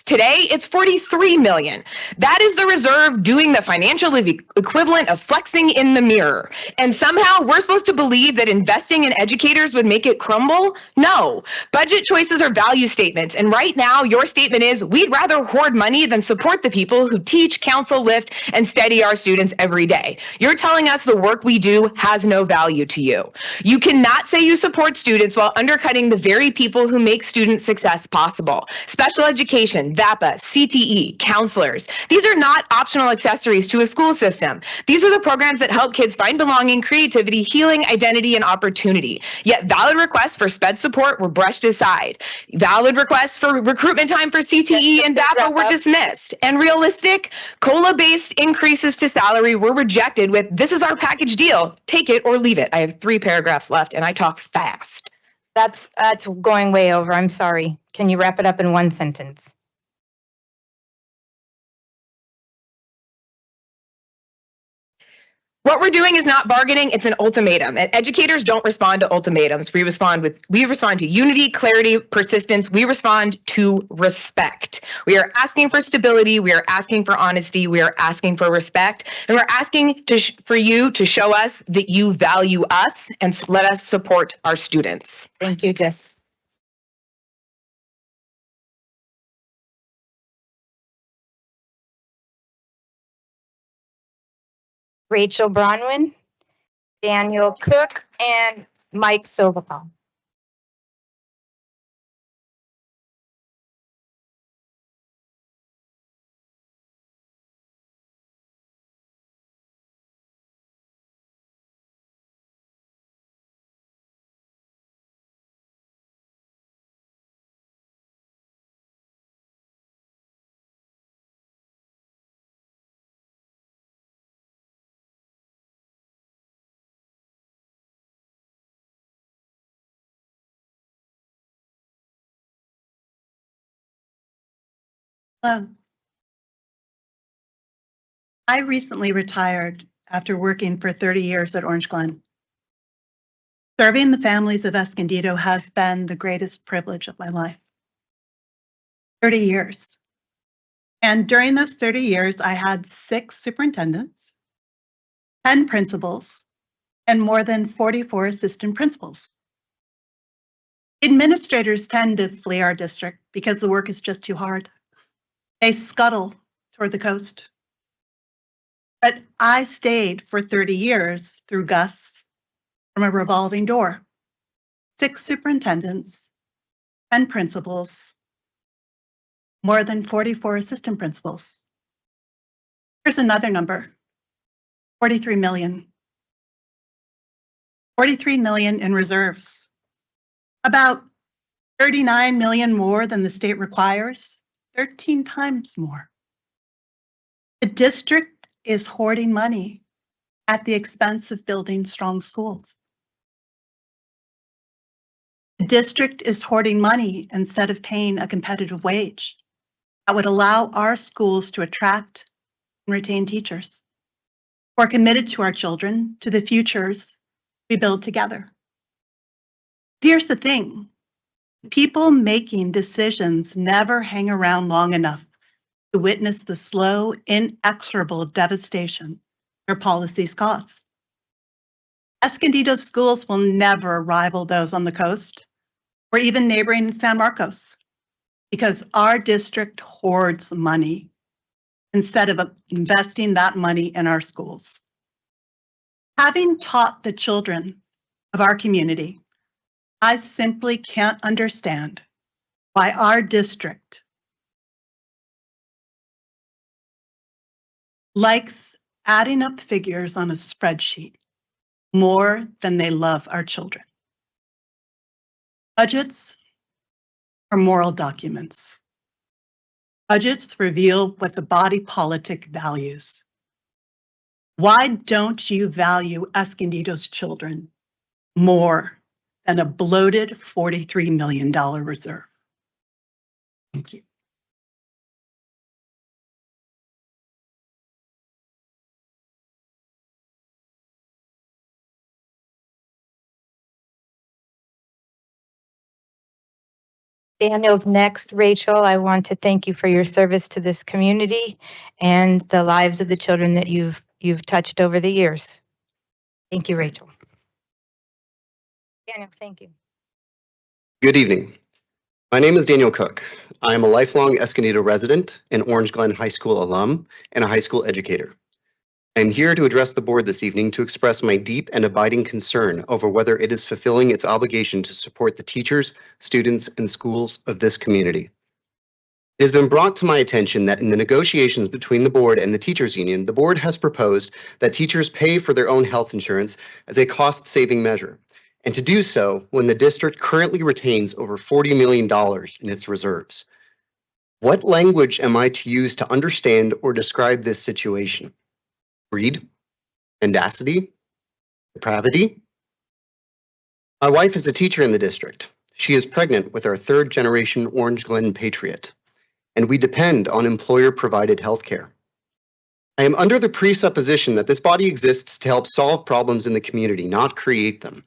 Today, it's $43 million. That is the reserve doing the financial equivalent of flexing in the mirror. And somehow we're supposed to believe that investing in educators would make it crumble? No. Budget choices are value statements. And right now, your statement is we'd rather hoard money than support the people who teach, counsel, lift, and steady our students every day. You're telling us the work we do has no value to you. You cannot say you support students while undercutting the very people who make student success possible. Special education, VAPA, CTE, counselors. These are not optional accessories to a school system. These are the programs that help kids find belonging, creativity, healing, identity, and opportunity. Yet valid requests for SPED support were brushed aside. Valid requests for recruitment time for CTE and VAPA were dismissed. And realistic, COLA-based increases to salary were rejected with, this is our package deal, take it or leave it. I have 3 paragraphs left and I talk fast. That's going way over. I'm sorry. Can you wrap it up in 1 sentence? What we're doing is not bargaining, it's an ultimatum. And educators don't respond to ultimatums. We respond to unity, clarity, persistence. We respond to respect. We are asking for stability, we are asking for honesty, we are asking for respect, and we're asking for you to show us that you value us and let us support our students. Thank you, Jess. Rachel Bronwyn, Daniel Cook, and Mike Sovacom. Hello. I recently retired after working for 30 years at Orange Glen. Serving the families of Escondido has been the greatest privilege of my life. 30 years. And during those 30 years, I had 6 superintendents, 10 principals, and more than 44 assistant principals. Administrators tend to flee our district because the work is just too hard. They scuttle toward the coast. But I stayed for 30 years through gusts from a revolving door. 6 superintendents, 10 principals, more than 44 assistant principals. Here's another number, 43 million. 43 million in reserves. About 39 million more than the state requires, 13 times more. The district is hoarding money at the expense of building strong schools. The district is hoarding money instead of paying a competitive wage that would allow our schools to attract and retain teachers who are committed to our children, to the futures we build together. Here's the thing. People making decisions never hang around long enough to witness the slow, inexorable devastation their policies cause. Escondido schools will never rival those on the coast or even neighboring San Marcos because our district hoards money instead of investing that money in our schools. Having taught the children of our community, I simply can't understand why our district likes adding up figures on a spreadsheet more than they love our children. Budgets are moral documents. Budgets reveal what the body politic values. Why don't you value Escondido's children more than a bloated $43 million reserve? Thank you. Daniel's next. Rachel, I want to thank you for your service to this community and the lives of the children that you've touched over the years. Thank you, Rachel. Daniel, thank you. Good evening. My name is Daniel Cook. I am a lifelong Escondido resident, an Orange Glen High School alum, and a high school educator. I am here to address the board this evening to express my deep and abiding concern over whether it is fulfilling its obligation to support the teachers, students, and schools of this community. It has been brought to my attention that in the negotiations between the board and the teachers union, the board has proposed that teachers pay for their own health insurance as a cost-saving measure, and to do so when the district currently retains over $40 million in its reserves. What language am I to use to understand or describe this situation? Greed? Mendacity? Depravity? My wife is a teacher in the district. She is pregnant with our third-generation Orange Glen patriot, and we depend on employer-provided health care. I am under the presupposition that this body exists to help solve problems in the community, not create them.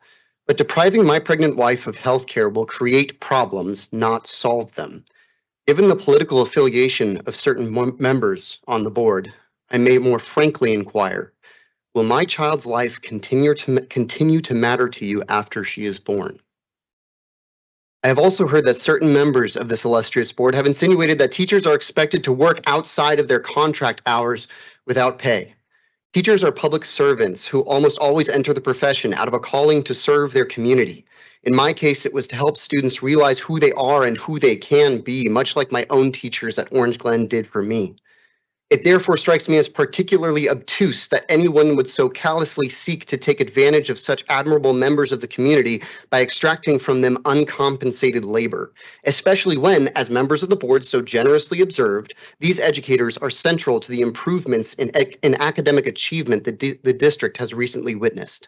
But depriving my pregnant wife of health care will create problems, not solve them. Given the political affiliation of certain members on the board, I may more frankly inquire, will my child's life continue to matter to you after she is born? I have also heard that certain members of this illustrious board have insinuated that teachers are expected to work outside of their contract hours without pay. Teachers are public servants who almost always enter the profession out of a calling to serve their community. In my case, it was to help students realize who they are and who they can be, much like my own teachers at Orange Glen did for me. It therefore strikes me as particularly obtuse that anyone would so callously seek to take advantage of such admirable members of the community by extracting from them uncompensated labor, especially when, as members of the board so generously observed, these educators are central to the improvements in academic achievement that the district has recently witnessed.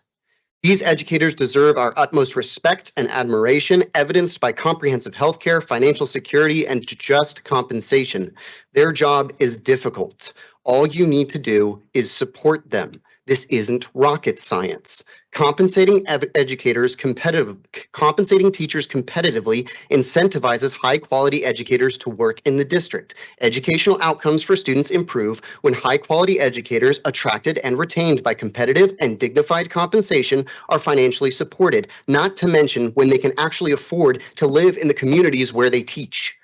These educators deserve our utmost respect and admiration, evidenced by comprehensive health care, financial security, and just compensation. Their job is difficult. All you need to do is support them. This isn't rocket science. Compensating teachers competitively incentivizes high-quality educators to work in the district. Educational outcomes for students improve when high-quality educators attracted and retained by competitive and dignified compensation are financially supported, not to mention when they can actually afford to live in the communities where they teach.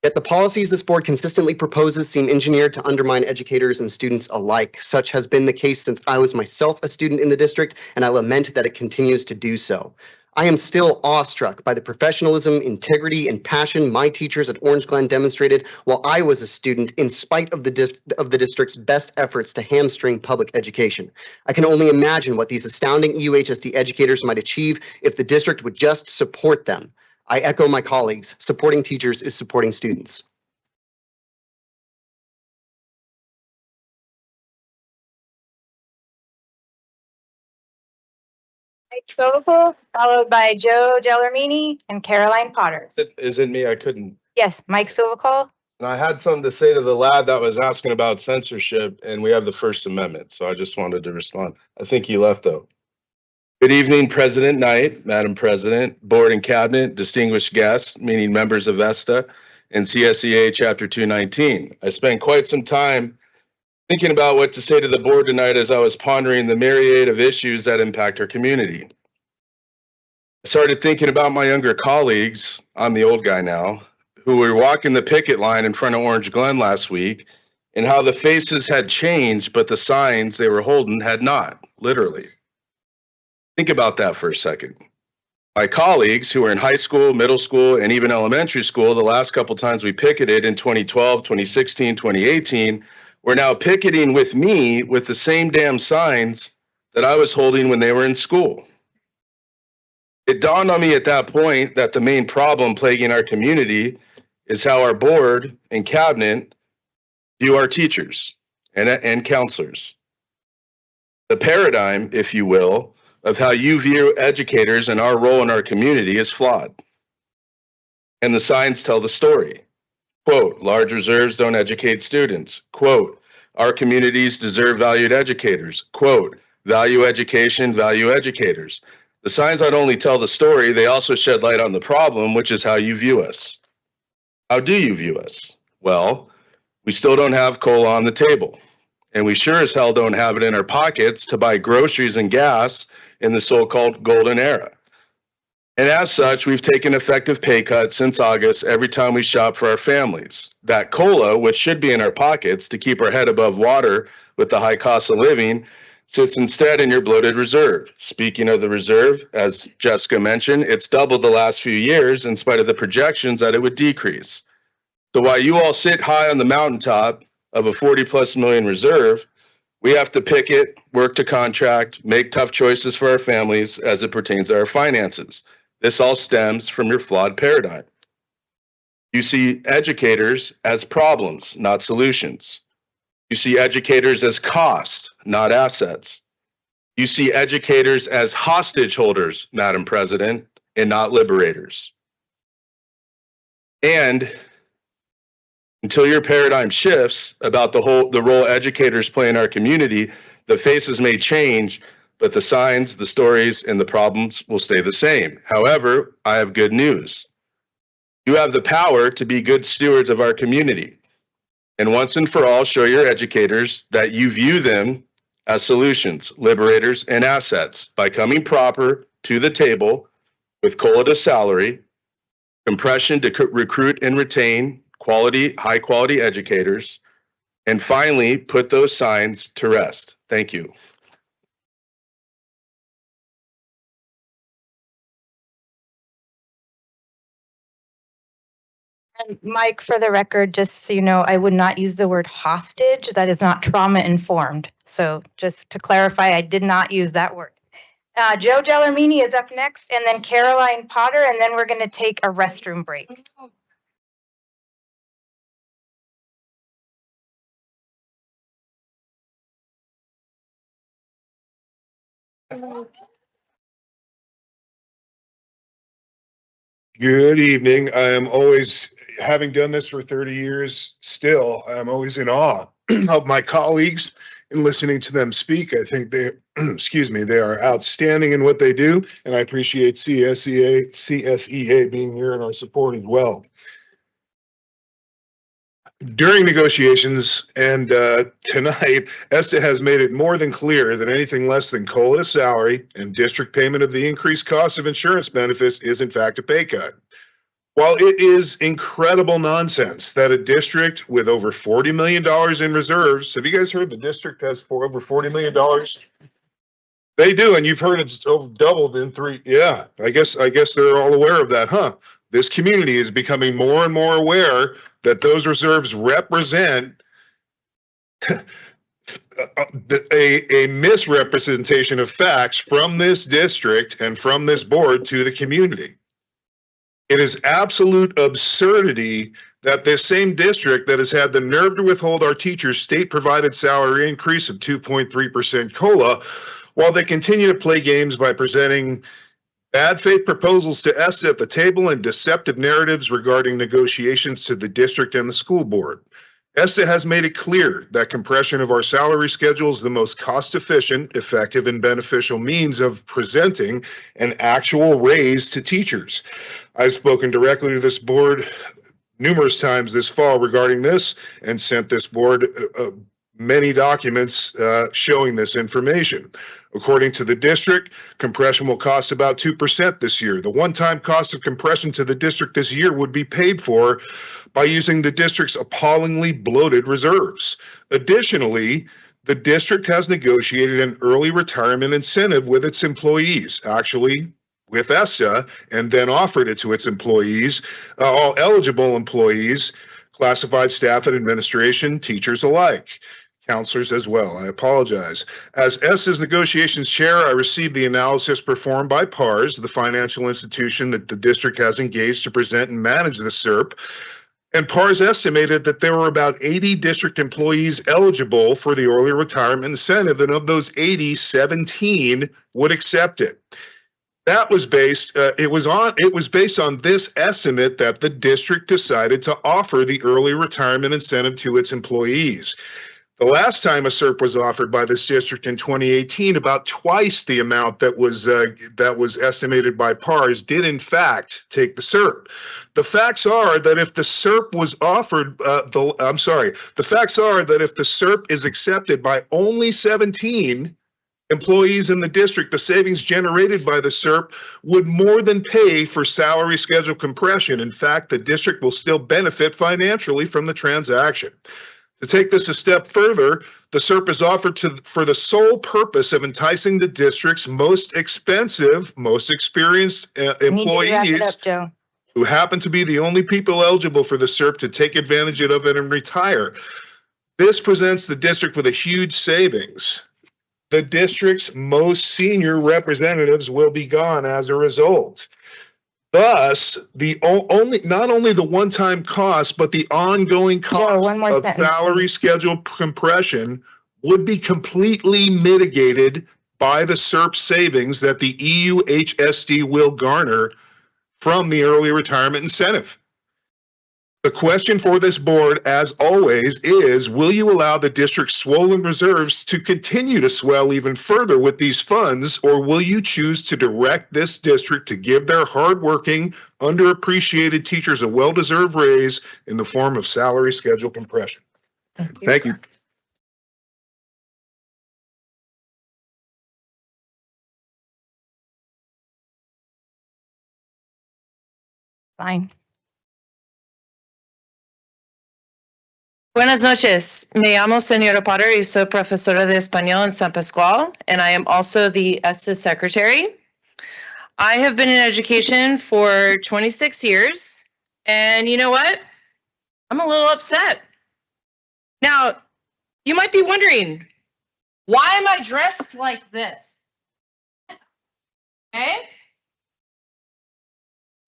Yet the policies this board consistently proposes seem engineered to undermine educators and students alike. Such has been the case since I was myself a student in the district, and I lament that it continues to do so. I am still awestruck by the professionalism, integrity, and passion my teachers at Orange Glen demonstrated while I was a student, in spite of the district's best efforts to hamstring public education. I can only imagine what these astounding EUHSD educators might achieve if the district would just support them. I echo my colleagues. Supporting teachers is supporting students. Mike Sokol, followed by Joe Gellermini and Caroline Potter. Is it me? I couldn't. Yes, Mike Sokol. And I had something to say to the lad that was asking about censorship, and we have the First Amendment, so I just wanted to respond. I think he left, though. Good evening, President Knight, Madam President, Board and Cabinet, distinguished guests, meaning members of ESTA and CSEA Chapter 219. I spent quite some time thinking about what to say to the board tonight as I was pondering the myriad of issues that impact our community. I started thinking about my younger colleagues, I'm the old guy now, who were walking the picket line in front of Orange Glen last week, and how the faces had changed, but the signs they were holding had not, literally. Think about that for a second. My colleagues who were in high school, middle school, and even elementary school, the last couple times we picketed in 2012, 2016, 2018, were now picketing with me with the same damn signs that I was holding when they were in school. It dawned on me at that point that the main problem plaguing our community is how our board and cabinet view our teachers and counselors. The paradigm, if you will, of how you view educators and our role in our community is flawed. And the signs tell the story. Quote, large reserves don't educate students. Quote, our communities deserve valued educators. Quote, value education, value educators. The signs not only tell the story, they also shed light on the problem, which is how you view us. How do you view us? Well, we still don't have COLA on the table, and we sure as hell don't have it in our pockets to buy groceries and gas in the so-called golden era. And as such, we've taken effective pay cuts since August every time we shop for our families. That COLA, which should be in our pockets to keep our head above water with the high cost of living, sits instead in your bloated reserve. Speaking of the reserve, as Jessica mentioned, it's doubled the last few years in spite of the projections that it would decrease. So while you all sit high on the mountaintop of a 40+ million reserve, we have to pick it, work to contract, make tough choices for our families as it pertains to our finances. This all stems from your flawed paradigm. You see educators as problems, not solutions. You see educators as cost, not assets. You see educators as hostage holders, Madam President, and not liberators. And until your paradigm shifts about the role educators play in our community, the faces may change, but the signs, the stories, and the problems will stay the same. However, I have good news. You have the power to be good stewards of our community. And once and for all, show your educators that you view them as solutions, liberators, and assets by coming proper to the table with COLA to salary, compression to recruit and retain high quality educators, and finally, put those signs to rest. Thank you. And Mike, for the record, just so you know, I would not use the word hostage. That is not trauma informed. So just to clarify, I did not use that word. Joe Gellermini is up next, and then Caroline Potter, and then we're going to take a restroom break. Good evening. I am always, having done this for 30 years, still, I'm always in awe of my colleagues and listening to them speak. I think they, excuse me, they are outstanding in what they do, and I appreciate CSEA being here in our support as well. During negotiations and tonight, ESTA has made it more than clear that anything less than COLA to salary and district payment of the increased cost of insurance benefits is in fact a pay cut. While it is incredible nonsense that a district with over $40 million in reserves, have you guys heard the district has over $40 million? They do, and you've heard it's over doubled in 3. Yeah, I guess they're all aware of that, huh? This community is becoming more and more aware that those reserves represent a misrepresentation of facts from this district and from this board to the community. It is absolute absurdity that this same district that has had the nerve to withhold our teachers' state-provided salary increase of 2.3% COLA, while they continue to play games by presenting bad faith proposals to ESTA at the table and deceptive narratives regarding negotiations to the district and the school board. ESTA has made it clear that compression of our salary schedule is the most cost-efficient, effective, and beneficial means of presenting an actual raise to teachers. I've spoken directly to this board numerous times this fall regarding this and sent this board many documents showing this information. According to the district, compression will cost about 2% this year. The one-time cost of compression to the district this year would be paid for by using the district's appallingly bloated reserves. Additionally, the district has negotiated an early retirement incentive with its employees, actually with ESTA, and then offered it to its employees, all eligible employees, classified staff and administration, teachers alike. Counselors as well. I apologize. As ESTA's negotiations chair, I received the analysis performed by PARS, the financial institution that the district has engaged to present and manage the SERP. And PARS estimated that there were about 80 district employees eligible for the early retirement incentive, and of those 80, 17 would accept it. That was based, it was based on this estimate that the district decided to offer the early retirement incentive to its employees. The last time a SERP was offered by this district in 2018, about twice the amount that was estimated by PARS did in fact take the SERP. The facts are that if the SERP was offered, the facts are that if the SERP is accepted by only 17 employees in the district, the savings generated by the SERP would more than pay for salary schedule compression. In fact, the district will still benefit financially from the transaction. To take this a step further, the SERP is offered for the sole purpose of enticing the district's most expensive, most experienced employees who happen to be the only people eligible for the SERP to take advantage of it and retire. This presents the district with a huge savings. The district's most senior representatives will be gone as a result. Thus, not only the one-time cost, but the ongoing cost of salary schedule compression would be completely mitigated by the SERP savings that the EUHSD will garner from the early retirement incentive. The question for this board, as always, is will you allow the district's swollen reserves to continue to swell even further with these funds, or will you choose to direct this district to give their hardworking, underappreciated teachers a well-deserved raise in the form of salary schedule compression? Thank you. Fine. Buenas noches. Me llamo Señora Potter y soy profesora de español en San Pascual, and I am also the ESTA secretary. I have been in education for 26 years, and you know what? I'm a little upset. Now, you might be wondering, why am I dressed like this? Okay?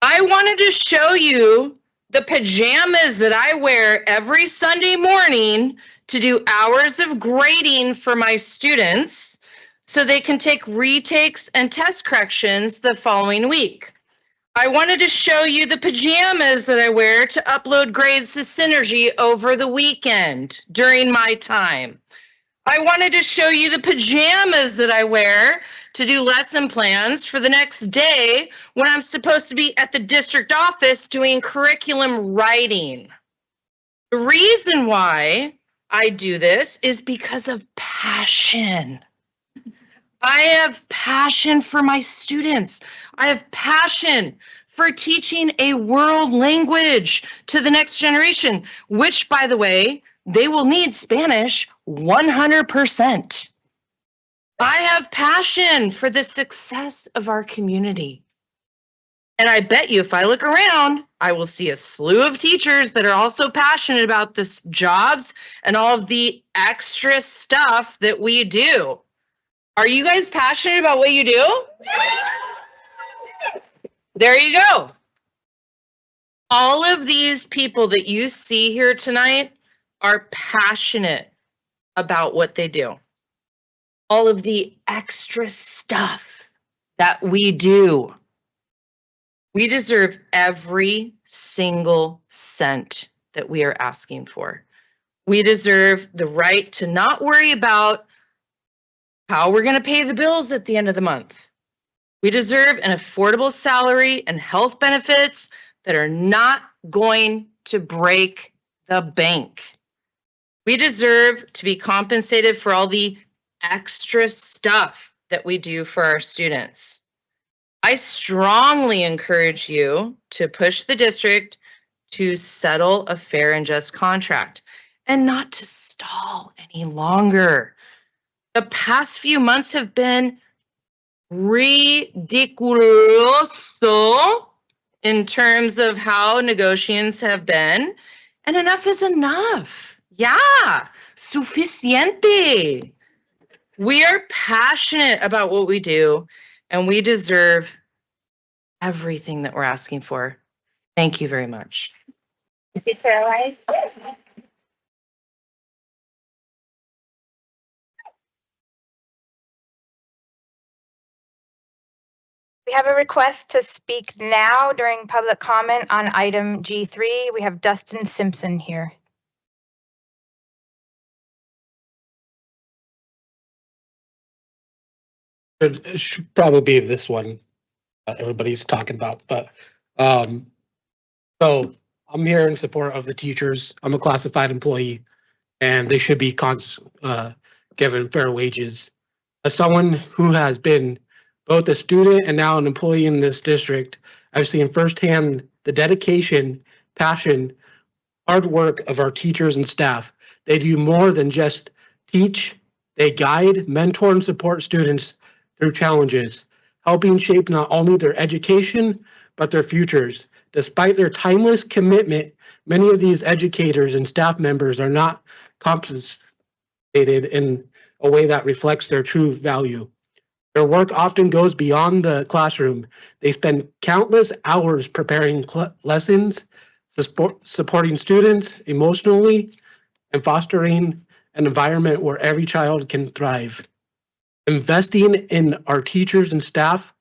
I wanted to show you the pajamas that I wear every Sunday morning to do hours of grading for my students so they can take retakes and test corrections the following week. I wanted to show you the pajamas that I wear to upload grades to Synergy over the weekend during my time. I wanted to show you the pajamas that I wear to do lesson plans for the next day when I'm supposed to be at the district office doing curriculum writing. The reason why I do this is because of passion. I have passion for my students. I have passion for teaching a world language to the next generation, which, by the way, they will need Spanish 100%. I have passion for the success of our community. And I bet you if I look around, I will see a slew of teachers that are also passionate about this jobs and all of the extra stuff that we do. Are you guys passionate about what you do? There you go. All of these people that you see here tonight are passionate about what they do. All of the extra stuff that we do. We deserve every single cent that we are asking for. We deserve the right to not worry about how we're going to pay the bills at the end of the month. We deserve an affordable salary and health benefits that are not going to break the bank. We deserve to be compensated for all the extra stuff that we do for our students. I strongly encourage you to push the district to settle a fair and just contract and not to stall any longer. The past few months have been ridiculoso in terms of how negotiations have been, and enough is enough. Yeah, suficiente. We are passionate about what we do, and we deserve everything that we're asking for. Thank you very much. We have a request to speak now during public comment on item G3. We have Dustin Simpson here. It should probably be this one that everybody's talking about, but, so I'm here in support of the teachers. I'm a classified employee and they should be given fair wages. As someone who has been both a student and now an employee in this district, I've seen firsthand the dedication, passion, hard work of our teachers and staff. They do more than just teach. They guide, mentor, and support students through challenges, helping shape not only their education, but their futures. Despite their timeless commitment, many of these educators and staff members are not compensated in a way that reflects their true value. Their work often goes beyond the classroom. They spend countless hours preparing lessons, supporting students emotionally, and fostering an environment where every child can thrive. Investing in our teachers and staff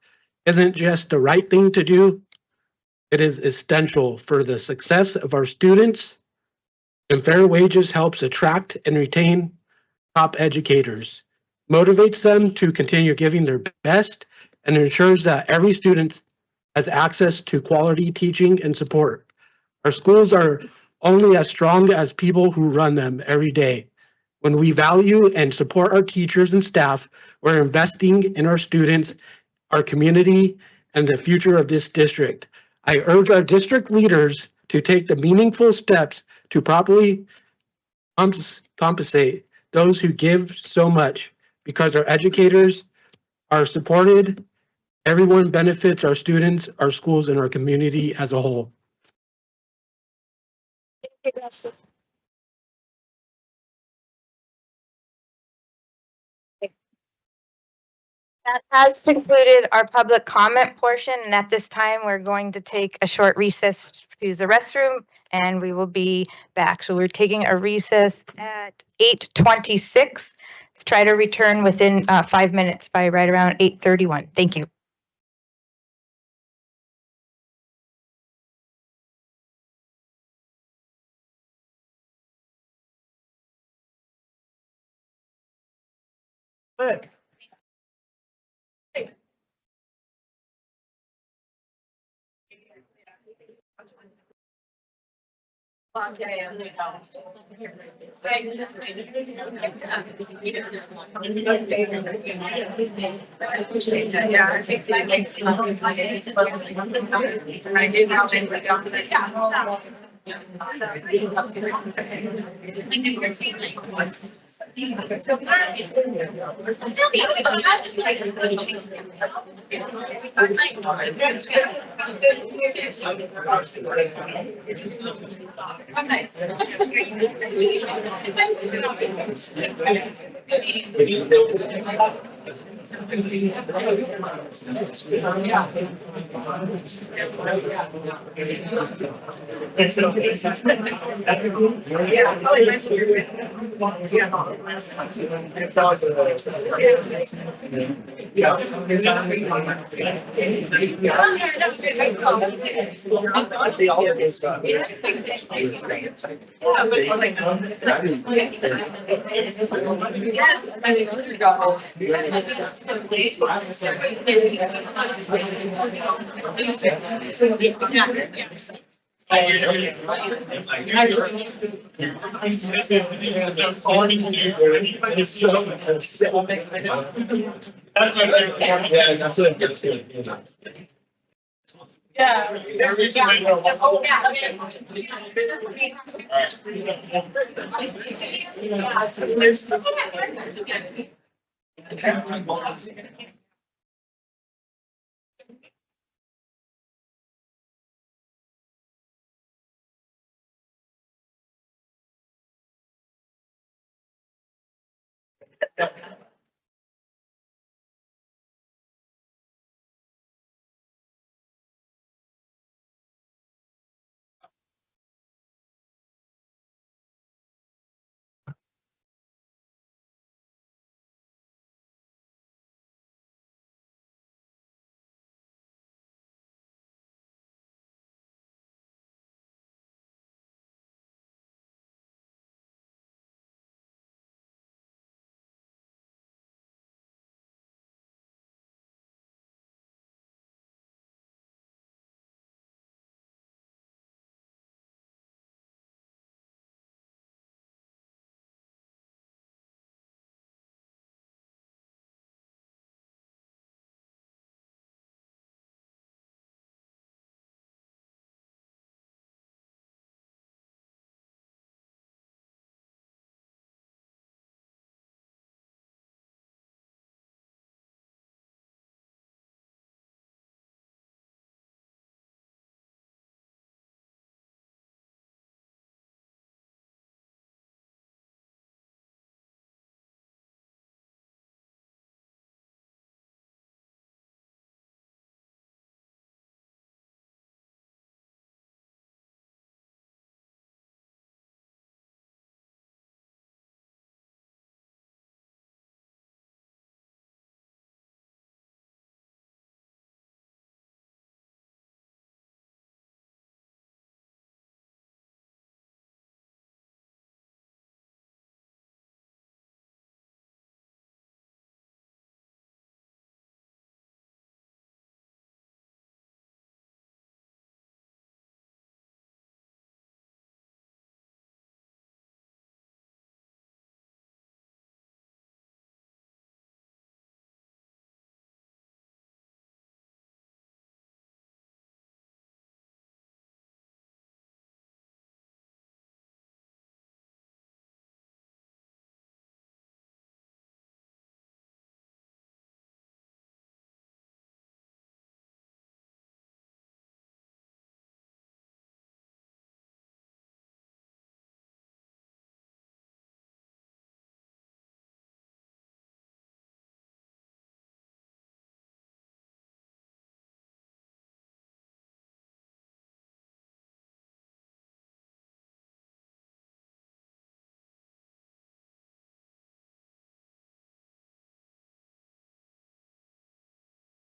isn't just the right thing to do, it is essential for the success of our students, and fair wages helps attract and retain top educators, motivates them to continue giving their best, and ensures that every student has access to quality teaching and support. Our schools are only as strong as people who run them every day. When we value and support our teachers and staff, we're investing in our students, our community, and the future of this district. I urge our district leaders to take the meaningful steps to properly compensate those who give so much, because our educators are supported. Everyone benefits: our students, our schools, and our community as a whole. That has concluded our public comment portion, and at this time, we're going to take a short recess to use the restroom, and we will be back. So we're taking a recess at 8:26. Let's try to return within 5 minutes by right around 8:31. Thank you. Good.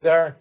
There.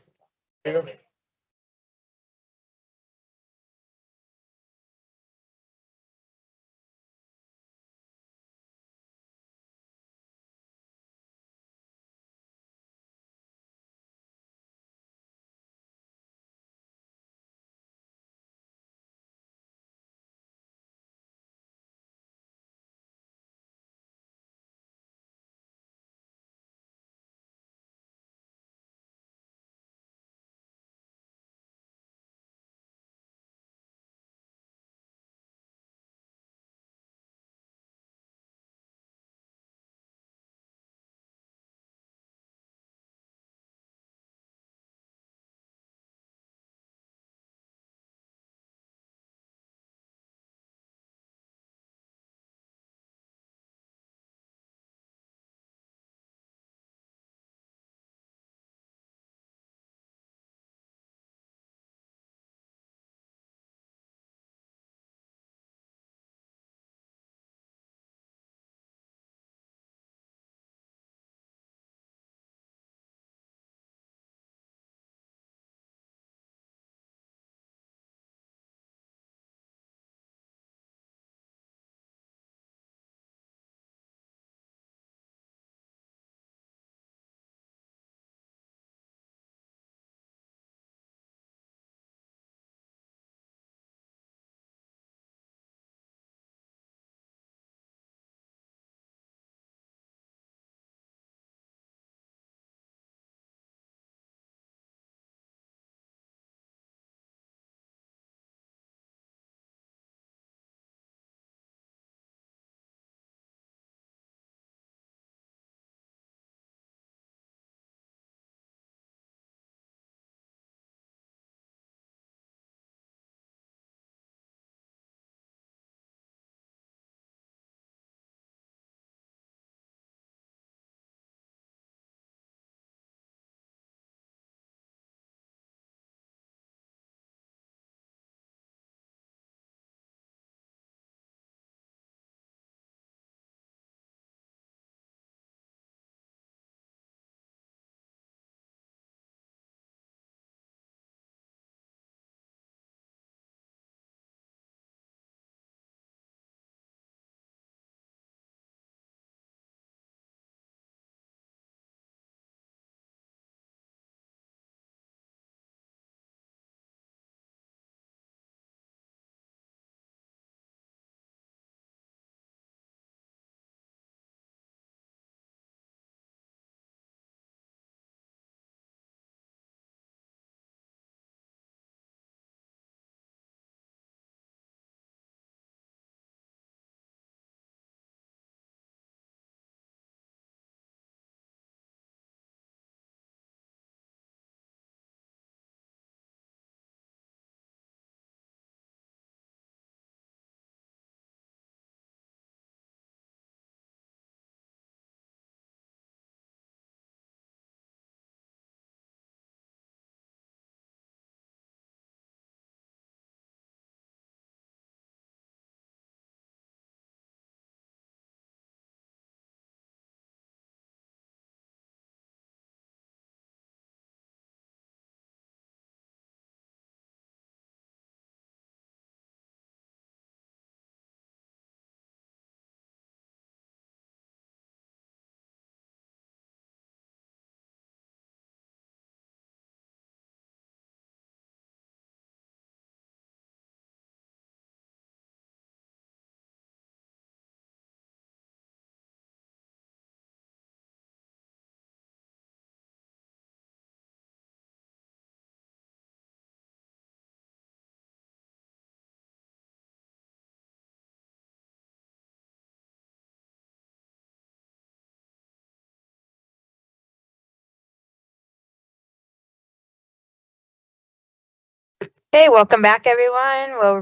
Okay, welcome back, everyone. We'll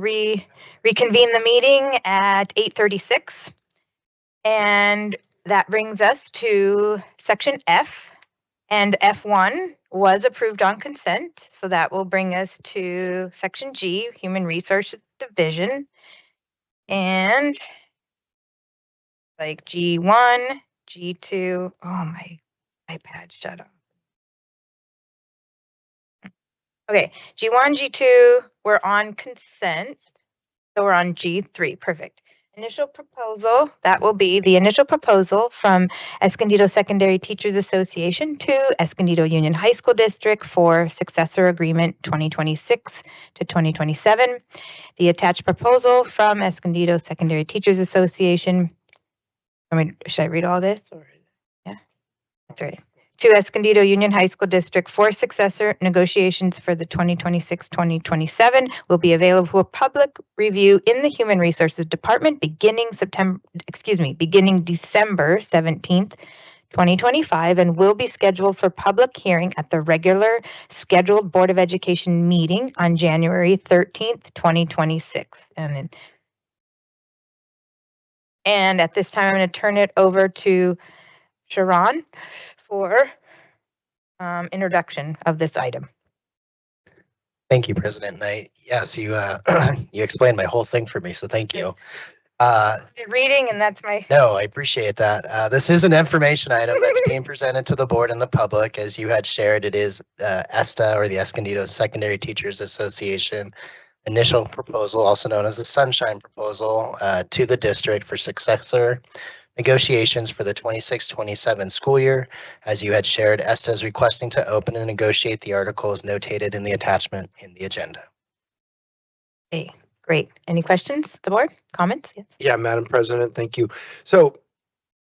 reconvene the meeting at 8:36. And that brings us to section F. And F1 was approved on consent. So that will bring us to section G, Human Resources Division. And like G1, G2, oh my iPad, shut up. Okay, G1, G2, we're on consent. So we're on G3, perfect. Initial proposal, that will be the initial proposal from Escondido Secondary Teachers Association to Escondido Union High School District for successor agreement 2026 to 2027. The attached proposal from Escondido Secondary Teachers Association. Should I read all this? Or yeah, that's right. To Escondido Union High School District for successor negotiations for the 2026-2027 will be available for public review in the Human Resources Department beginning December 17th, 2025, and will be scheduled for public hearing at the regular scheduled Board of Education meeting on January 13th, 2026. And at this time, I'm going to turn it over to Sharon for introduction of this item. Thank you, President Knight. Yes, you you explained my whole thing for me, so thank you. Reading, and that's my. No, I appreciate that. This is an information item that's being presented to the board and the public. As you had shared, it is ESTA, or the Escondido Secondary Teachers Association initial proposal, also known as the Sunshine Proposal, to the district for successor negotiations for the 26-27 school year. As you had shared, ESTA is requesting to open and negotiate the articles notated in the attachment in the agenda. Okay, great. Any questions, the board? Comments? Yes. Yeah, Madam President, thank you. So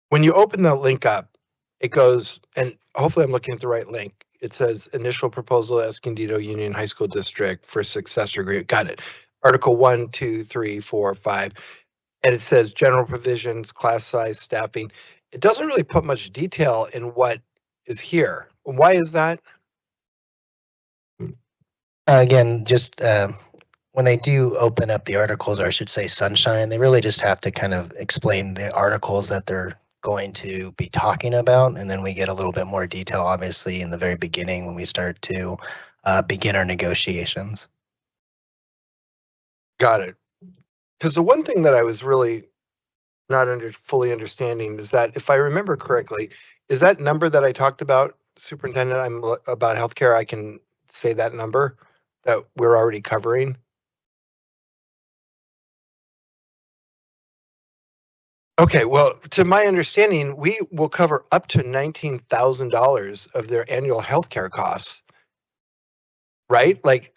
when you open the link up, it goes, and hopefully I'm looking at the right link. It says initial proposal Escondido Union High School District for successor agreement. Got it. Article 1, 2, 3, 4, 5. And it says general provisions, class size, staffing. It doesn't really put much detail in what is here. Why is that? Again, just when they do open up the articles, or I should say Sunshine, they really just have to kind of explain the articles that they're going to be talking about. And then we get a little bit more detail, obviously, in the very beginning when we start to begin our negotiations. Got it. Because the one thing that I was really not fully understanding is that, if I remember correctly, is that number that I talked about, Superintendent, about healthcare, I can say that number that we're already covering? Okay, well, to my understanding, we will cover up to $19,000 of their annual healthcare costs, right? Like,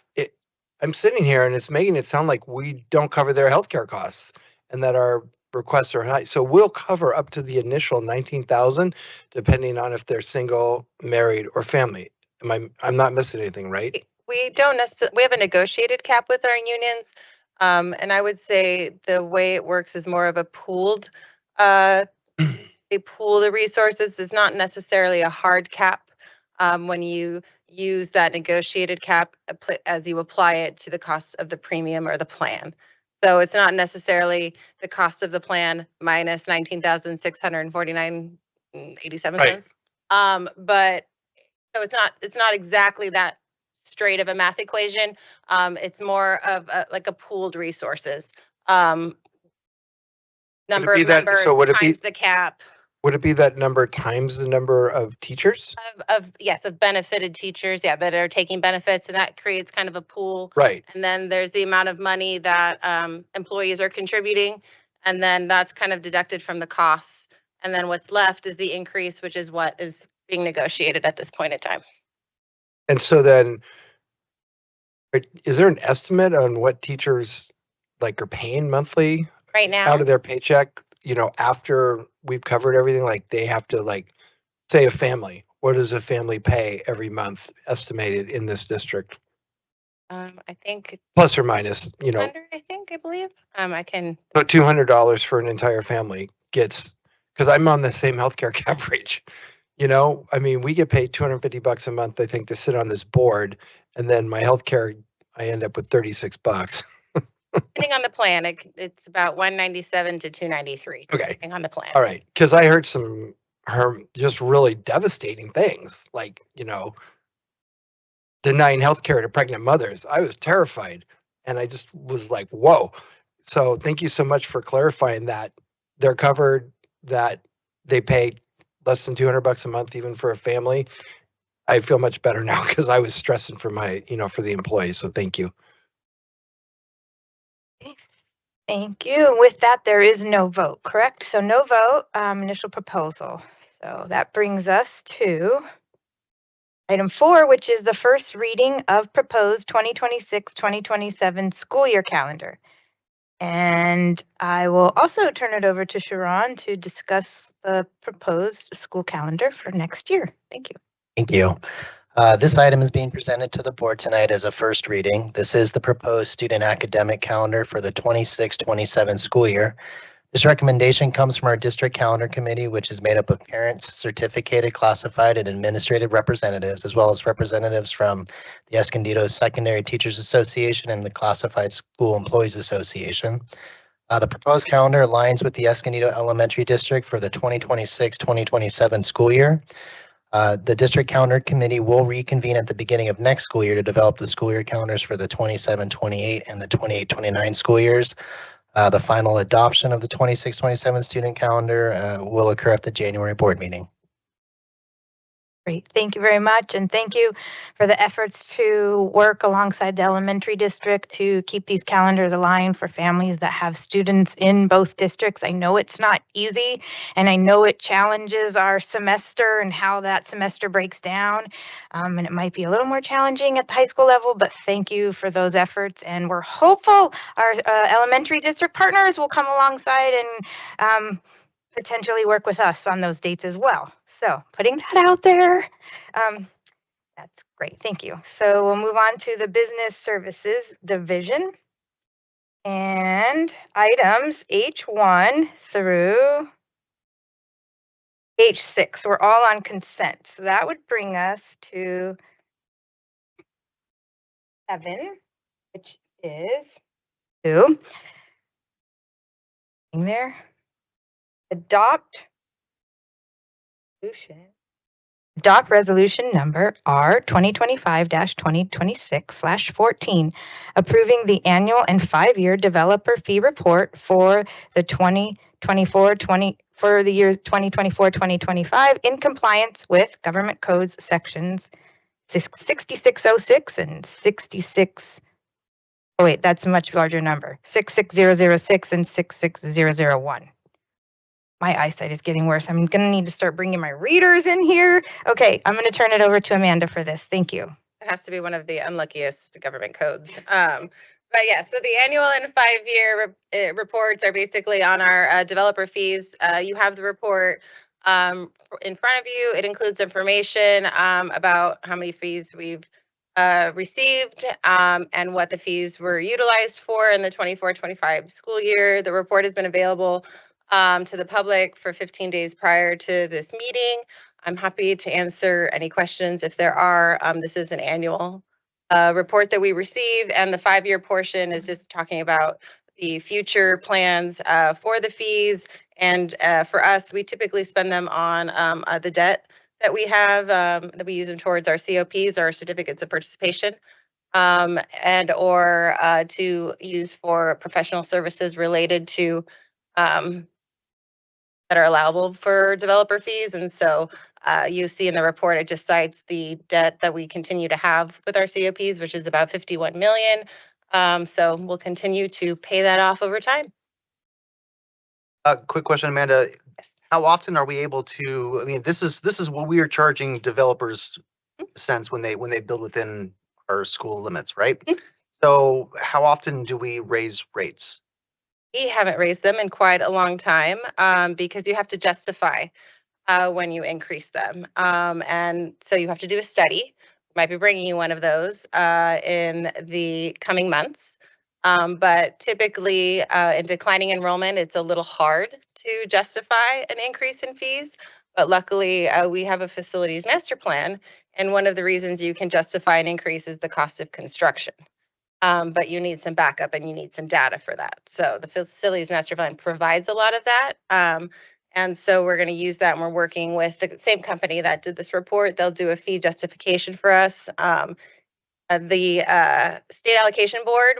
I'm sitting here and it's making it sound like we don't cover their healthcare costs and that our requests are high. So we'll cover up to the initial 19,000, depending on if they're single, married, or family. I'm not missing anything, right? We don't necessarily, we have a negotiated cap with our unions. And I would say the way it works is more of a pooled, they pool the resources. It's not necessarily a hard cap when you use that negotiated cap as you apply it to the cost of the premium or the plan. So it's not necessarily the cost of the plan minus 19,649.87 cents. But so it's not exactly that straight of a math equation. It's more of like a pooled resources. Number of members times the cap. Would it be that number times the number of teachers? Yes, of benefited teachers, yeah, that are taking benefits, and that creates kind of a pool. Right. And then there's the amount of money that employees are contributing, and then that's kind of deducted from the costs. And then what's left is the increase, which is what is being negotiated at this point in time. And so then, is there an estimate on what teachers like are paying monthly right now out of their paycheck? You know, after we've covered everything, like they have to, like, say a family, what does a family pay every month estimated in this district? I think Plus or minus, you know. I believe. I can. But $200 for an entire family gets, because I'm on the same healthcare coverage. You know, I mean, we get paid $250 a month, I think, to sit on this board, and then my healthcare, I end up with $36. Depending on the plan, it's about 197 to 293. Okay. Depending on the plan. All right, because I heard some just really devastating things, like, you know, denying healthcare to pregnant mothers. I was terrified, and I just was like, whoa. So thank you so much for clarifying that they're covered, that they pay less than $200 a month, even for a family. I feel much better now because I was stressing for my, for the employees. So thank you. Thank you. With that, there is no vote, correct? So no vote, initial proposal. So that brings us to item 4, which is the first reading of proposed 2026-2027 school year calendar. And I will also turn it over to Sharon to discuss the proposed school calendar for next year. Thank you. Thank you. This item is being presented to the board tonight as a first reading. This is the proposed student academic calendar for the 26-27 school year. This recommendation comes from our district calendar committee, which is made up of parents, certificated, classified, and administrative representatives, as well as representatives from the Escondido Secondary Teachers Association and the Classified School Employees Association. The proposed calendar aligns with the Escondido Elementary District for the 2026-2027 school year. The district calendar committee will reconvene at the beginning of next school year to develop the school year calendars for the 27-28 and the 28-29 school years. The final adoption of the 26-27 student calendar will occur at the January board meeting. Great. Thank you very much. And thank you for the efforts to work alongside the elementary district to keep these calendars aligned for families that have students in both districts. I know it's not easy, and I know it challenges our semester and how that semester breaks down. And it might be a little more challenging at the high school level, but thank you for those efforts. And we're hopeful our elementary district partners will come alongside and potentially work with us on those dates as well. So putting that out there, that's great. Thank you. So we'll move on to the business services division. And items H1 through H6, we're all on consent. So that would bring us to 7, which is 2. There. Adopt resolution number R 2025-2026/14, approving the annual and 5-year developer fee report for the 2024-2025 in compliance with government codes sections 6606 and 66. Oh wait, that's a much larger number. 66006 and 66001. My eyesight is getting worse. I'm going to need to start bringing my readers in here. Okay, I'm going to turn it over to Amanda for this. Thank you. It has to be one of the unluckiest government codes. But yeah, so the annual and 5-year reports are basically on our developer fees. You have the report in front of you. It includes information about how many fees we've received and what the fees were utilized for in the 24-25 school year. The report has been available to the public for 15 days prior to this meeting. I'm happy to answer any questions if there are. This is an annual report that we receive, and the 5-year portion is just talking about the future plans for the fees. And for us, we typically spend them on the debt that we have, that we use them towards our COPs, our certificates of participation, and or to use for professional services related to that are allowable for developer fees. And so you see in the report, it just cites the debt that we continue to have with our COPs, which is about 51 million. So we'll continue to pay that off over time. Quick question, Amanda. Yes. How often are we able to, I mean, this is what we are charging developers cents when they build within our school limits, right? So how often do we raise rates? We haven't raised them in quite a long time because you have to justify when you increase them. And so you have to do a study. Might be bringing you one of those in the coming months. But typically in declining enrollment, it's a little hard to justify an increase in fees. But luckily, we have a facilities master plan. And one of the reasons you can justify an increase is the cost of construction. But you need some backup and you need some data for that. So the facilities master plan provides a lot of that. And so we're going to use that, and we're working with the same company that did this report. They'll do a fee justification for us. The state allocation board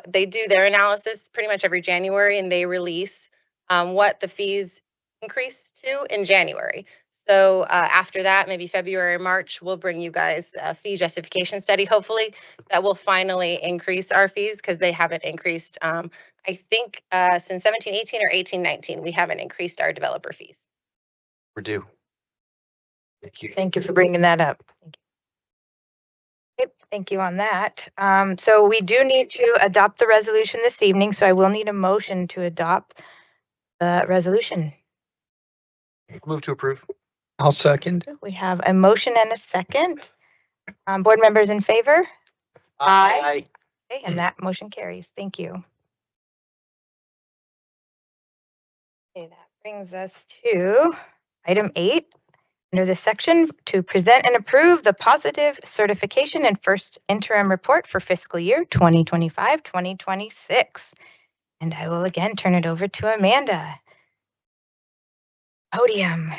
they do their analysis pretty much every January, and they release what the fees increase to in January. So after that, maybe February, March, we'll bring you guys a fee justification study, hopefully, that will finally increase our fees because they haven't increased. I think since 17-18 or 18-19, we haven't increased our developer fees. We're due. Thank you. Thank you for bringing that up. Thank you. Okay, thank you on that. So we do need to adopt the resolution this evening, so I will need a motion to adopt the resolution. Move to approve. I'll second. We have a motion and a second. Board members in favor? Aye. Okay, and that motion carries. Thank you. Okay, that brings us to item 8. Under this section, to present and approve the positive certification and first interim report for fiscal year 2025-2026. And I will again turn it over to Amanda. Podium.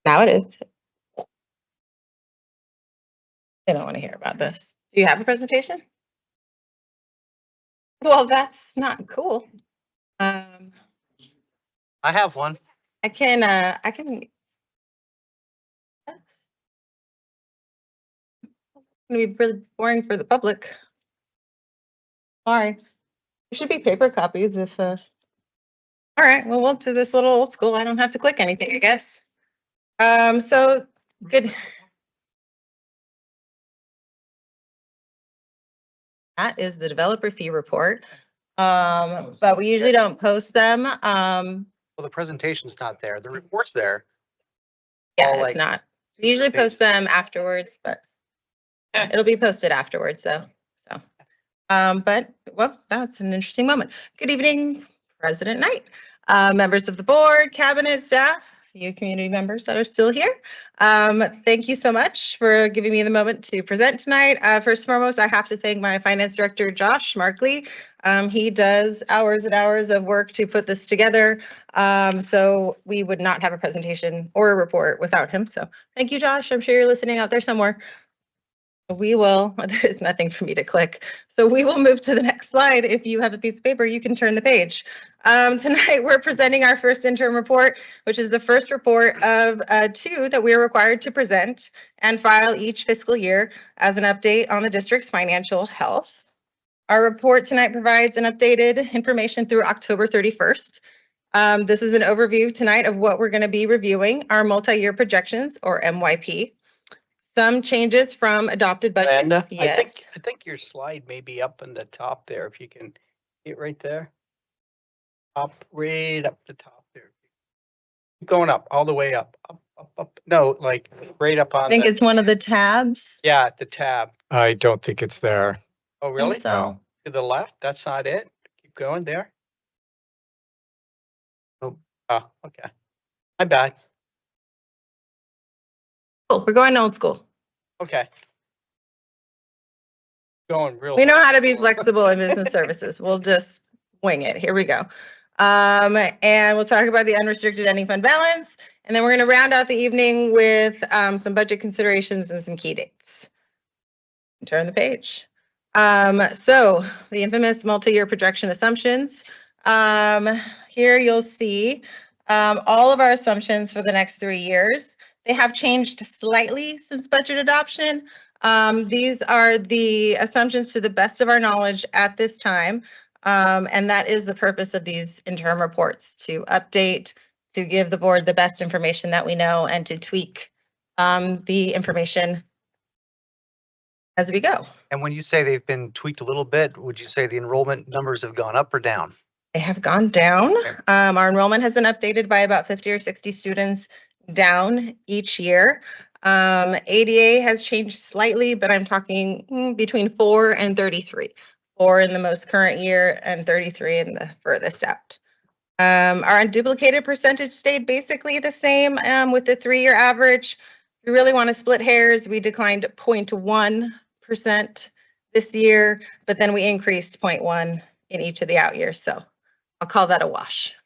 Now it is. They don't want to hear about this. Do you have a presentation? Well, that's not cool. I have one. I can. It's gonna be really boring for the public. Sorry. There should be paper copies if. All right. Well, we'll do this little old school. I don't have to click anything, I guess. So good. That is the developer fee report. But we usually don't post them. Well, the presentation's not there. The report's there. Yeah, All, it's not. We usually post them afterwards, but it'll be posted afterwards, so. But, well, that's an interesting moment. Good evening, President Knight, members of the board, cabinet, staff, you community members that are still here. Thank you so much for giving me the moment to present tonight. First and foremost, I have to thank my finance director, Josh Markley. He does hours and hours of work to put this together. So we would not have a presentation or a report without him. So thank you, Josh. I'm sure you're listening out there somewhere. We will, there's nothing for me to click. So we will move to the next slide. If you have a piece of paper, you can turn the page. Tonight, we're presenting our first interim report, which is the first report of 2 that we are required to present and file each fiscal year as an update on the district's financial health. Our report tonight provides an updated information through October 31st. This is an overview tonight of what we're going to be reviewing, our multi-year projections or MYP. Some changes from adopted budget. Amanda, yes. I think your slide may be up in the top there. If you can get right there. Right up the top there. Keep going up, all the way up. Up. No, like right up on. I think it's one of the tabs. Yeah, the tab. I don't think it's there. Oh, really? So. No. To the left? That's not it. Keep going there. Oh, okay. My bad. Cool. We're going old school. Okay. Going real. We know how to be flexible in business services. We'll just wing it. Here we go. And we'll talk about the unrestricted ending fund balance. And then we're going to round out the evening with some budget considerations and some key dates. Turn the page. So the infamous multi-year projection assumptions. Here you'll see all of our assumptions for the next 3 years. They have changed slightly since budget adoption. These are the assumptions to the best of our knowledge at this time. And that is the purpose of these interim reports, to update, to give the board the best information that we know, and to tweak the information as we go. And when you say they've been tweaked a little bit, would you say the enrollment numbers have gone up or down? They have gone down. Our enrollment has been updated by about 50 or 60 students down each year. ADA has changed slightly, but I'm talking between 4 and 33. 4 in the most current year and 33 in the furthest out. Our unduplicated percentage stayed basically the same with the 3-year average. We really want to split hairs. We declined 0.1 0.8% this year, but then we increased 0.1 in each of the out years. So I'll call that a wash.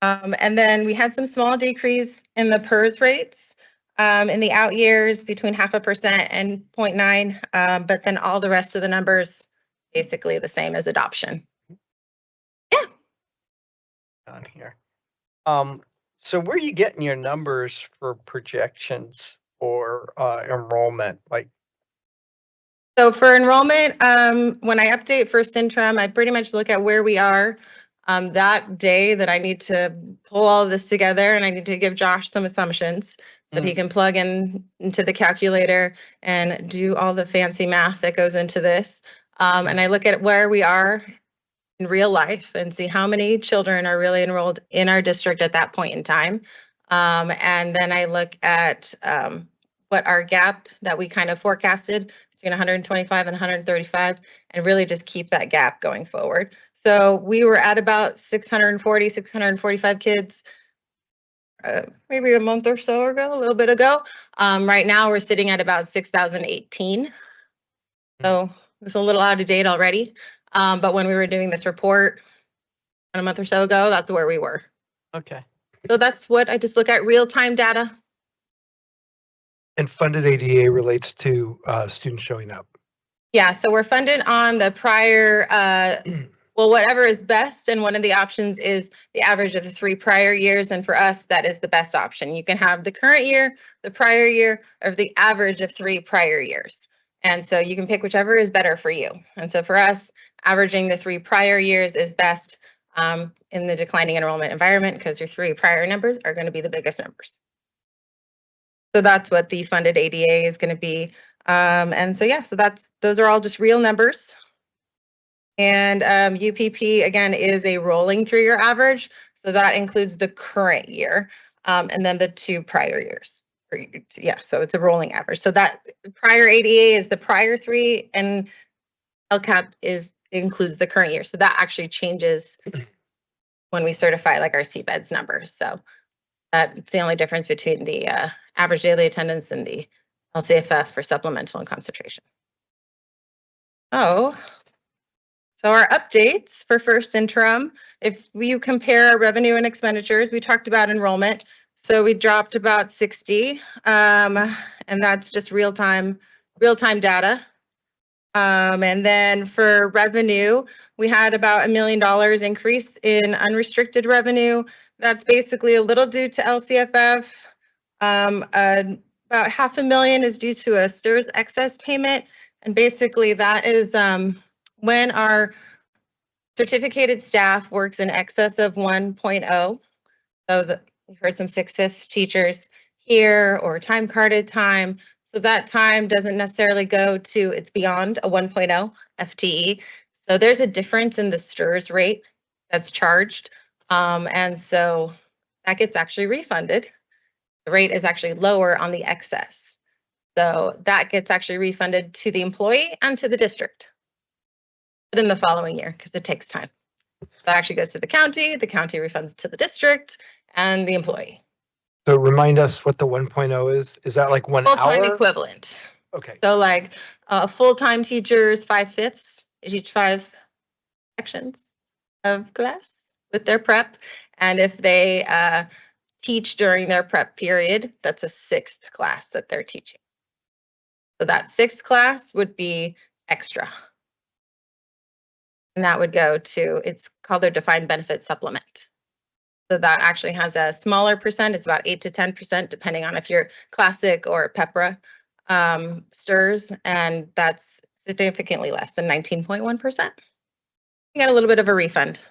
And then we had some small decrease in the PERS rates in the out years between 0.5% and 0.9, but then all the rest of the numbers basically the same as adoption. On here. So where are you getting your numbers for projections for enrollment? Like, so for enrollment, when I update first interim, I pretty much look at where we are that day that I need to pull all of this together, and I need to give Josh some assumptions so that he can plug in into the calculator and do all the fancy math that goes into this. And I look at where we are in real life and see how many children are really enrolled in our district at that point in time. And then I look at what our gap that we kind of forecasted between 125 and 135, and really just keep that gap going forward. So we were at about 640, 645 kids maybe a month or so ago, a little bit ago. Right now we're sitting at about 6,018. So it's a little out of date already. But when we were doing this report a month or so ago, that's where we were. okay. So that's what I just look at real-time data. And funded ADA relates to students showing up. Yeah, so we're funded on the prior, well, whatever is best. And one of the options is the average of the 3 prior years. And for us, that is the best option. You can have the current year, the prior year, or the average of 3 prior years. And so you can pick whichever is better for you. And so for us, averaging the 3 prior years is best in the declining enrollment environment, because your 3 prior numbers are going to be the biggest numbers. So that's what the funded ADA is going to be. And so, yeah, so those are all just real numbers. And UPP, again, is a rolling 3-year average. So that includes the current year and then the 2 prior years. Yeah, so it's a rolling average. So that prior ADA is the prior 3, and LCAP includes the current year. So that actually changes when we certify like our CBEDS numbers. So that's the only difference between the average daily attendance and the LCFF for supplemental and concentration. So our updates for first interim, if you compare our revenue and expenditures, we talked about enrollment. So we dropped about 60, and that's just real-time data. And then for revenue, we had about $1 million increase in unrestricted revenue. That's basically a little due to LCFF. About $500,000 is due to a STRS excess payment. And basically that is when our certificated staff works in excess of 1.0. So we've heard some 6/5 teachers here, or time carded time. So that time doesn't necessarily go to, it's beyond a 1.0 FTE. So there's a difference in the STRS rate that's charged. And so that gets actually refunded. The rate is actually lower on the excess. So that gets actually refunded to the employee and to the district, but in the following year, because it takes time. That actually goes to the county refunds to the district and the employee. So remind us what the 1.0 is. Is that like 1 hour? Full-time equivalent. Okay. So like full-time teachers, 5/5 is each 5 sections of class with their prep. And if they teach during their prep period, that's a 6th class that they're teaching. So that 6th class would be extra. And that would go to, it's called their defined benefit supplement. So that actually has a smaller percent. It's about 8 to 10%, depending on if you're classic or PEPRA STRS, and that's significantly less than 19.1%. You get a little bit of a refund.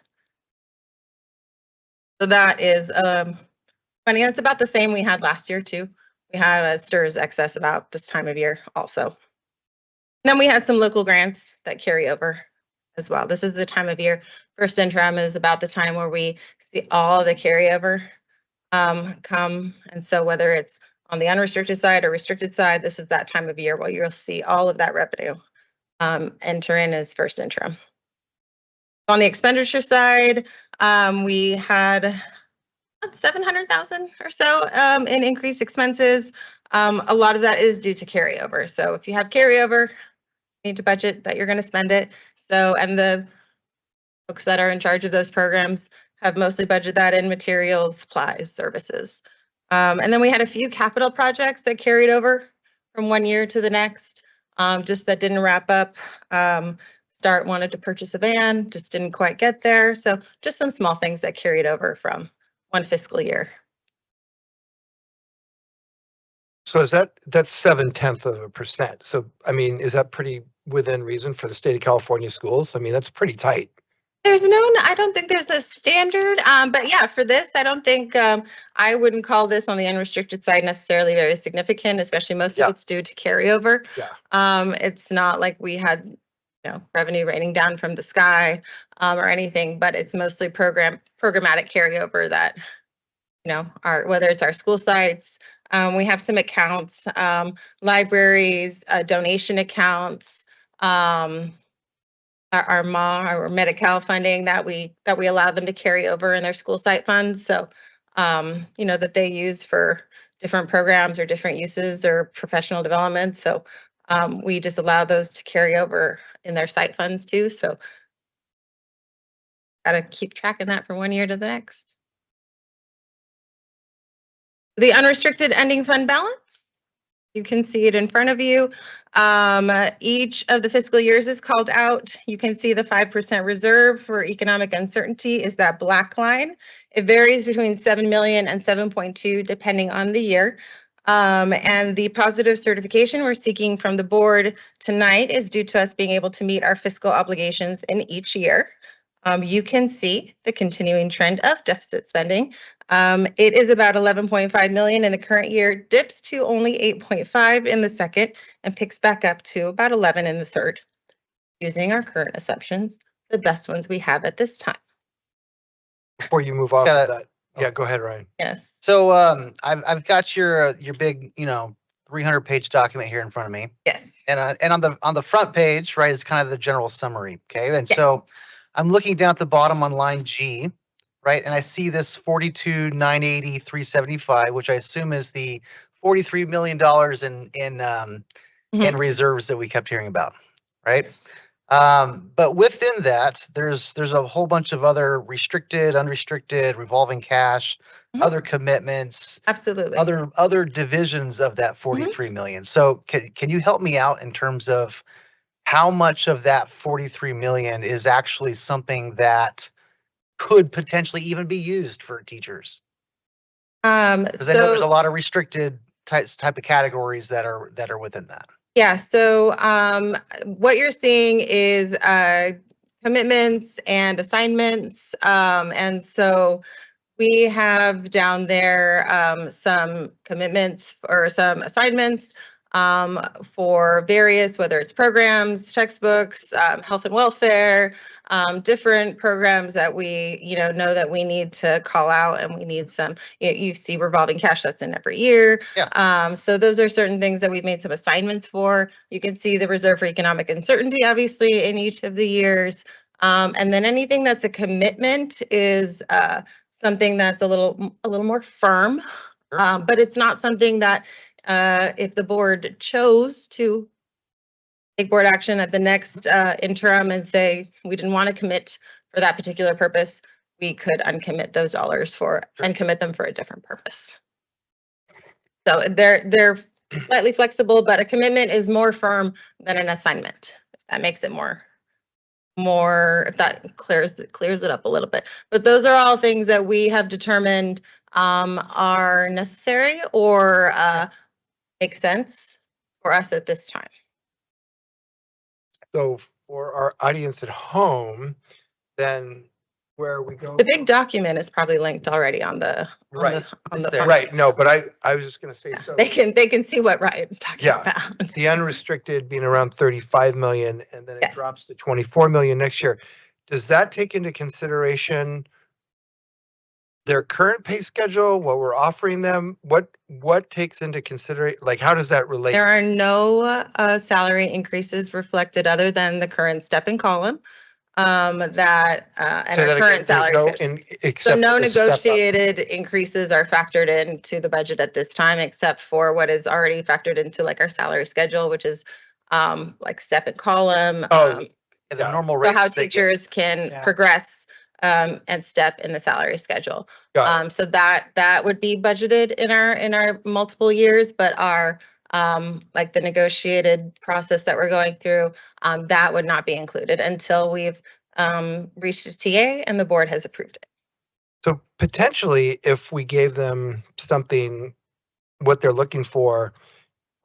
So that is funny. That's about the same we had last year too. We had a STRS excess about this time of year also. And then we had some local grants that carry over as well. This is the time of year. First interim is about the time where we see all the carryover come. And so whether it's on the unrestricted side or restricted side, this is that time of year where you'll see all of that revenue enter in as first interim. On the expenditure side, we had 700,000 or so in increased expenses. A lot of that is due to carryover. So if you have carryover, you need to budget that you're going to spend it. So, and the folks that are in charge of those programs have mostly budgeted that in materials, supplies, services. And then we had a few capital projects that carried over from one year to the next, just that didn't wrap up. Start wanted to purchase a van, just didn't quite get there. So just some small things that carried over from one fiscal year. So is that's 0.7%. So, I mean, is that pretty within reason for the state of California schools? I mean, that's pretty tight. I don't think there's a standard, but yeah, for this, I don't think, I wouldn't call this on the unrestricted side necessarily very significant, especially most of it's due to carryover. Yeah. It's not like we had, revenue raining down from the sky, or anything, but it's mostly programmatic carryover that, whether it's our school sites, we have some accounts, libraries, donation accounts, our Medi-Cal funding that we allow them to carry over in their school site funds. So, that they use for different programs or different uses or professional development. So we just allow those to carry over in their site funds too. So got to keep tracking that from one year to the next. The unrestricted ending fund balance. You can see it in front of you. Each of the fiscal years is called out. You can see the 5% reserve for economic uncertainty is that black line. It varies between 7 million and 7.2 depending on the year. And the positive certification we're seeking from the board tonight is due to us being able to meet our fiscal obligations in each year. You can see the continuing trend of deficit spending. It is about 11.5 million in the current year, dips to only 8.5 in the second, and picks back up to about 11 in the third. Using our current assumptions, the best ones we have at this time. Before you move off of that, yeah, go ahead, Ryan. Yes. So I've got your big 300-page document here in front of me. Yes. And on the front page, right, it's kind of the general summary. Okay, and so I'm looking down at the bottom on line G, right, and I see this 42,980,375, which I assume is the $43 million in reserves that we kept hearing about, right? But within that, there's a whole bunch of other restricted, unrestricted, revolving cash, other commitments, absolutely, other divisions of that 43 million. So can you help me out in terms of how much of that 43 million is actually something that could potentially even be used for teachers? Because I know there's a lot of restricted type of categories that are within that. Yeah, so what you're seeing is commitments and assignments. And so we have down there some commitments or some assignments for various, whether it's programs, textbooks, health and welfare, different programs that we, know that we need to call out, and we need some, you see revolving cash that's in every year. Yeah. So those are certain things that we've made some assignments for. You can see the reserve for economic uncertainty, obviously, in each of the years. And then anything that's a commitment is something that's a little more firm, but it's not something that if the board chose to take board action at the next interim and say we didn't want to commit for that particular purpose, we could uncommit those dollars and commit them for a different purpose. So they're slightly flexible, but a commitment is more firm than an assignment. That makes it more if that clears it up a little bit. But those are all things that we have determined are necessary or make sense for us at this time. So for our audience at home, then where we go. The big document is probably linked already on the right. No, but I was just going to say, so they can see what Ryan's talking about. The unrestricted being around 35 million, and then it drops to 24 million next year. Does that take into consideration their current pay schedule, what we're offering them? What takes into consideration, like how does that relate? There are no salary increases reflected other than the current step and column. that, and Say our that again, current there's salary. no schedules. in- So except no for the step up. negotiated increases are factored into the budget at this time, except for what is already factored into like our salary schedule, which is like step and column. The normal So rates how they get. teachers can progress and step in the salary schedule. Got So that would be budgeted in our multiple years, but our like the negotiated process that we're going through, that would not be included until we've reached a TA and the board has approved it. So potentially, if we gave them something, what they're looking for,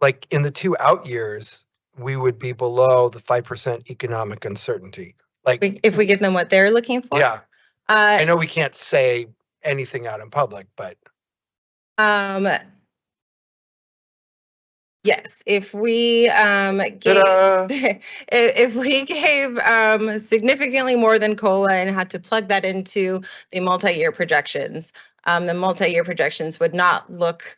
like in the 2 out years, we would be below the 5% economic uncertainty. Like If we give them what they're looking for. yeah, I know we can't say anything out in public, but Yes, if we gave if we gave significantly more than COLA and had to plug that into the multi-year projections, the multi-year projections would not look.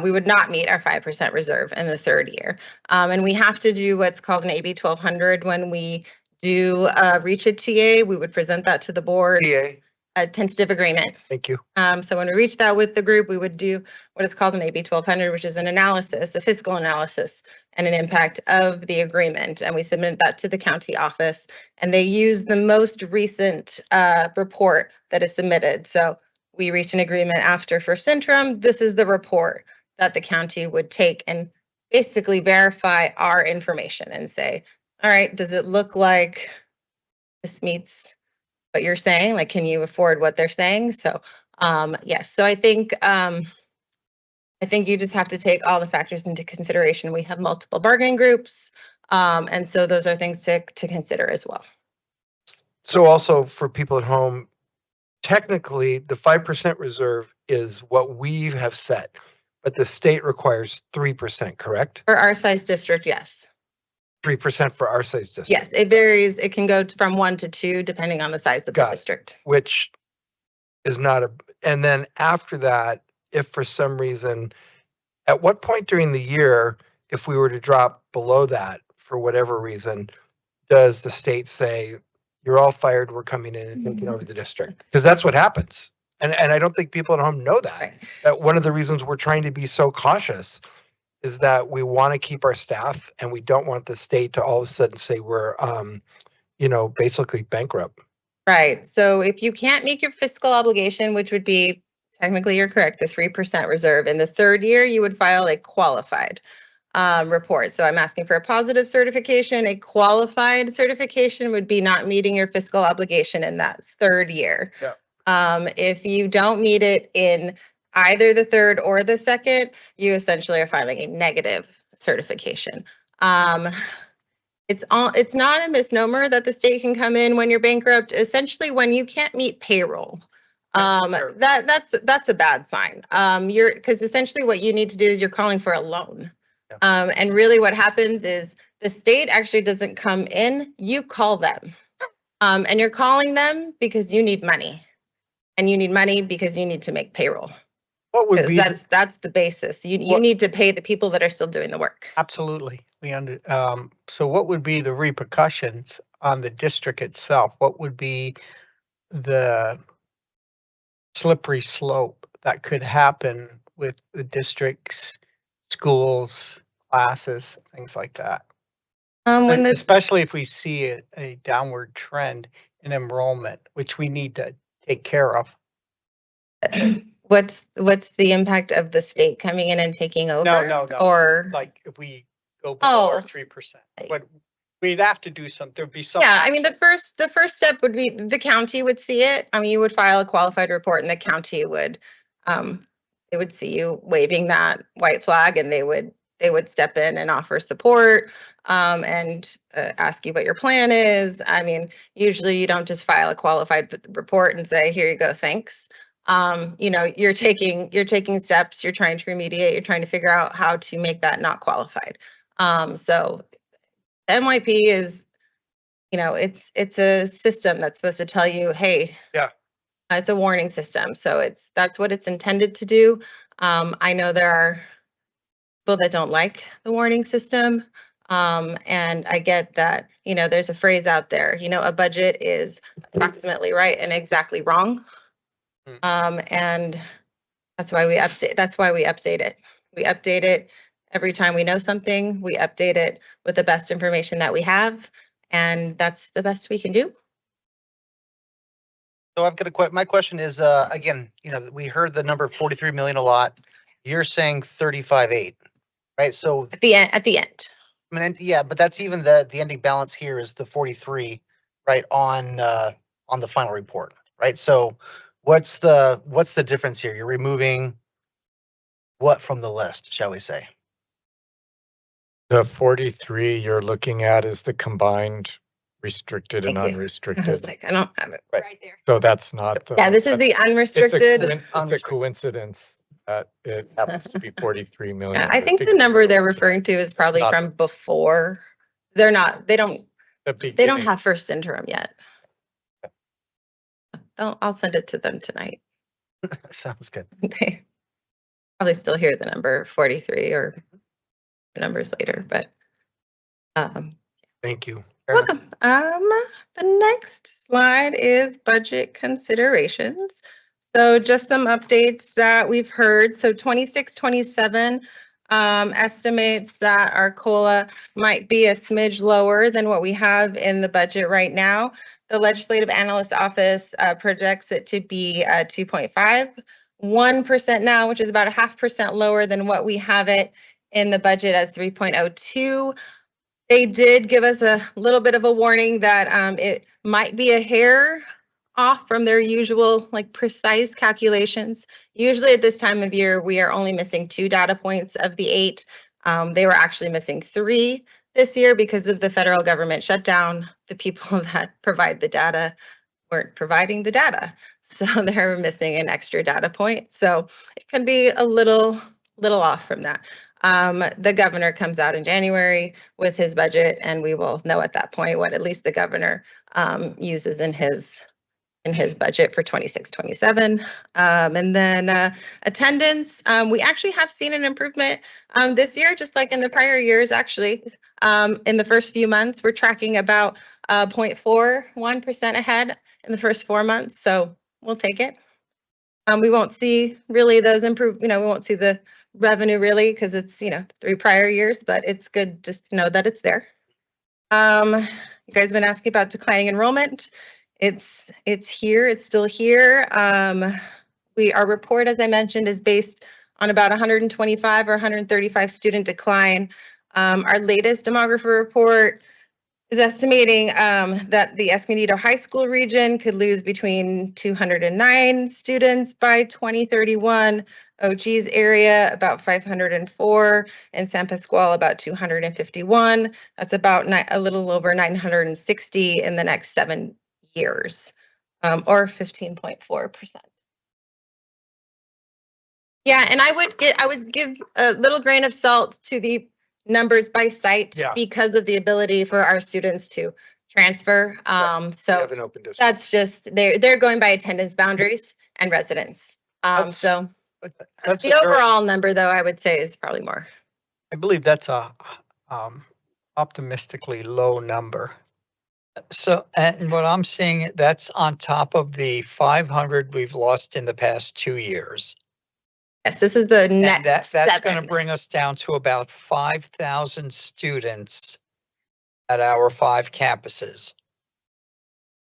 We would not meet our 5% reserve in the 3rd year, and we have to do what's called an AB 1200 when we do reach a TA. We would present that to the board. TA. A tentative agreement. Thank you. So when we reach that with the group, we would do what is called an AB 1200, which is an analysis, a fiscal analysis and an impact of the agreement. And we submit that to the county office and they use the most recent report that is submitted. So we reach an agreement after first interim. This is the report that the county would take and basically verify our information and say, all right, does it look like this meets what you're saying? Like, can you afford what they're saying? So, yes. So I think you just have to take all the factors into consideration. We have multiple bargaining groups, and so those are things to consider as well. So also for people at home, technically the 5% reserve is what we have set, but the state requires 3%, correct? For our size district, yes. 3% for our size district. Yes, it varies. It can go from 1 to 2 depending on the size of the district. Which is not a, and then after that, if for some reason, at what point during the year, if we were to drop below that for whatever reason, does the state say, you're all fired, we're coming in and taking over the district? Because that's what happens. And I don't think people at home know that. Right. That one of the reasons we're trying to be so cautious is that we want to keep our staff and we don't want the state to all of a sudden say we're, basically bankrupt. Right. So if you can't make your fiscal obligation, which would be technically you're correct, the 3% reserve, in the 3rd year, you would file a qualified report. So I'm asking for a positive certification. A qualified certification would be not meeting your fiscal obligation in that 3rd year. Yeah. If you don't meet it in either the 3rd or the 2nd, you essentially are filing a negative certification. It's not a misnomer that the state can come in when you're bankrupt. Essentially, when you can't meet payroll, Sure. that's a bad sign. Because essentially what you need to do is you're calling for a loan. Yeah. And really what happens is the state actually doesn't come in, you call them. And you're calling them because you need money. And you need money because you need to make payroll. What would be That's the basis. You need to pay the people that are still doing the work. absolutely so what would be the repercussions on the district itself? What would be the slippery slope that could happen with the district's schools, classes, things like that? Especially if we see a downward trend in enrollment, which we need to take care of. What's the impact of the state coming in and taking over? No. Or like if we go below our 3%, but we'd have to do some. There'd be some. yeah, I mean the first step would be the county would see it. I mean, you would file a qualified report, and the county would they would see you waving that white flag, and they would step in and offer support and ask you what your plan is. I mean, usually you don't just file a qualified report and say, here you go, thanks. You're taking steps, you're trying to remediate, you're trying to figure out how to make that not qualified. So NYP is, it's a system that's supposed to tell you, hey, yeah, it's a warning system. So that's what it's intended to do. I know there are people that don't like the warning system. And I get that, you know, there's a phrase out there, you know, a budget is approximately right and exactly wrong. And that's why we update it. We update it every time we know something. We update it with the best information that we have, and that's the best we can do. So I've got my question is, again, you know, we heard the number 43 million a lot. You're saying 35.8, right? So At the end. I mean, yeah, but that's even the ending balance here is the 43, right, on the final report, right? So what's the difference here? You're removing what from the list, shall we say? The 43 you're looking at is the combined restricted and Thank you. I unrestricted. was like, I don't have it right there. So that's not. Yeah, this is the It's unrestricted. a coincidence that it happens to be 43 million. Yeah, I think the number they're referring to is probably Not- from before. They don't beginning. have first interim yet. I'll send it to them tonight. Sounds good. They probably still hear the number 43 or numbers later, but Thank you. welcome. The next slide is budget considerations. So just some updates that we've heard. So 26-27 estimates that our COLA might be a smidge lower than what we have in the budget right now. The Legislative Analyst Office projects it to be 2.51% now, which is about a 0.5% lower than what we have it in the budget as 3.02. They did give us a little bit of a warning that it might be a hair off from their usual like precise calculations. Usually at this time of year, we are only missing 2 data points of the 8. They were actually missing 3 this year because of the federal government shutdown. The people that provide the data weren't providing the data. So they're missing an extra data point. So it can be a little off from that. The governor comes out in January with his budget, and we will know at that point what at least the governor uses in his budget for 26-27. And then attendance, we actually have seen an improvement this year, just like in the prior years, actually. In the first few months, we're tracking about 0.41% ahead in the first 4 months, so we'll take it. We won't see really those improve, we won't see the revenue really because it's, 3 prior years, but it's good just to know that it's there. You guys have been asking about declining enrollment. It's here, it's still here. Our report, as I mentioned, is based on about 125 or 135 student decline. Our latest demographer report is estimating that the Escondido High School region could lose between 209 students by 2031, OG's area about 504, and San Pasqual about 251. That's about a little over 960 in the next 7 years, or 15.4%. Yeah, and I would give a little grain of salt to the numbers by site because of the ability for our students to transfer. So that's just they're going by attendance boundaries and residents. So the overall number, though, I would say is probably more. I believe that's a optimistically low number. So, and what I'm seeing, that's on top of the 500 we've lost in the past 2 years. Yes, this is the next. That's going to bring us down to about 5,000 students at our 5 campuses.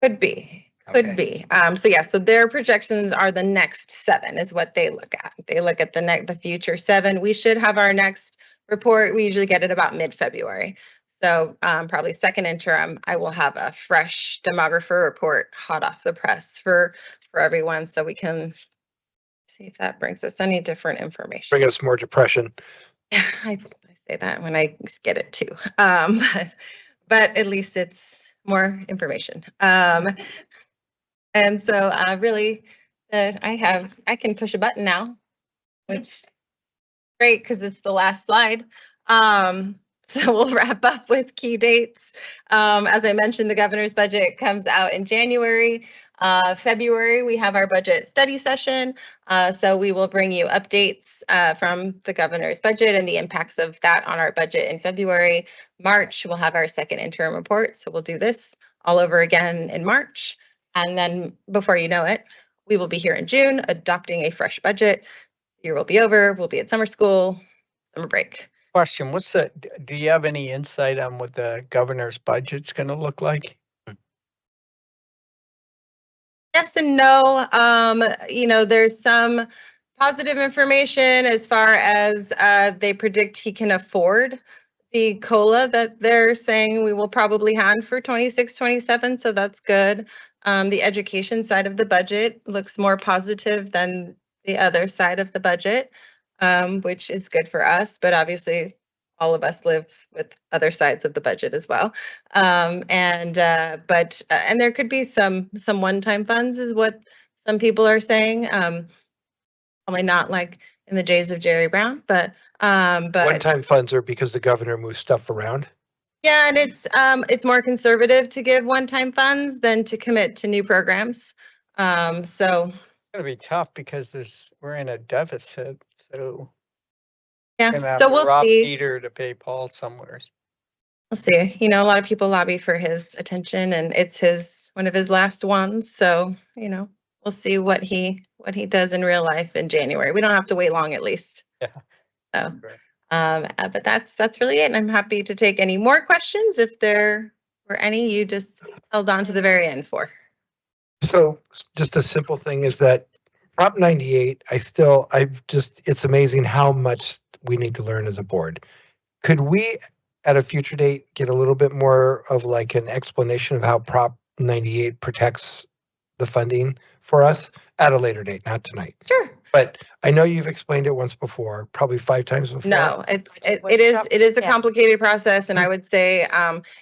Could be. So yeah, so their projections are the next 7 is what they look at. They look at the future 7. We should have our next report. We usually get it about mid-February. So probably second interim, I will have a fresh demographer report hot off the press for everyone so we can see if that brings us any different information. Bring us more depression. Yeah, I say that when I get it too. But at least it's more information. And so really I can push a button now, which is great because it's the last slide. So we'll wrap up with key dates. As I mentioned, the governor's budget comes out in January. February, we have our budget study session. So we will bring you updates from the governor's budget and the impacts of that on our budget in February. March, we'll have our second interim report. So we'll do this all over again in March. And then before you know it, we will be here in June adopting a fresh budget. Year will be over. We'll be at summer school, summer break. Question, do you have any insight on what the governor's budget's gonna look like? Yes and no. There's some positive information as far as they predict he can afford the COLA that they're saying we will probably have for 26, 27. So that's good. The education side of the budget looks more positive than the other side of the budget, which is good for us. But obviously, all of us live with other sides of the budget as well. And there could be some one-time funds is what some people are saying. Probably not like in the days of Jerry Brown, but One-time funds are because the governor moves stuff around. yeah, and it's more conservative to give one-time funds than to commit to new programs. So It's gonna be tough because we're in a deficit, so. yeah, Gonna have so to we'll rob see. Peter to pay Paul somewhere. We'll see. A lot of people lobby for his attention, and it's one of his last ones. So we'll see what he does in real life in January. We don't have to wait long, at least. Yeah. So, but that's really it. And I'm happy to take any more questions if there were any you just held on to the very end for. So just a simple thing is that Prop 98, it's amazing how much we need to learn as a board. Could we, at a future date, get a little bit more of like an explanation of how Prop 98 protects the funding for us at a later date, not tonight? Sure. But I know you've explained it once before, probably 5 times before. No, it is a complicated process, and I would say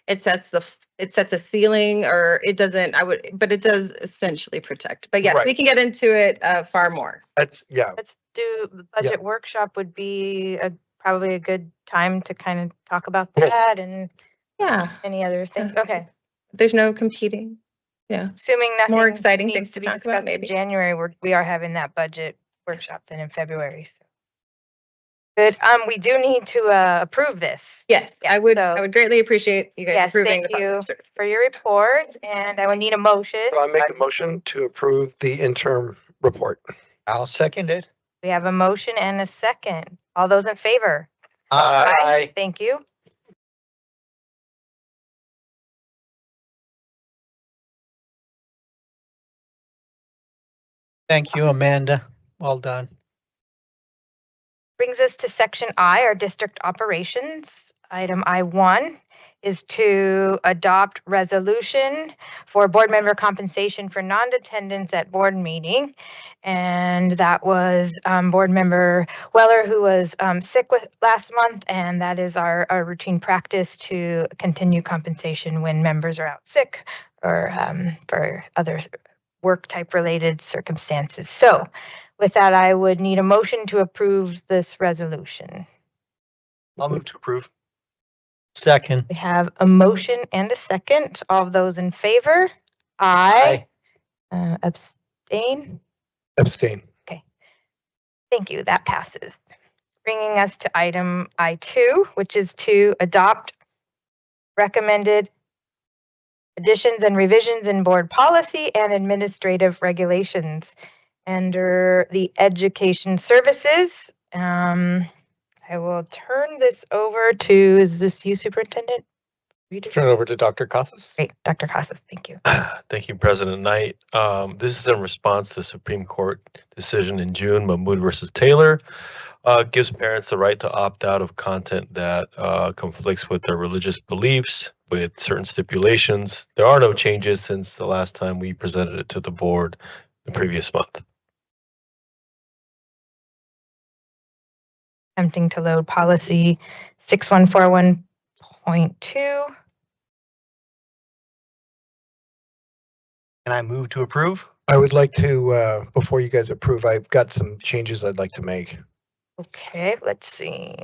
it sets a ceiling, or it doesn't. But it does essentially protect. But yes, Right. we can get into it far more. Yeah. Let's do the budget workshop would be probably a good time to kind of talk about that and any other things. Okay. There's no competing. Yeah. Assuming nothing More exciting needs things to to be talk about, discussed in maybe. January, we are having that budget workshop then in February. So. Good. We do need to approve this. Yes, I would greatly appreciate you guys approving the thank you positive for your report, and I would need a motion. So I make a motion to approve the interim report. I'll second it. We have a motion and a second. All those in favor? Aye. Thank you. Thank you, Amanda. Well done. Brings us to section I, our district operations. Item I1 is to adopt resolution for board member compensation for non-attendance at board meeting. And that was board member Weller, who was sick last month, and that is our routine practice to continue compensation when members are out sick or for other work type related circumstances. So with that, I would need a motion to approve this resolution. I'll move to approve. Second. We have a motion and a second. All of those in favor? Aye. Abstain? Abstain. Okay. Thank you. That passes. Bringing us to item I2, which is to adopt recommended additions and revisions in board policy and administrative regulations. Under the education services, I will turn this over to, is this you, Superintendent? Turn it over to Dr. Casas. Great, Dr. Casas, thank you. Thank you, President Knight. This is in response to Supreme Court decision in June, Mahmood versus Taylor. Gives parents the right to opt out of content that conflicts with their religious beliefs with certain stipulations. There are no changes since the last time we presented it to the board the previous month. Attempting to load policy 6141.2. Can I move to approve? I would like to, before you guys approve, I've got some changes I'd like to make. Okay, let's see.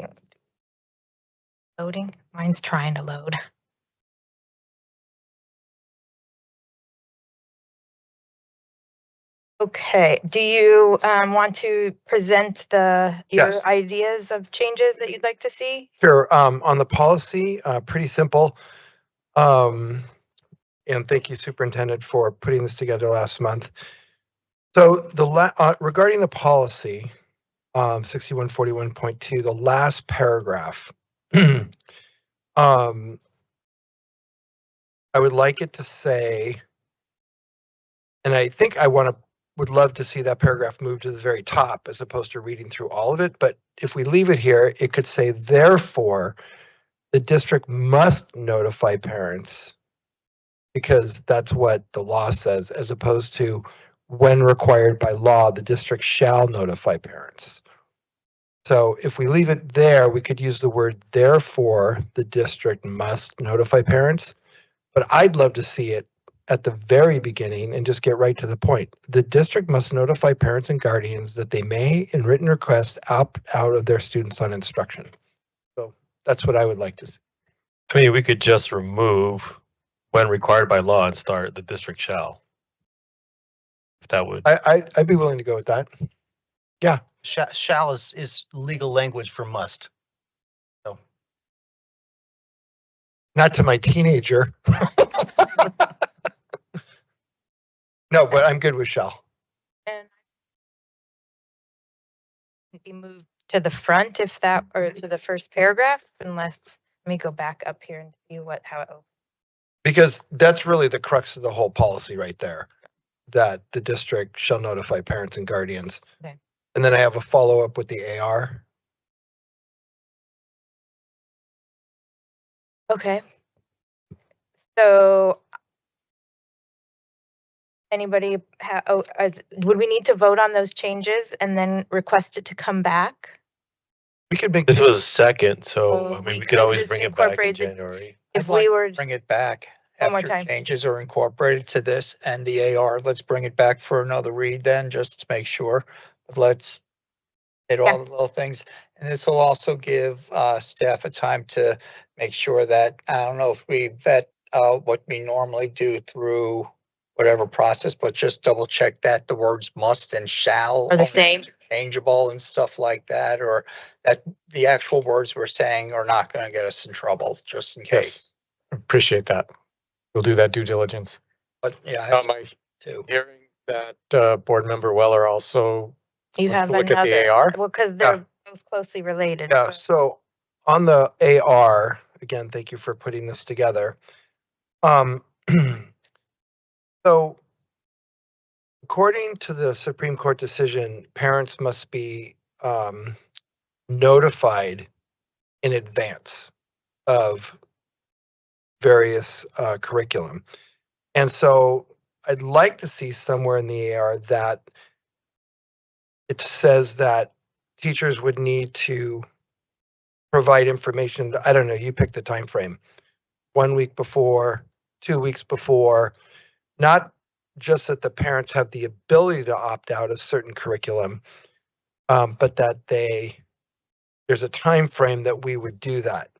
Loading. Mine's trying to load. Okay, do you want to present your Yes. ideas of changes that you'd like to see? Sure. On the policy, pretty simple. And thank you, Superintendent, for putting this together last month. So regarding the policy, 6141.2, the last paragraph, I would like it to say, and I think would love to see that paragraph move to the very top as opposed to reading through all of it. But if we leave it here, it could say, therefore, the district must notify parents, because that's what the law says, as opposed to when required by law, the district shall notify parents. So if we leave it there, we could use the word therefore, the district must notify parents. But I'd love to see it at the very beginning and just get right to the point. The district must notify parents and guardians that they may, in written request, opt out of their students on instruction. So that's what I would like to see. I mean, we could just remove when required by law and start the district shall. If that would. I'd be willing to go with that. Yeah. Shall is legal language for must. So. Not to my teenager. No, but I'm good with shall. And be moved to the front or to the first paragraph, unless, let me go back up here and see how it opens. Because that's really the crux of the whole policy right there, that the district shall notify parents and guardians. Okay. And then I have a follow-up with the AR. Okay. So anybody, would we need to vote on those changes and then request it to come back? We could make this was second, so I mean, we could always just bring it back in incorporate the- January. If we were, Bring it back One more after time. changes are incorporated to this and the AR. Let's bring it back for another read then, just to make sure. But let's hit all the little things. And this will also give staff a time to make sure that, I don't know if we vet what we normally do through whatever process, but just double check that the words must and shall Are the same. Changeable and stuff like that, or that the actual words we're saying are not going to get us in trouble, just in case. Yes, appreciate that. We'll do that due diligence. But yeah, Am I too. hearing that board member Weller also You wants have to look at the another, AR? well, because they're both closely related. Yeah, so on the AR, again, thank you for putting this together. So according to the Supreme Court decision, parents must be notified in advance of various curriculum. And so I'd like to see somewhere in the AR that it says that teachers would need to provide information. I don't know, you pick the time frame. 1 week before, 2 weeks before, not just that the parents have the ability to opt out of certain curriculum, but that there's a time frame that we would do that.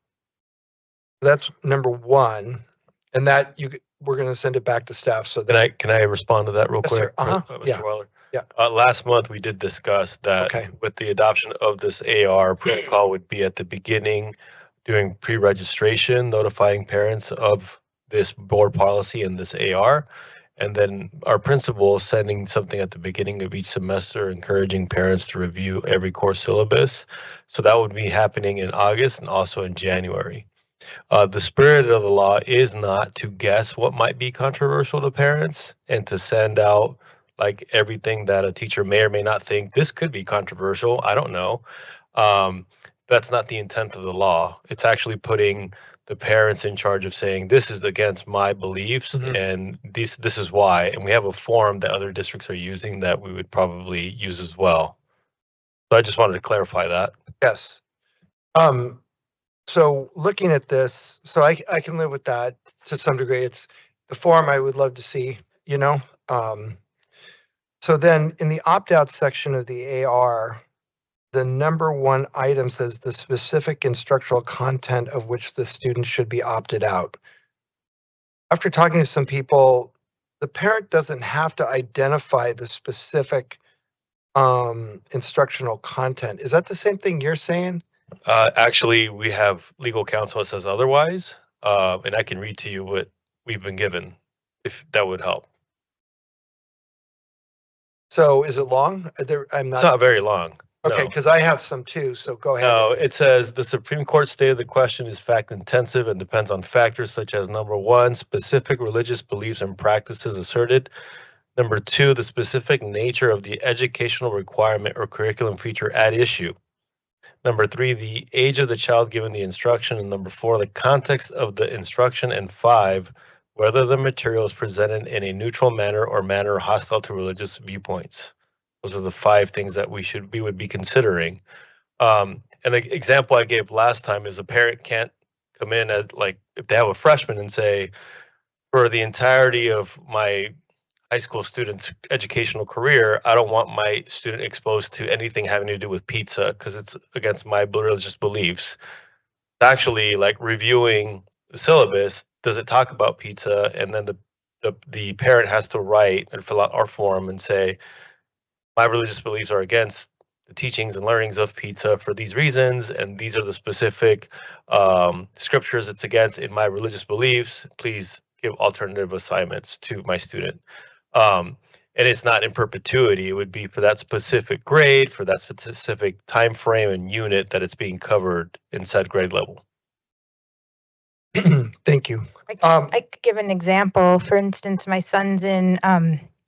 That's number one, and that we're going to send it back to staff. So that Can I respond to that real Yes, quick, sir. Uh-huh. Mr. Yeah. Weller? Yeah. Last month we did discuss that with the adoption of this AR, protocol would be at the beginning, doing pre-registration, notifying parents of this board policy and this AR. And then our principal sending something at the beginning of each semester, encouraging parents to review every course syllabus. So that would be happening in August and also in January. The spirit of the law is not to guess what might be controversial to parents and to send out like everything that a teacher may or may not think this could be controversial. I don't know. That's not the intent of the law. It's actually putting the parents in charge of saying this is against my beliefs and this is why. And we have a form that other districts are using that we would probably use as well. So I just wanted to clarify that. Yes. So looking at this, so I can live with that to some degree. It's the form I would love to see, you know. So then in the opt-out section of the AR, the number one item says the specific instructional content of which the student should be opted out. After talking to some people, the parent doesn't have to identify the specific instructional content. Is that the same thing you're saying? Actually, we have legal counsel that says otherwise, and I can read to you what we've been given, if that would help. So is it long? I'm It's not very long. Okay, no. because I have some too, so go ahead. No, it says the Supreme Court stated the question is fact intensive and depends on factors such as number one, specific religious beliefs and practices asserted. Number two, the specific nature of the educational requirement or curriculum feature at issue. Number three, the age of the child given the instruction. And number four, the context of the instruction. And five, whether the material is presented in a neutral manner or manner hostile to religious viewpoints. Those are the 5 things that we would be considering. And the example I gave last time is a parent can't come in at, like, if they have a freshman and say, for the entirety of my high school student's educational career, I don't want my student exposed to anything having to do with pizza because it's against my religious beliefs. Actually, like, reviewing the syllabus, does it talk about pizza? And then the parent has to write and fill out our form and say, my religious beliefs are against the teachings and learnings of pizza for these reasons, and these are the specific scriptures it's against in my religious beliefs. Please give alternative assignments to my student. And it's not in perpetuity. It would be for that specific grade, for that specific time frame and unit that it's being covered in said grade level. Thank you. I could give an example. For instance, my son's in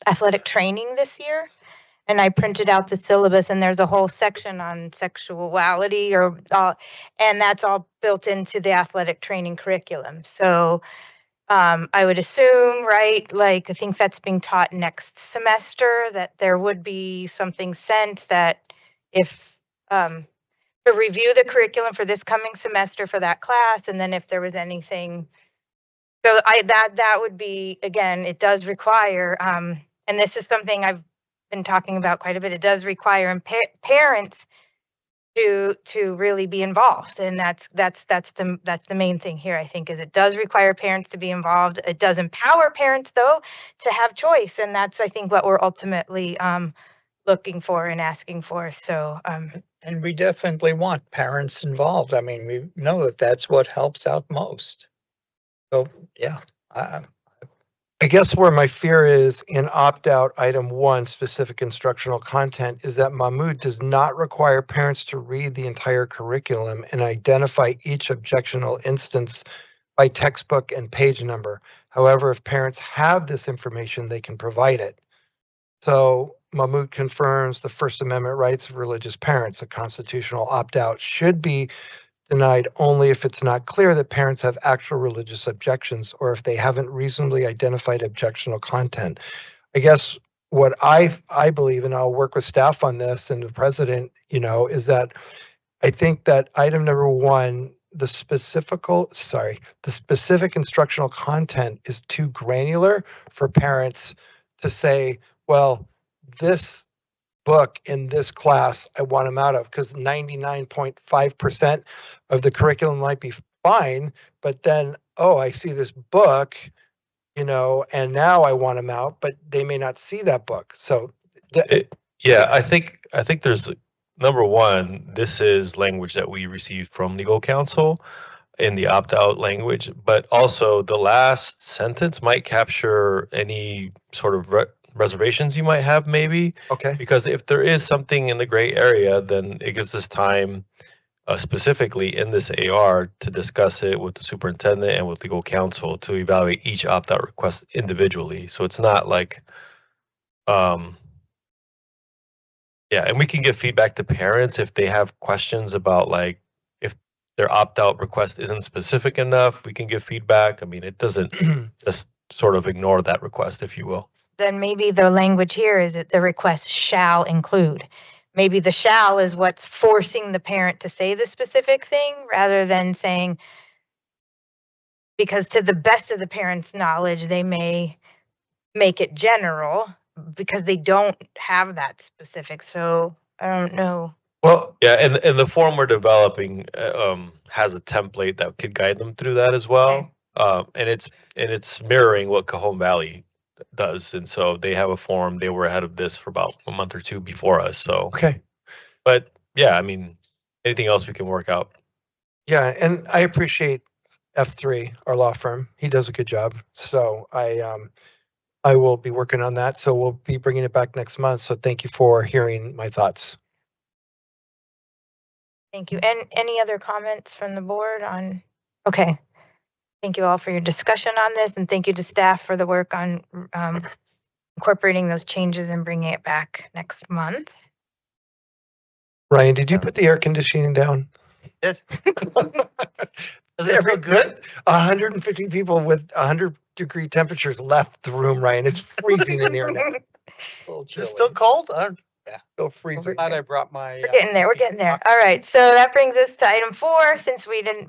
athletic training this year, and I printed out the syllabus, and there's a whole section on sexuality, and that's all built into the athletic training curriculum. So I would assume, right, like, I think that's being taught next semester, that there would be something sent that if to review the curriculum for this coming semester for that class, and then if there was anything. So that would be, again, it does require, and this is something I've been talking about quite a bit. It does require parents to really be involved, and that's the main thing here. I think is it does require parents to be involved. It does empower parents, though, to have choice, and that's, I think, what we're ultimately looking for and asking for. So and we definitely want parents involved. I mean, we know that that's what helps out most. So yeah, I guess where my fear is in opt-out item 1, specific instructional content, is that Mahmood does not require parents to read the entire curriculum and identify each objectionable instance by textbook and page number. However, if parents have this information, they can provide it. So Mahmood confirms the First Amendment rights of religious parents. A constitutional opt-out should be denied only if it's not clear that parents have actual religious objections or if they haven't reasonably identified objectionable content. I guess what I believe, and I'll work with staff on this and the president, is that I think that item number 1, the specific instructional content is too granular for parents to say, well, this book in this class I want them out of, because 99.5% of the curriculum might be fine, but then, oh, I see this book, and now I want them out, but they may not see that book. So yeah, I think there's, number one, this is language that we received from legal counsel in the opt-out language, but also the last sentence might capture any sort of reservations you might have, maybe. Okay. Because if there is something in the gray area, then it gives us time specifically in this AR to discuss it with the superintendent and with legal counsel to evaluate each opt-out request individually. So it's not like, yeah, and we can give feedback to parents if they have questions about, like, if their opt-out request isn't specific enough, we can give feedback. I mean, it doesn't just sort of ignore that request, if you will. Then maybe the language here is that the request shall include. Maybe the shall is what's forcing the parent to say the specific thing rather than saying, because to the best of the parent's knowledge, they may make it general because they don't have that specific. So I don't know. Well, yeah, and the form we're developing has a template that could guide them through that as well. And it's mirroring what Cajon Valley does. And so they have a form. They were ahead of this for about a month or two before us. So, Okay. but yeah, I mean, anything else we can work out. Yeah, and I appreciate F3, our law firm. He does a good job. So I will be working on that. So we'll be bringing it back next month. So thank you for hearing my thoughts. Thank you. And any other comments from the board on? Okay. Thank you all for your discussion on this, and thank you to staff for the work on incorporating those changes and bringing it back next month. Ryan, did you put the air conditioning down? Did. Is it real good? 150 people with 100-degree temperatures left the room, Ryan. It's freezing in here now. Is it still cold? Yeah, still freezing. Glad I brought my. We're getting there. We're getting there. All right. So that brings us to item 4. Since we didn't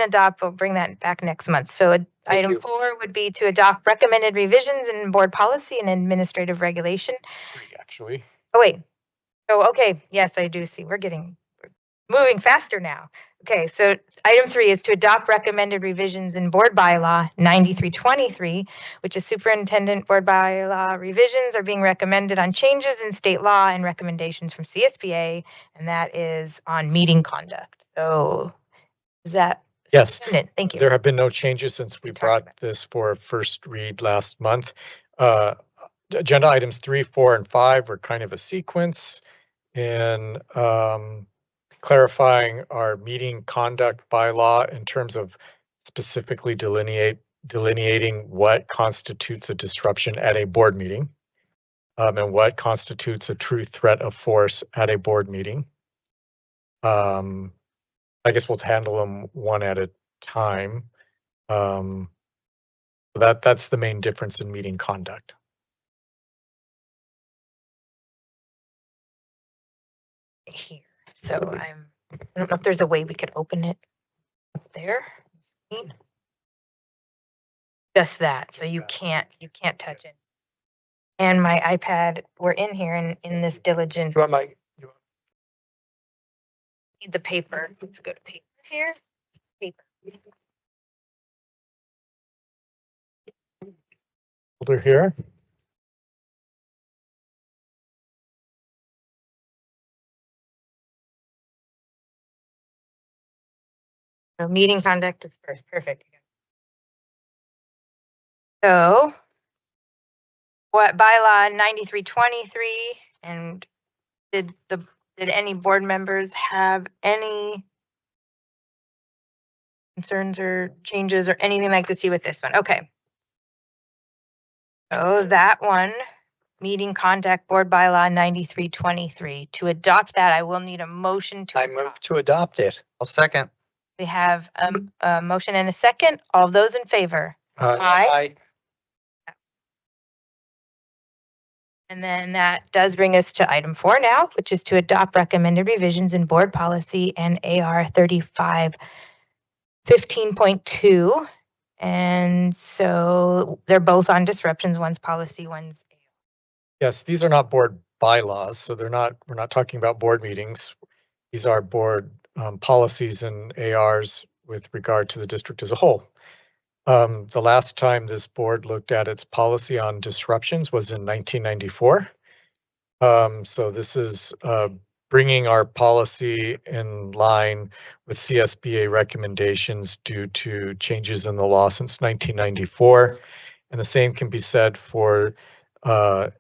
adopt, we'll bring that back next month. So item 4 would be to adopt recommended revisions in board policy and administrative regulation. Actually. Oh, wait. Oh, okay. Yes, I do see. We're moving faster now. Okay, so item 3 is to adopt recommended revisions in board bylaw 9323, which is superintendent board bylaw revisions are being recommended on changes in state law and recommendations from CSBA, and that is on meeting conduct. So is that? Yes. Thank you. There have been no changes since we brought this for a first read last month. Agenda items 3, 4, and 5 were kind of a sequence in clarifying our meeting conduct bylaw in terms of specifically delineating what constitutes a disruption at a board meeting, and what constitutes a true threat of force at a board meeting. I guess we'll handle them one at a time. That's the main difference in meeting conduct. Here. So I don't know if there's a way we could open it up there. Just that. So you can't touch it. And my iPad, we're in here in this diligent. You want my? Need the paper. Let's go to paper here. Paper. Folder here. So meeting conduct is first. Perfect. So what bylaw 9323, and did any board members have any concerns or changes or anything like to see with this one? Okay. So that one, meeting conduct board bylaw 9323. To adopt that, I will need a motion to. I move to adopt it. I'll second. We have a motion and a second. All those in favor? Aye. And then that does bring us to item 4 now, which is to adopt recommended revisions in board policy and AR 3515.2. And so they're both on disruptions. One's policy, one's. Yes, these are not board bylaws, so we're not talking about board meetings. These are board policies and ARs with regard to the district as a whole. The last time this board looked at its policy on disruptions was in 1994. So this is bringing our policy in line with CSBA recommendations due to changes in the law since 1994. And the same can be said for AR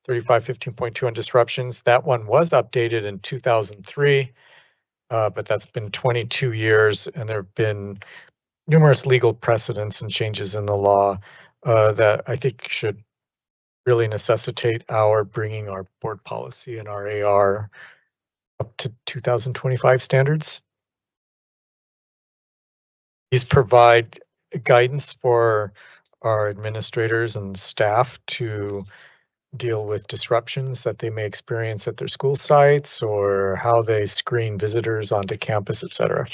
3515.2 on disruptions. That one was updated in 2003, but that's been 22 years, and there have been numerous legal precedents and changes in the law that I think should really necessitate our bringing our board policy and our AR up to 2025 standards. These provide guidance for our administrators and staff to deal with disruptions that they may experience at their school sites or how they screen visitors onto campus, etc.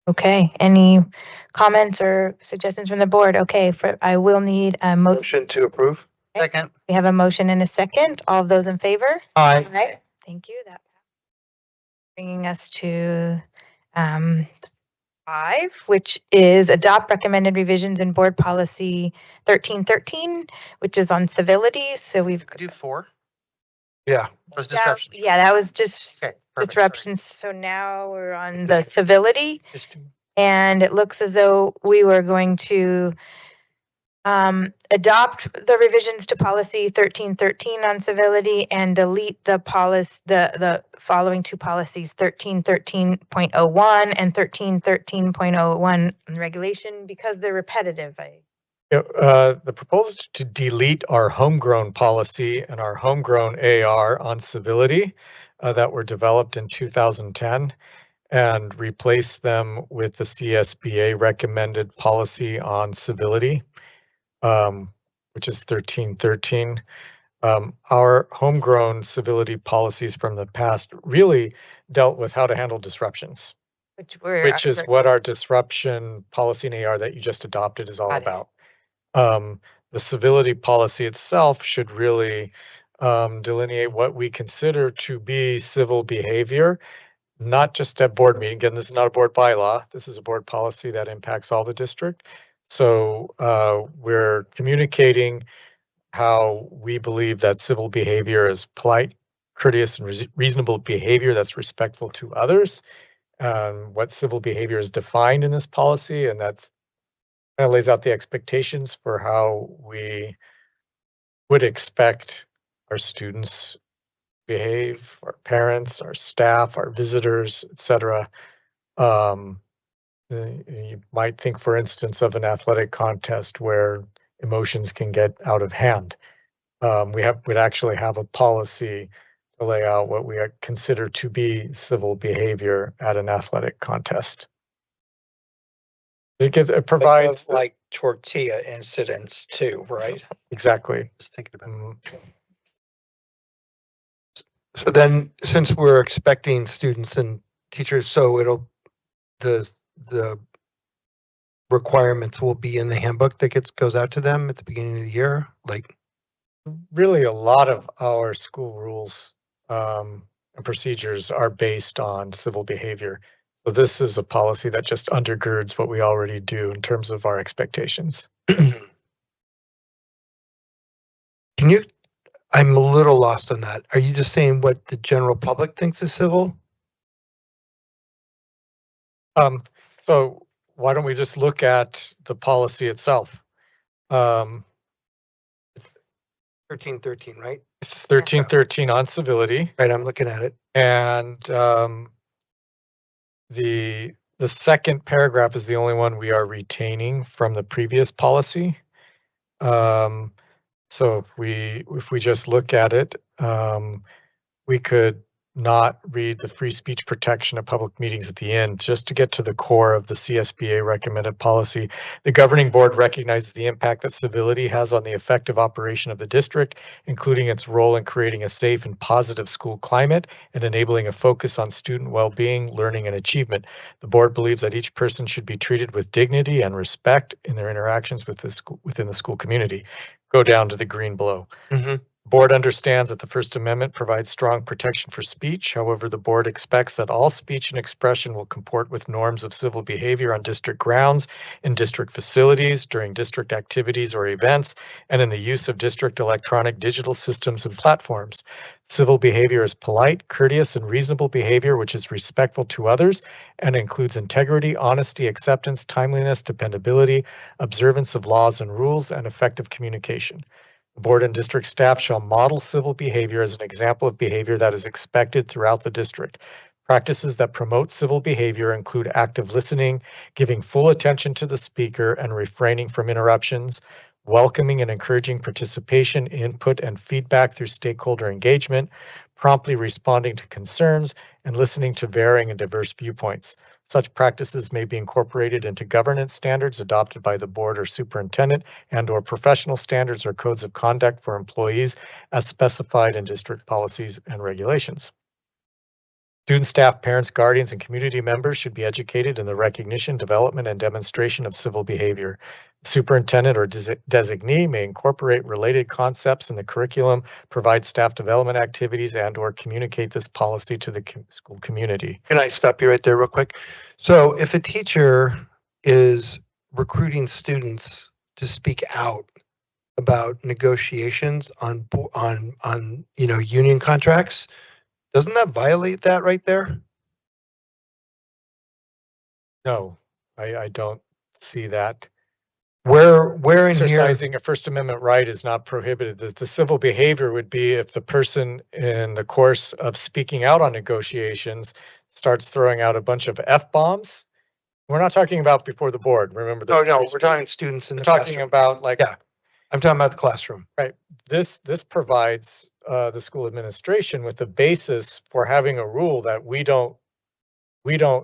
Okay, any comments or suggestions from the board? Okay, I will need a Motion to approve. Second. We have a motion and a second. All of those in favor? Aye. Thank you. That bringing us to 5, which is adopt recommended revisions in board policy 1313, which is on civility. So we've Do 4. Yeah. Was disruption. yeah, that was just Okay, perfect, disruptions. So now we're on the civility, and it looks as though we were going to adopt the revisions to policy 1313 on civility and delete the the following two policies, 1313.01 and 1313.01 regulation, because they're repetitive. The proposal to delete our homegrown policy and our homegrown AR on civility that were developed in 2010 and replace them with the CSBA recommended policy on civility, which is 1313. Our homegrown civility policies from the past really dealt with how to handle disruptions, which is what our disruption policy in AR that you just adopted is all about. The civility policy itself should really delineate what we consider to be civil behavior, not just at board meeting. Again, this is not a board bylaw. This is a board policy that impacts all the district. So we're communicating how we believe that civil behavior is polite, courteous, and reasonable behavior that's respectful to others. What civil behavior is defined in this policy, and that's kind of lays out the expectations for how we would expect our students behave, our parents, our staff, our visitors, etc. You might think, for instance, of an athletic contest where emotions can get out of hand. We'd actually have a policy to lay out what we consider to be civil behavior at an athletic contest. It provides like tortilla incidents too, right? Exactly. Just thinking about So then, since we're expecting students and teachers, so the requirements will be in the handbook that goes out to them at the beginning of the year, like. Really, a lot of our school rules and procedures are based on civil behavior. So this is a policy that just undergirds what we already do in terms of our expectations. Can you, I'm a little lost on that. Are you just saying what the general public thinks is civil? So why don't we just look at the policy itself? 1313, right? It's 1313 on civility. Right, I'm looking at it. And the second paragraph is the only one we are retaining from the previous policy. So if we just look at it, we could not read the free speech protection of public meetings at the end, just to get to the core of the CSBA recommended policy. The governing board recognizes the impact that civility has on the effective operation of the district, including its role in creating a safe and positive school climate and enabling a focus on student well-being, learning, and achievement. The board believes that each person should be treated with dignity and respect in their interactions with the school, within the school community. Go down to the green below. Board understands that the First Amendment provides strong protection for speech. However, the board expects that all speech and expression will comport with norms of civil behavior on district grounds, in district facilities, during district activities or events, and in the use of district electronic digital systems and platforms. Civil behavior is polite, courteous, and reasonable behavior which is respectful to others and includes integrity, honesty, acceptance, timeliness, dependability, observance of laws and rules, and effective communication. The board and district staff shall model civil behavior as an example of behavior that is expected throughout the district. Practices that promote civil behavior include active listening, giving full attention to the speaker and refraining from interruptions, welcoming and encouraging participation, input, and feedback through stakeholder engagement, promptly responding to concerns, and listening to varying and diverse viewpoints. Such practices may be incorporated into governance standards adopted by the board or superintendent and/or professional standards or codes of conduct for employees as specified in district policies and regulations. Students, staff, parents, guardians, and community members should be educated in the recognition, development, and demonstration of civil behavior. Superintendent or designee may incorporate related concepts in the curriculum, provide staff development activities, and/or communicate this policy to the school community. Can I stop you right there real quick? So if a teacher is recruiting students to speak out about negotiations on union contracts, doesn't that violate that right there? No, I don't see that. Where in here? Exercising a First Amendment right is not prohibited. The civil behavior would be if the person in the course of speaking out on negotiations starts throwing out a bunch of F-bombs. We're not talking about before the board. Remember that. No, we're talking students in the talking classroom. about like. Yeah, I'm talking about the classroom. Right. This provides the school administration with the basis for having a rule that we don't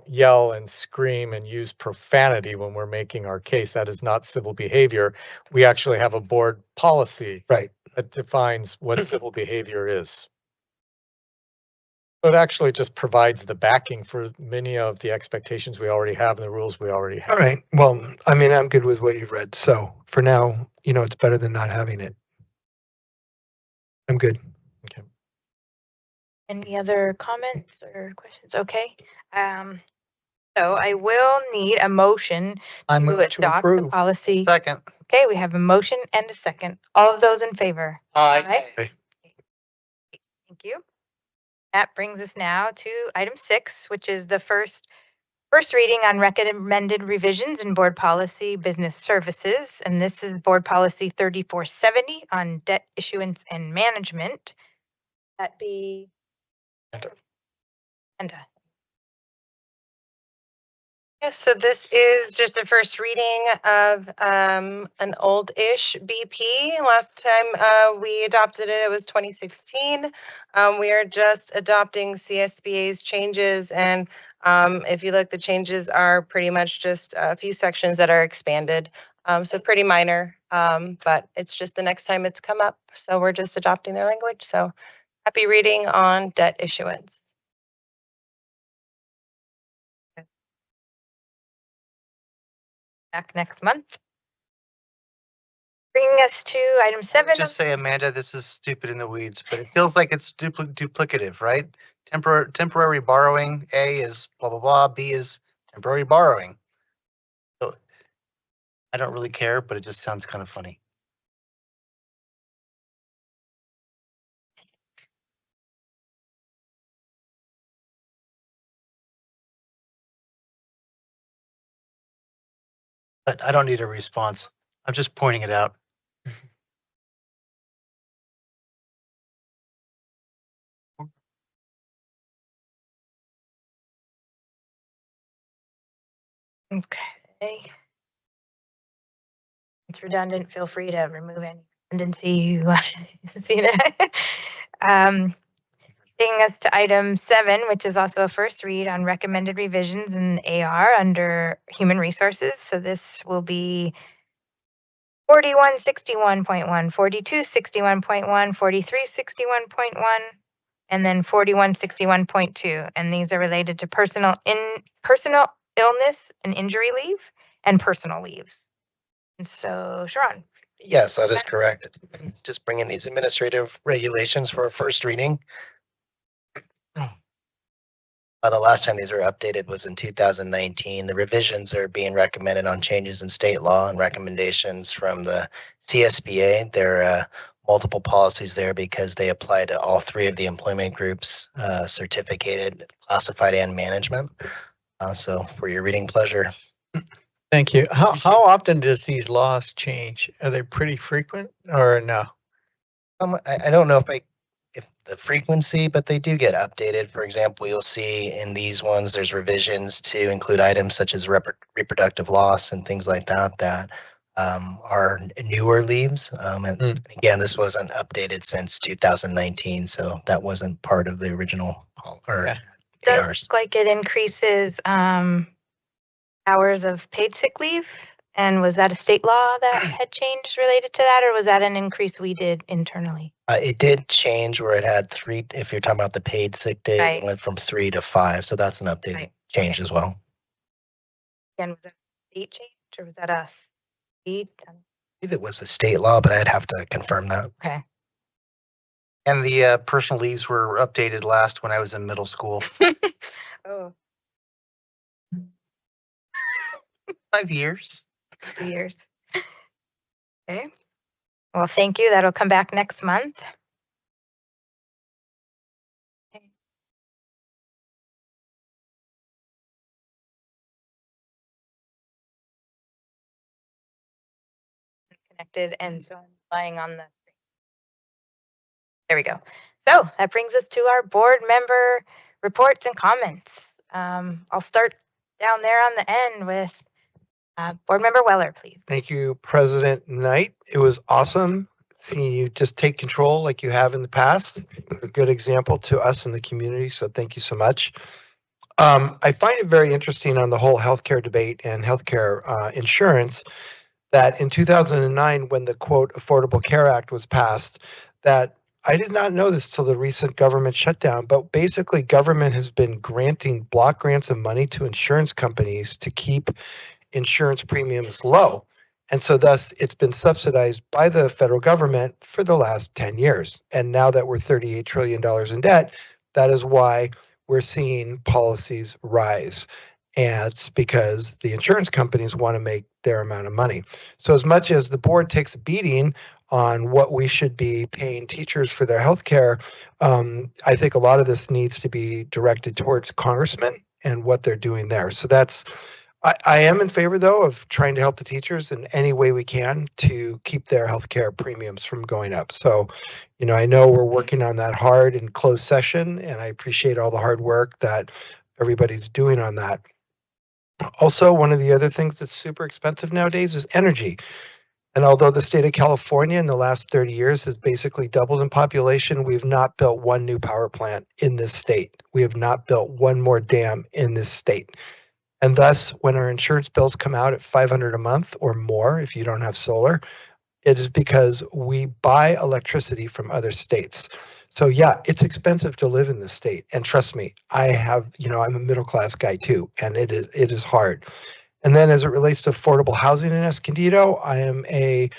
yell and scream and use profanity when we're making our case. That is not civil behavior. We actually have a board policy that defines what civil behavior is. So it actually just provides the backing for many of the expectations we already have and the rules we already have. All right. Well, I mean, I'm good with what you've read. So for now, it's better than not having it. I'm good. Okay. Any other comments or questions? Okay. So I will need a motion I to move to adopt the approve. policy. Second. Okay, we have a motion and a second. All of those in favor? Aye. Aye. Thank you. That brings us now to item 6, which is the first reading on recommended revisions in board policy business services. And this is board policy 3470 on debt issuance and management. That be Enda. Yes, so this is just a first reading of an old-ish BP. Last time we adopted it, it was 2016. We are just adopting CSBA's changes, and if you look, the changes are pretty much just a few sections that are expanded. So pretty minor, but it's just the next time it's come up. So we're just adopting their language. So happy reading on debt issuance. Back next month. Bringing us to item 7. Just say, Amanda, this is stupid in the weeds, but it feels like it's duplicative, right? Temporary borrowing, A is blah, blah, blah, B is temporary borrowing. So I don't really care, but it just sounds kind of funny. But I don't need a response. I'm just pointing it out. Okay. It's redundant. Feel free to remove any redundancy you see it. Bringing us to item 7, which is also a first read on recommended revisions in AR under human resources. So this will be 4161.1, 4261.1, 4361.1, and then 4161.2. And these are related to personal illness and injury leave and personal leaves. And so, Sharon. Yes, that is correct. Just bringing these administrative regulations for a first reading. The last time these were updated was in 2019. The revisions are being recommended on changes in state law and recommendations from the CSBA. There are multiple policies there because they apply to all 3 of the employment groups, certificated, classified, and management. So for your reading pleasure. Thank you. How often does these laws change? Are they pretty frequent or no? I don't know if the frequency, but they do get updated. For example, you'll see in these ones, there's revisions to include items such as reproductive loss and things like that that are newer leaves. And again, this wasn't updated since 2019, so that wasn't part of the original or Does ARs. look like it increases hours of paid sick leave And was that a state law that had changed related to that, or was that an increase we did internally? It did change where it had 3, if you're talking about the paid sick days, Right. it went from 3 to 5. So that's an updated Right. change as well. And was that a state change or was that a state? I believe it was a state law, but I'd have to confirm that. Okay. And the personal leaves were updated last when I was in middle school. Oh, 5 years. 2 years. Okay. Well, thank you. That'll come back next month. Okay. Connected, and so I'm relying on the. There we go. So that brings us to our board member reports and comments. I'll start down there on the end with board member Weller, please. Thank you, President Knight. It was awesome seeing you just take control like you have in the past. A good example to us in the community, so thank you so much. I find it very interesting on the whole healthcare debate and healthcare insurance that in 2009, when the quote Affordable Care Act was passed, that I did not know this till the recent government shutdown, but basically government has been granting block grants of money to insurance companies to keep insurance premiums low. And so thus it's been subsidized by the federal government for the last 10 years. And now that we're $38 trillion in debt, that is why we're seeing policies rise. And it's because the insurance companies want to make their amount of money. So as much as the board takes a beating on what we should be paying teachers for their health care, I think a lot of this needs to be directed towards congressmen and what they're doing there. So that's, I am in favor, though, of trying to help the teachers in any way we can to keep their healthcare premiums from going up. So, I know we're working on that hard in closed session, and I appreciate all the hard work that everybody's doing on that. Also, one of the other things that's super expensive nowadays is energy. And although the state of California in the last 30 years has basically doubled in population, we've not built one new power plant in this state. We have not built one more dam in this state. And thus, when our insurance bills come out at $500 a month or more, if you don't have solar, it is because we buy electricity from other states. So yeah, it's expensive to live in this state. And trust me, I'm a middle-class guy too, and it is hard. And then as it relates to affordable housing in Escondido, I am a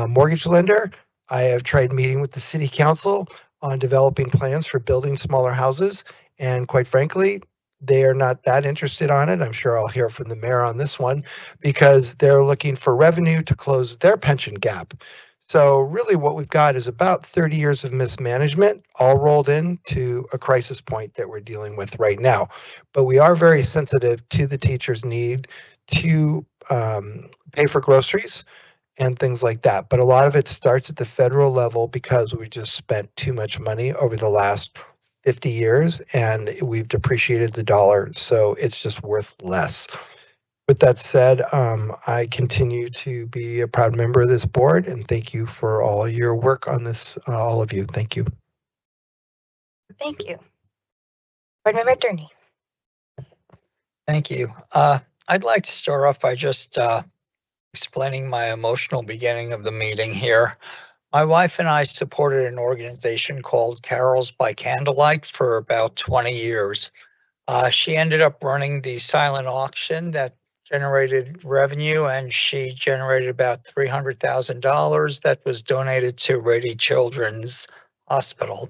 mortgage lender. I have tried meeting with the city council on developing plans for building smaller houses. And quite frankly, they are not that interested on it. I'm sure I'll hear from the mayor on this one because they're looking for revenue to close their pension gap. So really what we've got is about 30 years of mismanagement all rolled into a crisis point that we're dealing with right now. But we are very sensitive to the teachers' need to pay for groceries and things like that. But a lot of it starts at the federal level because we just spent too much money over the last 50 years and we've depreciated the dollar, so it's just worth less. With that said, I continue to be a proud member of this board and thank you for all your work on this, all of you. Thank you. Thank you. Board member Durney. Thank you. I'd like to start off by just explaining my emotional beginning of the meeting here. My wife and I supported an organization called Carols by Candlelight for about 20 years. She ended up running the silent auction that generated revenue, and she generated about $300,000 that was donated to Rady Children's Hospital.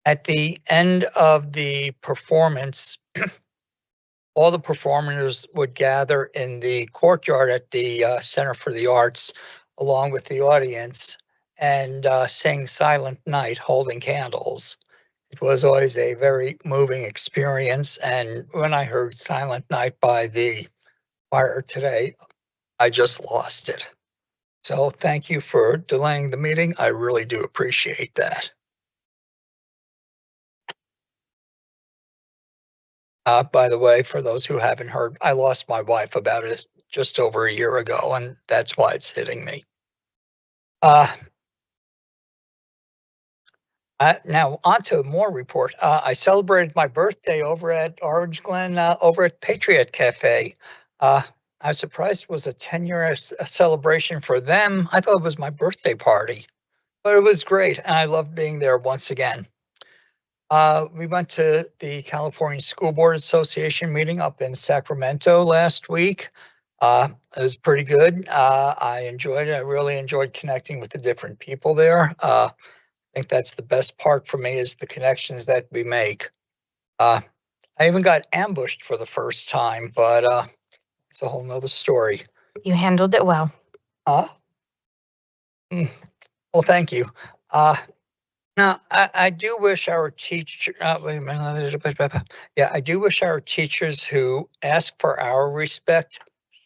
At the end of the performance, all the performers would gather in the courtyard at the Center for the Arts, along with the audience, and sing Silent Night holding candles. It was always a very moving experience. And when I heard Silent Night by the choir today, I just lost it. So thank you for delaying the meeting. I really do appreciate that. By the way, for those who haven't heard, I lost my wife about it just over a year ago, and that's why it's hitting me. Now on to more report. I celebrated my birthday over at Orange Glen, over at Patriot Cafe. I was surprised it was a 10-year celebration for them. I thought it was my birthday party, but it was great. And I loved being there once again. We went to the California School Board Association meeting up in Sacramento last week. It was pretty good. I enjoyed it. I really enjoyed connecting with the different people there. I think that's the best part for me is the connections that we make. I even got ambushed for the first time, but it's a whole nother story. You handled it well. Well, thank you. Now, I do wish our teacher, wait a minute. Yeah, I do wish our teachers who ask for our respect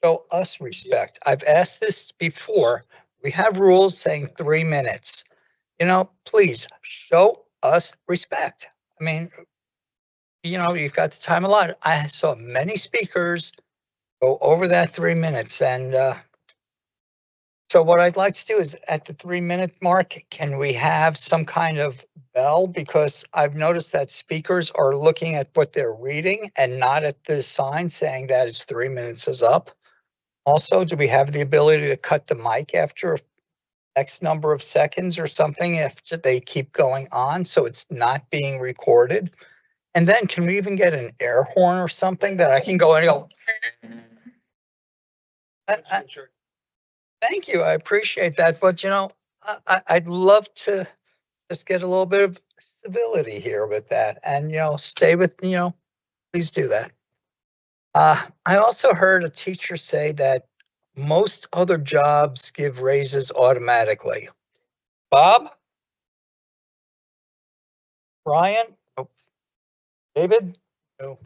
show us respect. I've asked this before. We have rules saying 3 minutes. Please show us respect. I mean, you've got the time allotted. I saw many speakers go over that 3 minutes. And so what I'd like to do is at the 3-minute mark, can we have some kind of bell? Because I've noticed that speakers are looking at what they're reading and not at the sign saying that it's 3 minutes is up. Also, do we have the ability to cut the mic after X number of seconds or something if they keep going on so it's not being recorded? And then can we even get an air horn or something that I can go and go? Thank you. I appreciate that. But, I'd love to just get a little bit of civility here with that and, stay with, please do that. I also heard a teacher say that most other jobs give raises automatically. Bob? Brian? Nope. David? No.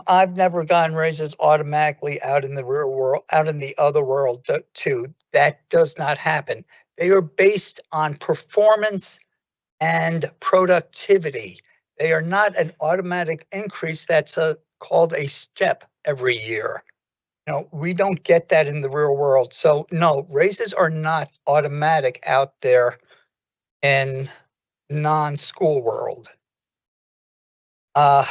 I've never gotten raises automatically out in the real world, out in the other world too. That does not happen. They are based on performance and productivity. They are not an automatic increase. That's called a step every year. We don't get that in the real world. So no, raises are not automatic out there in non-school world. I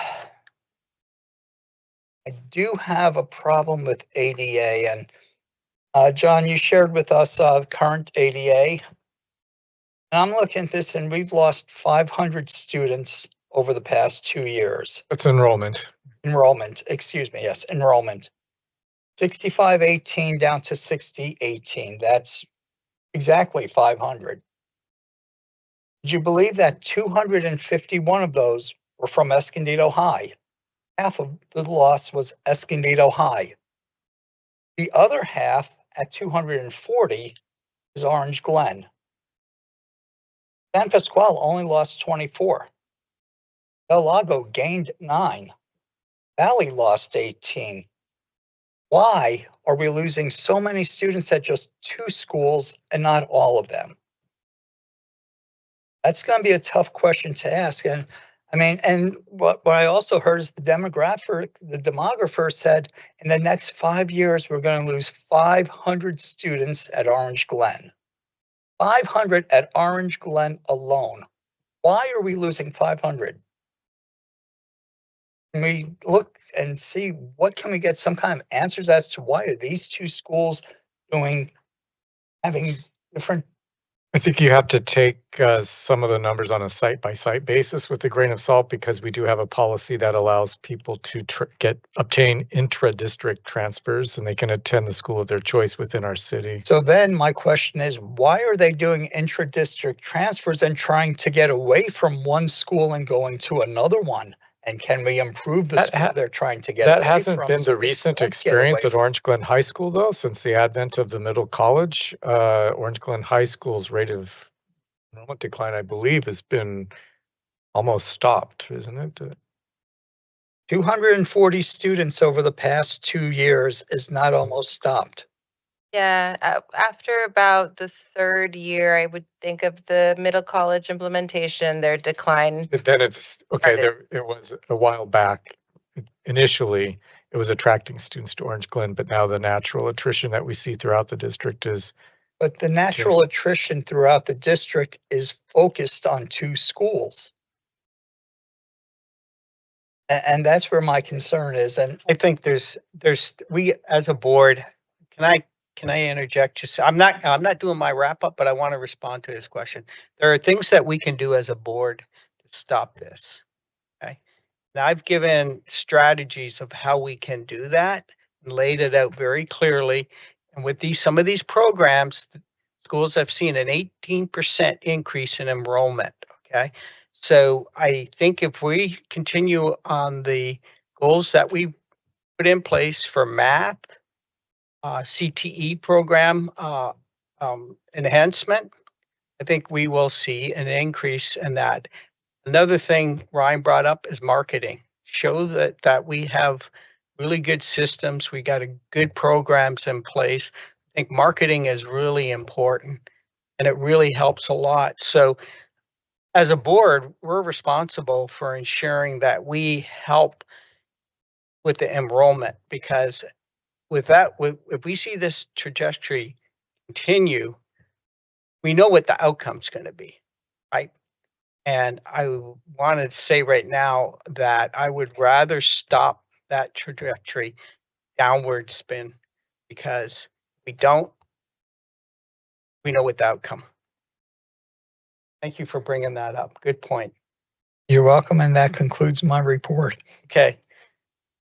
do have a problem with ADA, and John, you shared with us current ADA. And I'm looking at this, and we've lost 500 students over the past 2 years. That's enrollment. Enrollment, excuse me, yes, enrollment. 6518 down to 6018. That's exactly 500. Did you believe that 251 of those were from Escondido High? Half of the loss was Escondido High. The other half at 240 is Orange Glen. San Pasquale only lost 24. Del Lago gained 9. Valley lost 18. Why are we losing so many students at just 2 schools and not all of them? That's going to be a tough question to ask. And I mean, and what I also heard is the demographer said in the next 5 years, we're going to lose 500 students at Orange Glen. 500 at Orange Glen alone. Why are we losing 500? Can we look and see what can we get some kind of answers as to why are these 2 schools having different? I think you have to take some of the numbers on a site-by-site basis with a grain of salt, because we do have a policy that allows people to obtain intra-district transfers, and they can attend the school of their choice within our city. So then my question is, why are they doing intra-district transfers and trying to get away from one school and going to another one? And can we improve the school they're trying to get away from? That hasn't been the recent experience at Orange Glen High School, though, since the advent of the middle college. Orange Glen High School's rate of enrollment decline, I believe, has been almost stopped, isn't it? 240 students over the past 2 years is not almost stopped. Yeah, after about the 3rd year, I would think of the middle college implementation, their decline. But then it's okay. It was a while back. Initially, it was attracting students to Orange Glen, but now the natural attrition that we see throughout the district is. But the natural attrition throughout the district is focused on 2 schools. And that's where my concern is. And I think we as a board, can I interject? Just, I'm not doing my wrap up, but I want to respond to his question. There are things that we can do as a board to stop this. Okay. Now I've given strategies of how we can do that and laid it out very clearly. And with some of these programs, schools have seen an 18% increase in enrollment. Okay. So I think if we continue on the goals that we put in place for math, CTE program enhancement, I think we will see an increase in that. Another thing Ryan brought up is marketing. Show that we have really good systems. We got good programs in place. I think marketing is really important and it really helps a lot. So as a board, we're responsible for ensuring that we help with the enrollment, because with that, if we see this trajectory continue, we know what the outcome's going to be, right? And I want to say right now that I would rather stop that trajectory downward spin, because we know what the outcome. Thank you for bringing that up. Good point. you're welcome. And that concludes my report. Okay.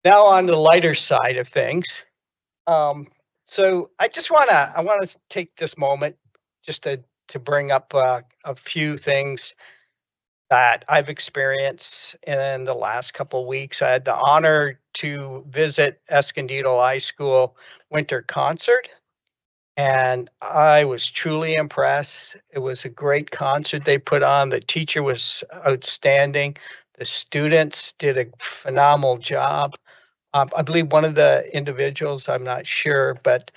Now on the lighter side of things. So I want to take this moment just to bring up a few things that I've experienced in the last couple of weeks. I had the honor to visit Escondido High School winter concert, and I was truly impressed. It was a great concert they put on. The teacher was outstanding. The students did a phenomenal job. I believe one of the individuals, I'm not sure, but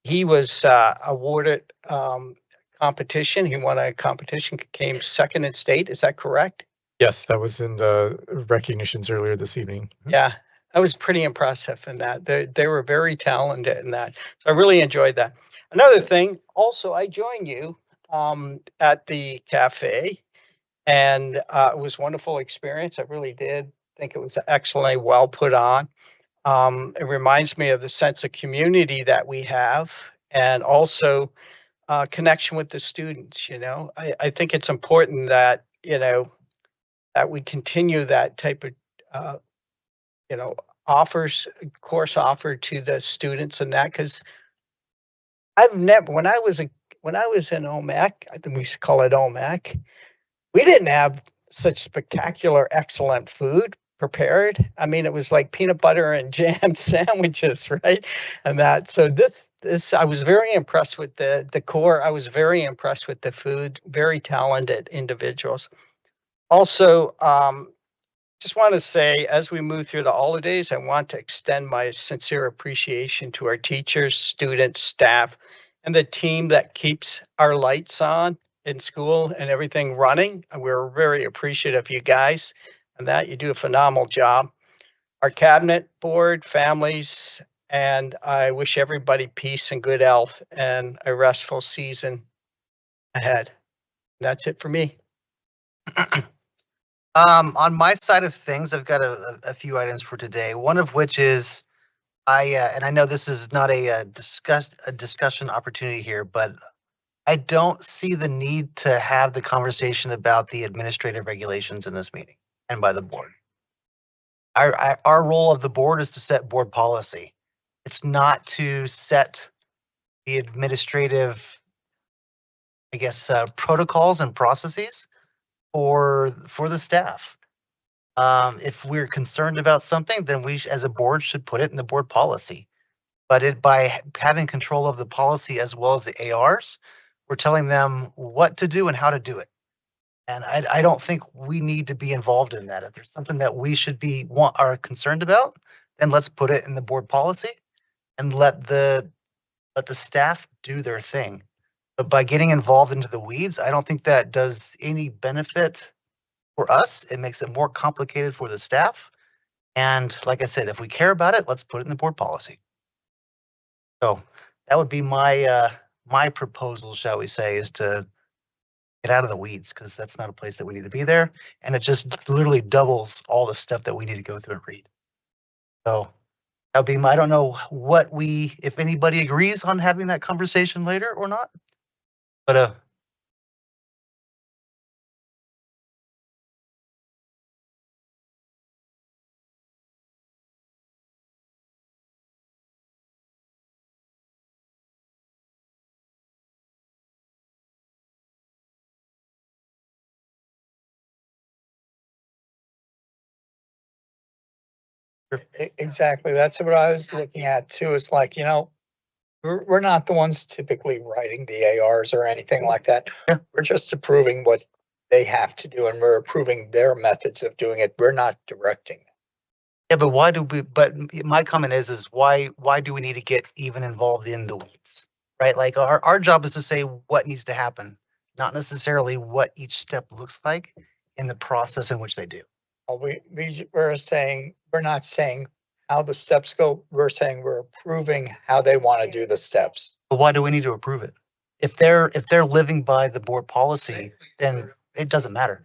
he was awarded competition. He won a competition, came second in state. Is that correct? Yes, that was in the recognitions earlier this evening. Yeah, I was pretty impressive in that. They were very talented in that. So I really enjoyed that. Another thing, also, I joined you at the cafe, and it was a wonderful experience. I really did think it was excellently well put on. It reminds me of the sense of community that we have, and also connection with the students. I think it's important that, that we continue that type of, course offered to the students, and that, because I've never, when I was in OMAC, I think we used to call it OMAC, we didn't have such spectacular, excellent food prepared. I mean, it was like peanut butter and jam sandwiches, right? And that, so this, I was very impressed with the decor. I was very impressed with the food, very talented individuals. Also, just want to say, as we move through the holidays, I want to extend my sincere appreciation to our teachers, students, staff, and the team that keeps our lights on in school and everything running. We're very appreciative of you guys, and that you do a phenomenal job. Our cabinet board, families, and I wish everybody peace and good health and a restful season ahead. That's it for me. On my side of things, I've got a few items for today. One of which is and I know this is not a discussion opportunity here, but I don't see the need to have the conversation about the administrative regulations in this meeting and by the board. Our role of the board is to set board policy. It's not to set the administrative, I guess, protocols and processes for the staff. If we're concerned about something, then we, as a board, should put it in the board policy. But by having control of the policy as well as the ARs, we're telling them what to do and how to do it. And I don't think we need to be involved in that. If there's something that we should are concerned about, then let's put it in the board policy and let the staff do their thing. But by getting involved into the weeds, I don't think that does any benefit for us. It makes it more complicated for the staff. And like I said, if we care about it, let's put it in the board policy. So that would be my my proposal, shall we say, is to get out of the weeds, because that's not a place that we need to be there. And it just literally doubles all the stuff that we need to go through and read. So that'll be my, I don't know what if anybody agrees on having that conversation later or not. But Exactly. That's what I was looking at too. It's like, we're not the ones typically writing the ARs or anything like that. Yeah. We're just approving what they have to do and we're approving their methods of doing it. We're not directing. yeah, but my comment is why do we need to get even involved in the weeds? Right? Like our job is to say what needs to happen, not necessarily what each step looks like in the process in which they do. We're saying, we're not saying how the steps go. We're saying we're approving how they want to do the steps. But why do we need to approve it? If they're living by the board policy, then it doesn't matter.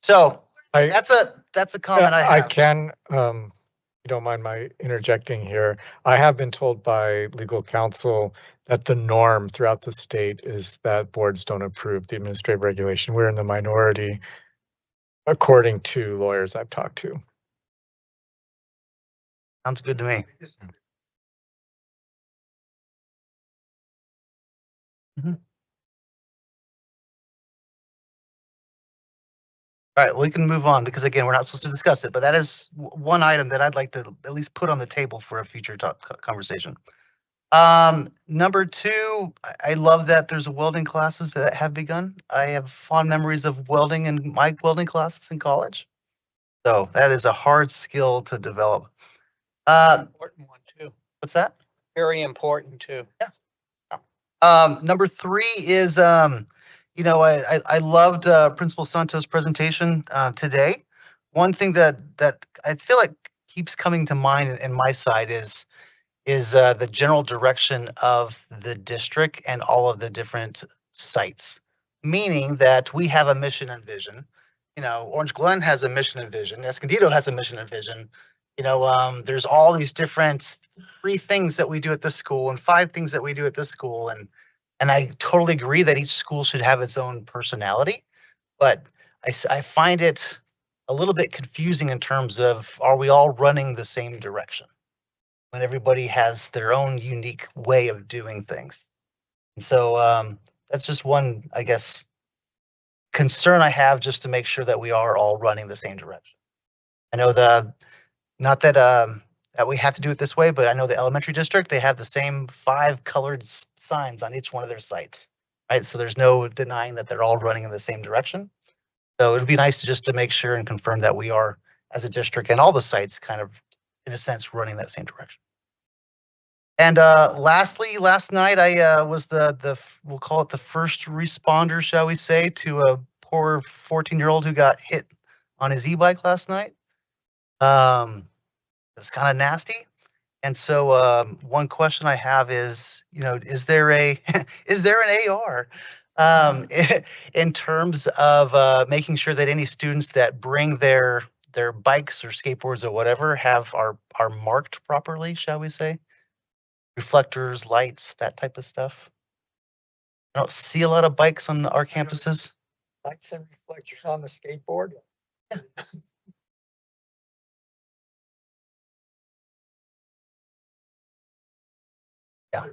So that's a comment I have. I can, you don't mind my interjecting here. I have been told by legal counsel that the norm throughout the state is that boards don't approve the administrative regulation. We're in the minority, according to lawyers I've talked to. Sounds good to me. Mhm. All right, we can move on because again, we're not supposed to discuss it, but that is one item that I'd like to at least put on the table for a future conversation. Number two, I love that there's welding classes that have begun. I have fond memories of welding in my welding classes in college. So that is a hard skill to develop. Important one too. What's that? Very important too. Yeah. Number three is, I loved Principal Santos' presentation today. One thing that I feel like keeps coming to mind in my side is the general direction of the district and all of the different sites, meaning that we have a mission and vision. Orange Glen has a mission and vision. Escondido has a mission and vision. There's all these different 3 things that we do at this school and 5 things that we do at this school. And I totally agree that each school should have its own personality, but I find it a little bit confusing in terms of, are we all running the same direction when everybody has their own unique way of doing things? And so that's just one, I guess, concern I have, just to make sure that we are all running the same direction. I know not that that we have to do it this way, but I know the elementary district, they have the same 5 colored signs on each one of their sites, right? So there's no denying that they're all running in the same direction. So it'd be nice to make sure and confirm that we are, as a district and all the sites, kind of, in a sense, running that same direction. And lastly, last night I was we'll call it the first responder, shall we say, to a poor 14-year-old who got hit on his e-bike last night. It was kind of nasty. And so one question I have is, is there an AR in terms of making sure that any students that bring their bikes or skateboards or whatever are marked properly, shall we say? Reflectors, lights, that type of stuff. I don't see a lot of bikes on our campuses. Lights and reflectors on the skateboard. Yeah.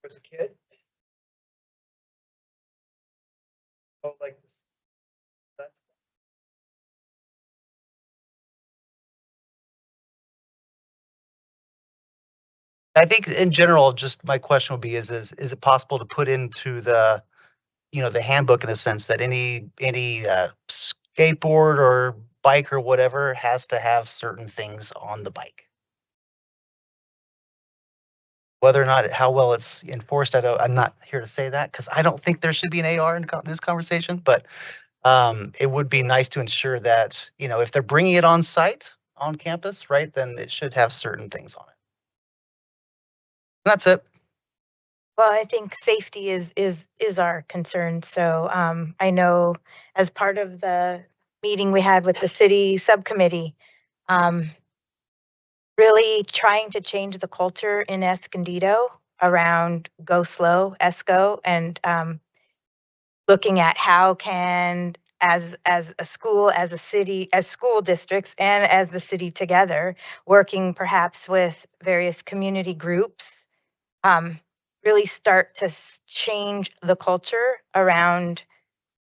As a kid. Oh, like this. I think in general, just my question would be, is it possible to put into the handbook, in a sense, that any skateboard or bike or whatever has to have certain things on the bike? Whether or not, how well it's enforced, I'm not here to say that, because I don't think there should be an AR in this conversation, but It would be nice to ensure that, you know, if they're bringing it on site on campus, right, then it should have certain things on it. That's it. Well, I think safety is our concern. So I know as part of the meeting we had with the city subcommittee, really trying to change the culture in Escondido around go slow, ESCO, and looking at how can as a school, as a city, as school districts, and as the city together, working perhaps with various community groups, really start to change the culture around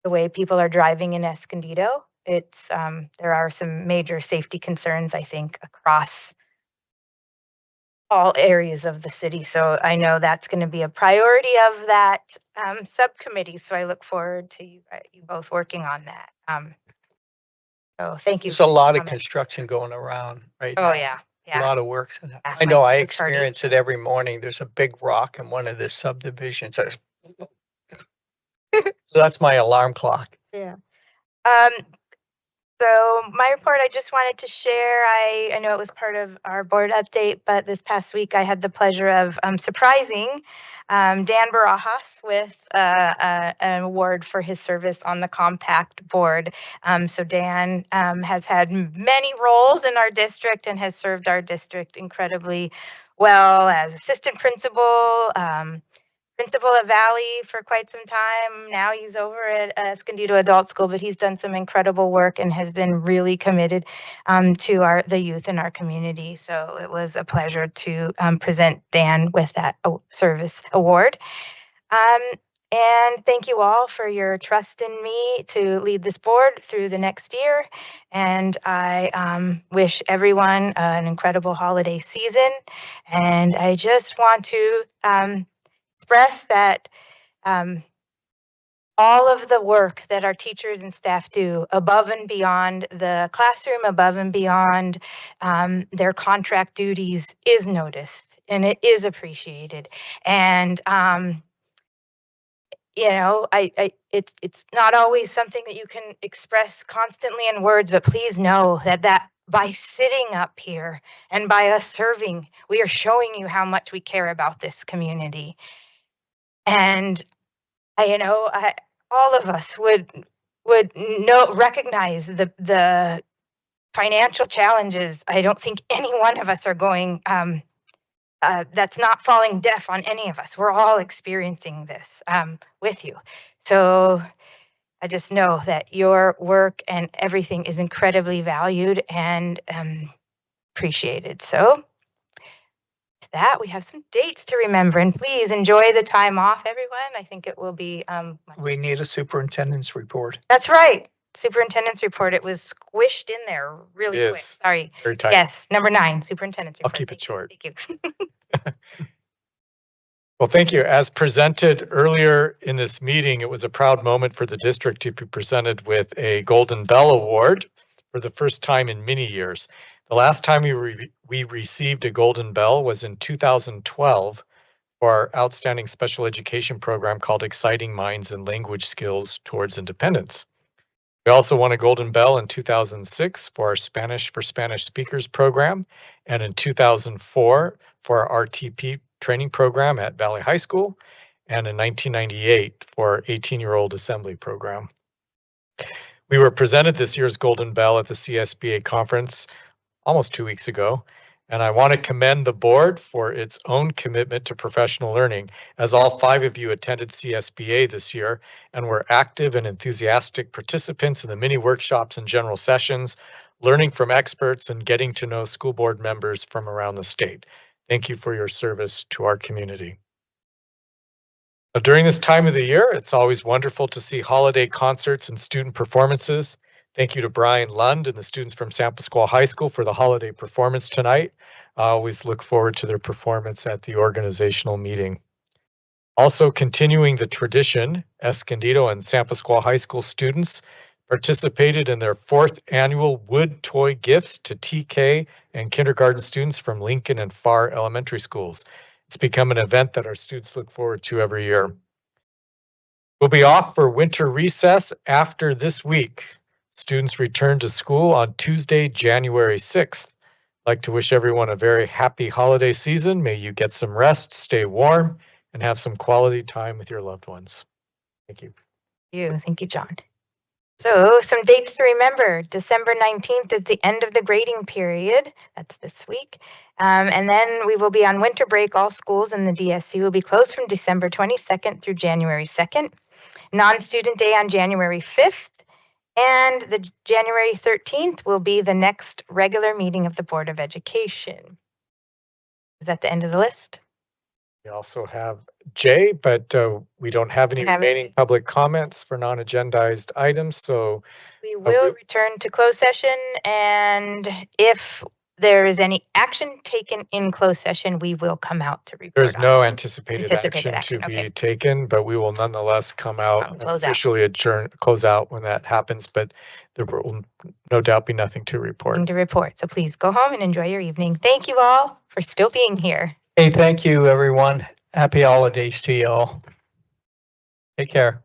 the way people are driving in Escondido. It's there are some major safety concerns, I think, across all areas of the city. So I know that's going to be a priority of that subcommittee. So I look forward to you both working on that. So thank you. There's a lot of construction going around right Oh now. yeah, A yeah. lot of work. So Yeah, I know my I son's party. experience it every morning. There's a big rock in one of the subdivisions. So that's my alarm clock. Yeah. So my report, I just wanted to share. I know it was part of our board update, but this past week I had the pleasure of surprising Dan Barajas with an award for his service on the Compact board. So Dan has had many roles in our district and has served our district incredibly well as assistant principal, principal at Valley for quite some time. Now he's over at Escondido Adult School, but he's done some incredible work and has been really committed to the youth in our community. So it was a pleasure to present Dan with that service award. And thank you all for your trust in me to lead this board through the next year. And I wish everyone an incredible holiday season. And I just want to express that all of the work that our teachers and staff do above and beyond the classroom, above and beyond their contract duties is noticed and it is appreciated. And you know, it's not always something that you can express constantly in words, but please know that by sitting up here and by us serving, we are showing you how much we care about this community. And all of us would recognize the financial challenges. I don't think any one of us are going. That's not falling deaf on any of us. We're all experiencing this with you. So I just know that your work and everything is incredibly valued and appreciated. So with that, we have some dates to remember, and please enjoy the time off, everyone. I think it will be. We need a superintendent's report. That's right. Superintendent's report. It was squished in there really quick. Yes, Sorry. very tight. Yes, number 9, superintendent's I'll report. keep it short. Thank you. Well, thank you. As presented earlier in this meeting, it was a proud moment for the district to be presented with a Golden Bell Award for the first time in many years. The last time we received a Golden Bell was in 2012 for our outstanding special education program called Exciting Minds and Language Skills Towards Independence. We also won a Golden Bell in 2006 for our Spanish for Spanish Speakers program, and in 2004 for our RTP training program at Valley High School, and in 1998 for our 18-year-old assembly program. We were presented this year's Golden Bell at the CSBA conference almost 2 weeks ago, and I want to commend the board for its own commitment to professional learning, as all 5 of you attended CSBA this year and were active and enthusiastic participants in the many workshops and general sessions, learning from experts and getting to know school board members from around the state. Thank you for your service to our community. Now, during this time of the year, it's always wonderful to see holiday concerts and student performances. Thank you to Brian Lund and the students from San Pasqual High School for the holiday performance tonight. I always look forward to their performance at the organizational meeting. Also continuing the tradition, Escondido and San Pasqual High School students participated in their 4th annual wood toy gifts to TK and kindergarten students from Lincoln and Farr elementary schools. It's become an event that our students look forward to every year. We'll be off for winter recess after this week. Students return to school on Tuesday, January 6th. I'd like to wish everyone a very happy holiday season. May you get some rest, stay warm, and have some quality time with your loved ones. Thank you. Thank you, John. So some dates to remember. December 19th is the end of the grading period. That's this week. And then we will be on winter break. All schools in the DSC will be closed from December 22nd through January 2nd. Non-student day on January 5th. And the January 13th will be the next regular meeting of the Board of Education. Is that the end of the list? We also have J, but we don't have any remaining public comments for non-agendized items, so we will return to closed session, and if there is any action taken in closed session, we will come out to report. There's on no it. anticipated action to be taken, but we will nonetheless come out and close out. officially close out when that happens, but there will no doubt be nothing to report. So please go home and enjoy your evening. Thank you all for still being here. Hey, thank you, everyone. Happy holidays to you all. Take care.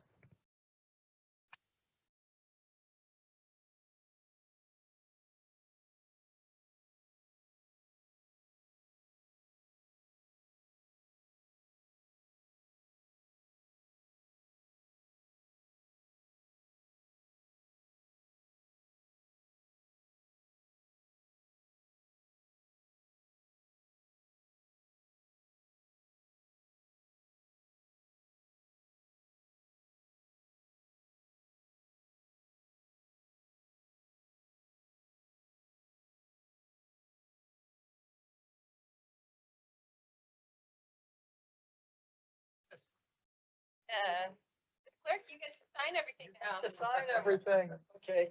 Clerk, you get to sign everything now. To sign everything. Okay.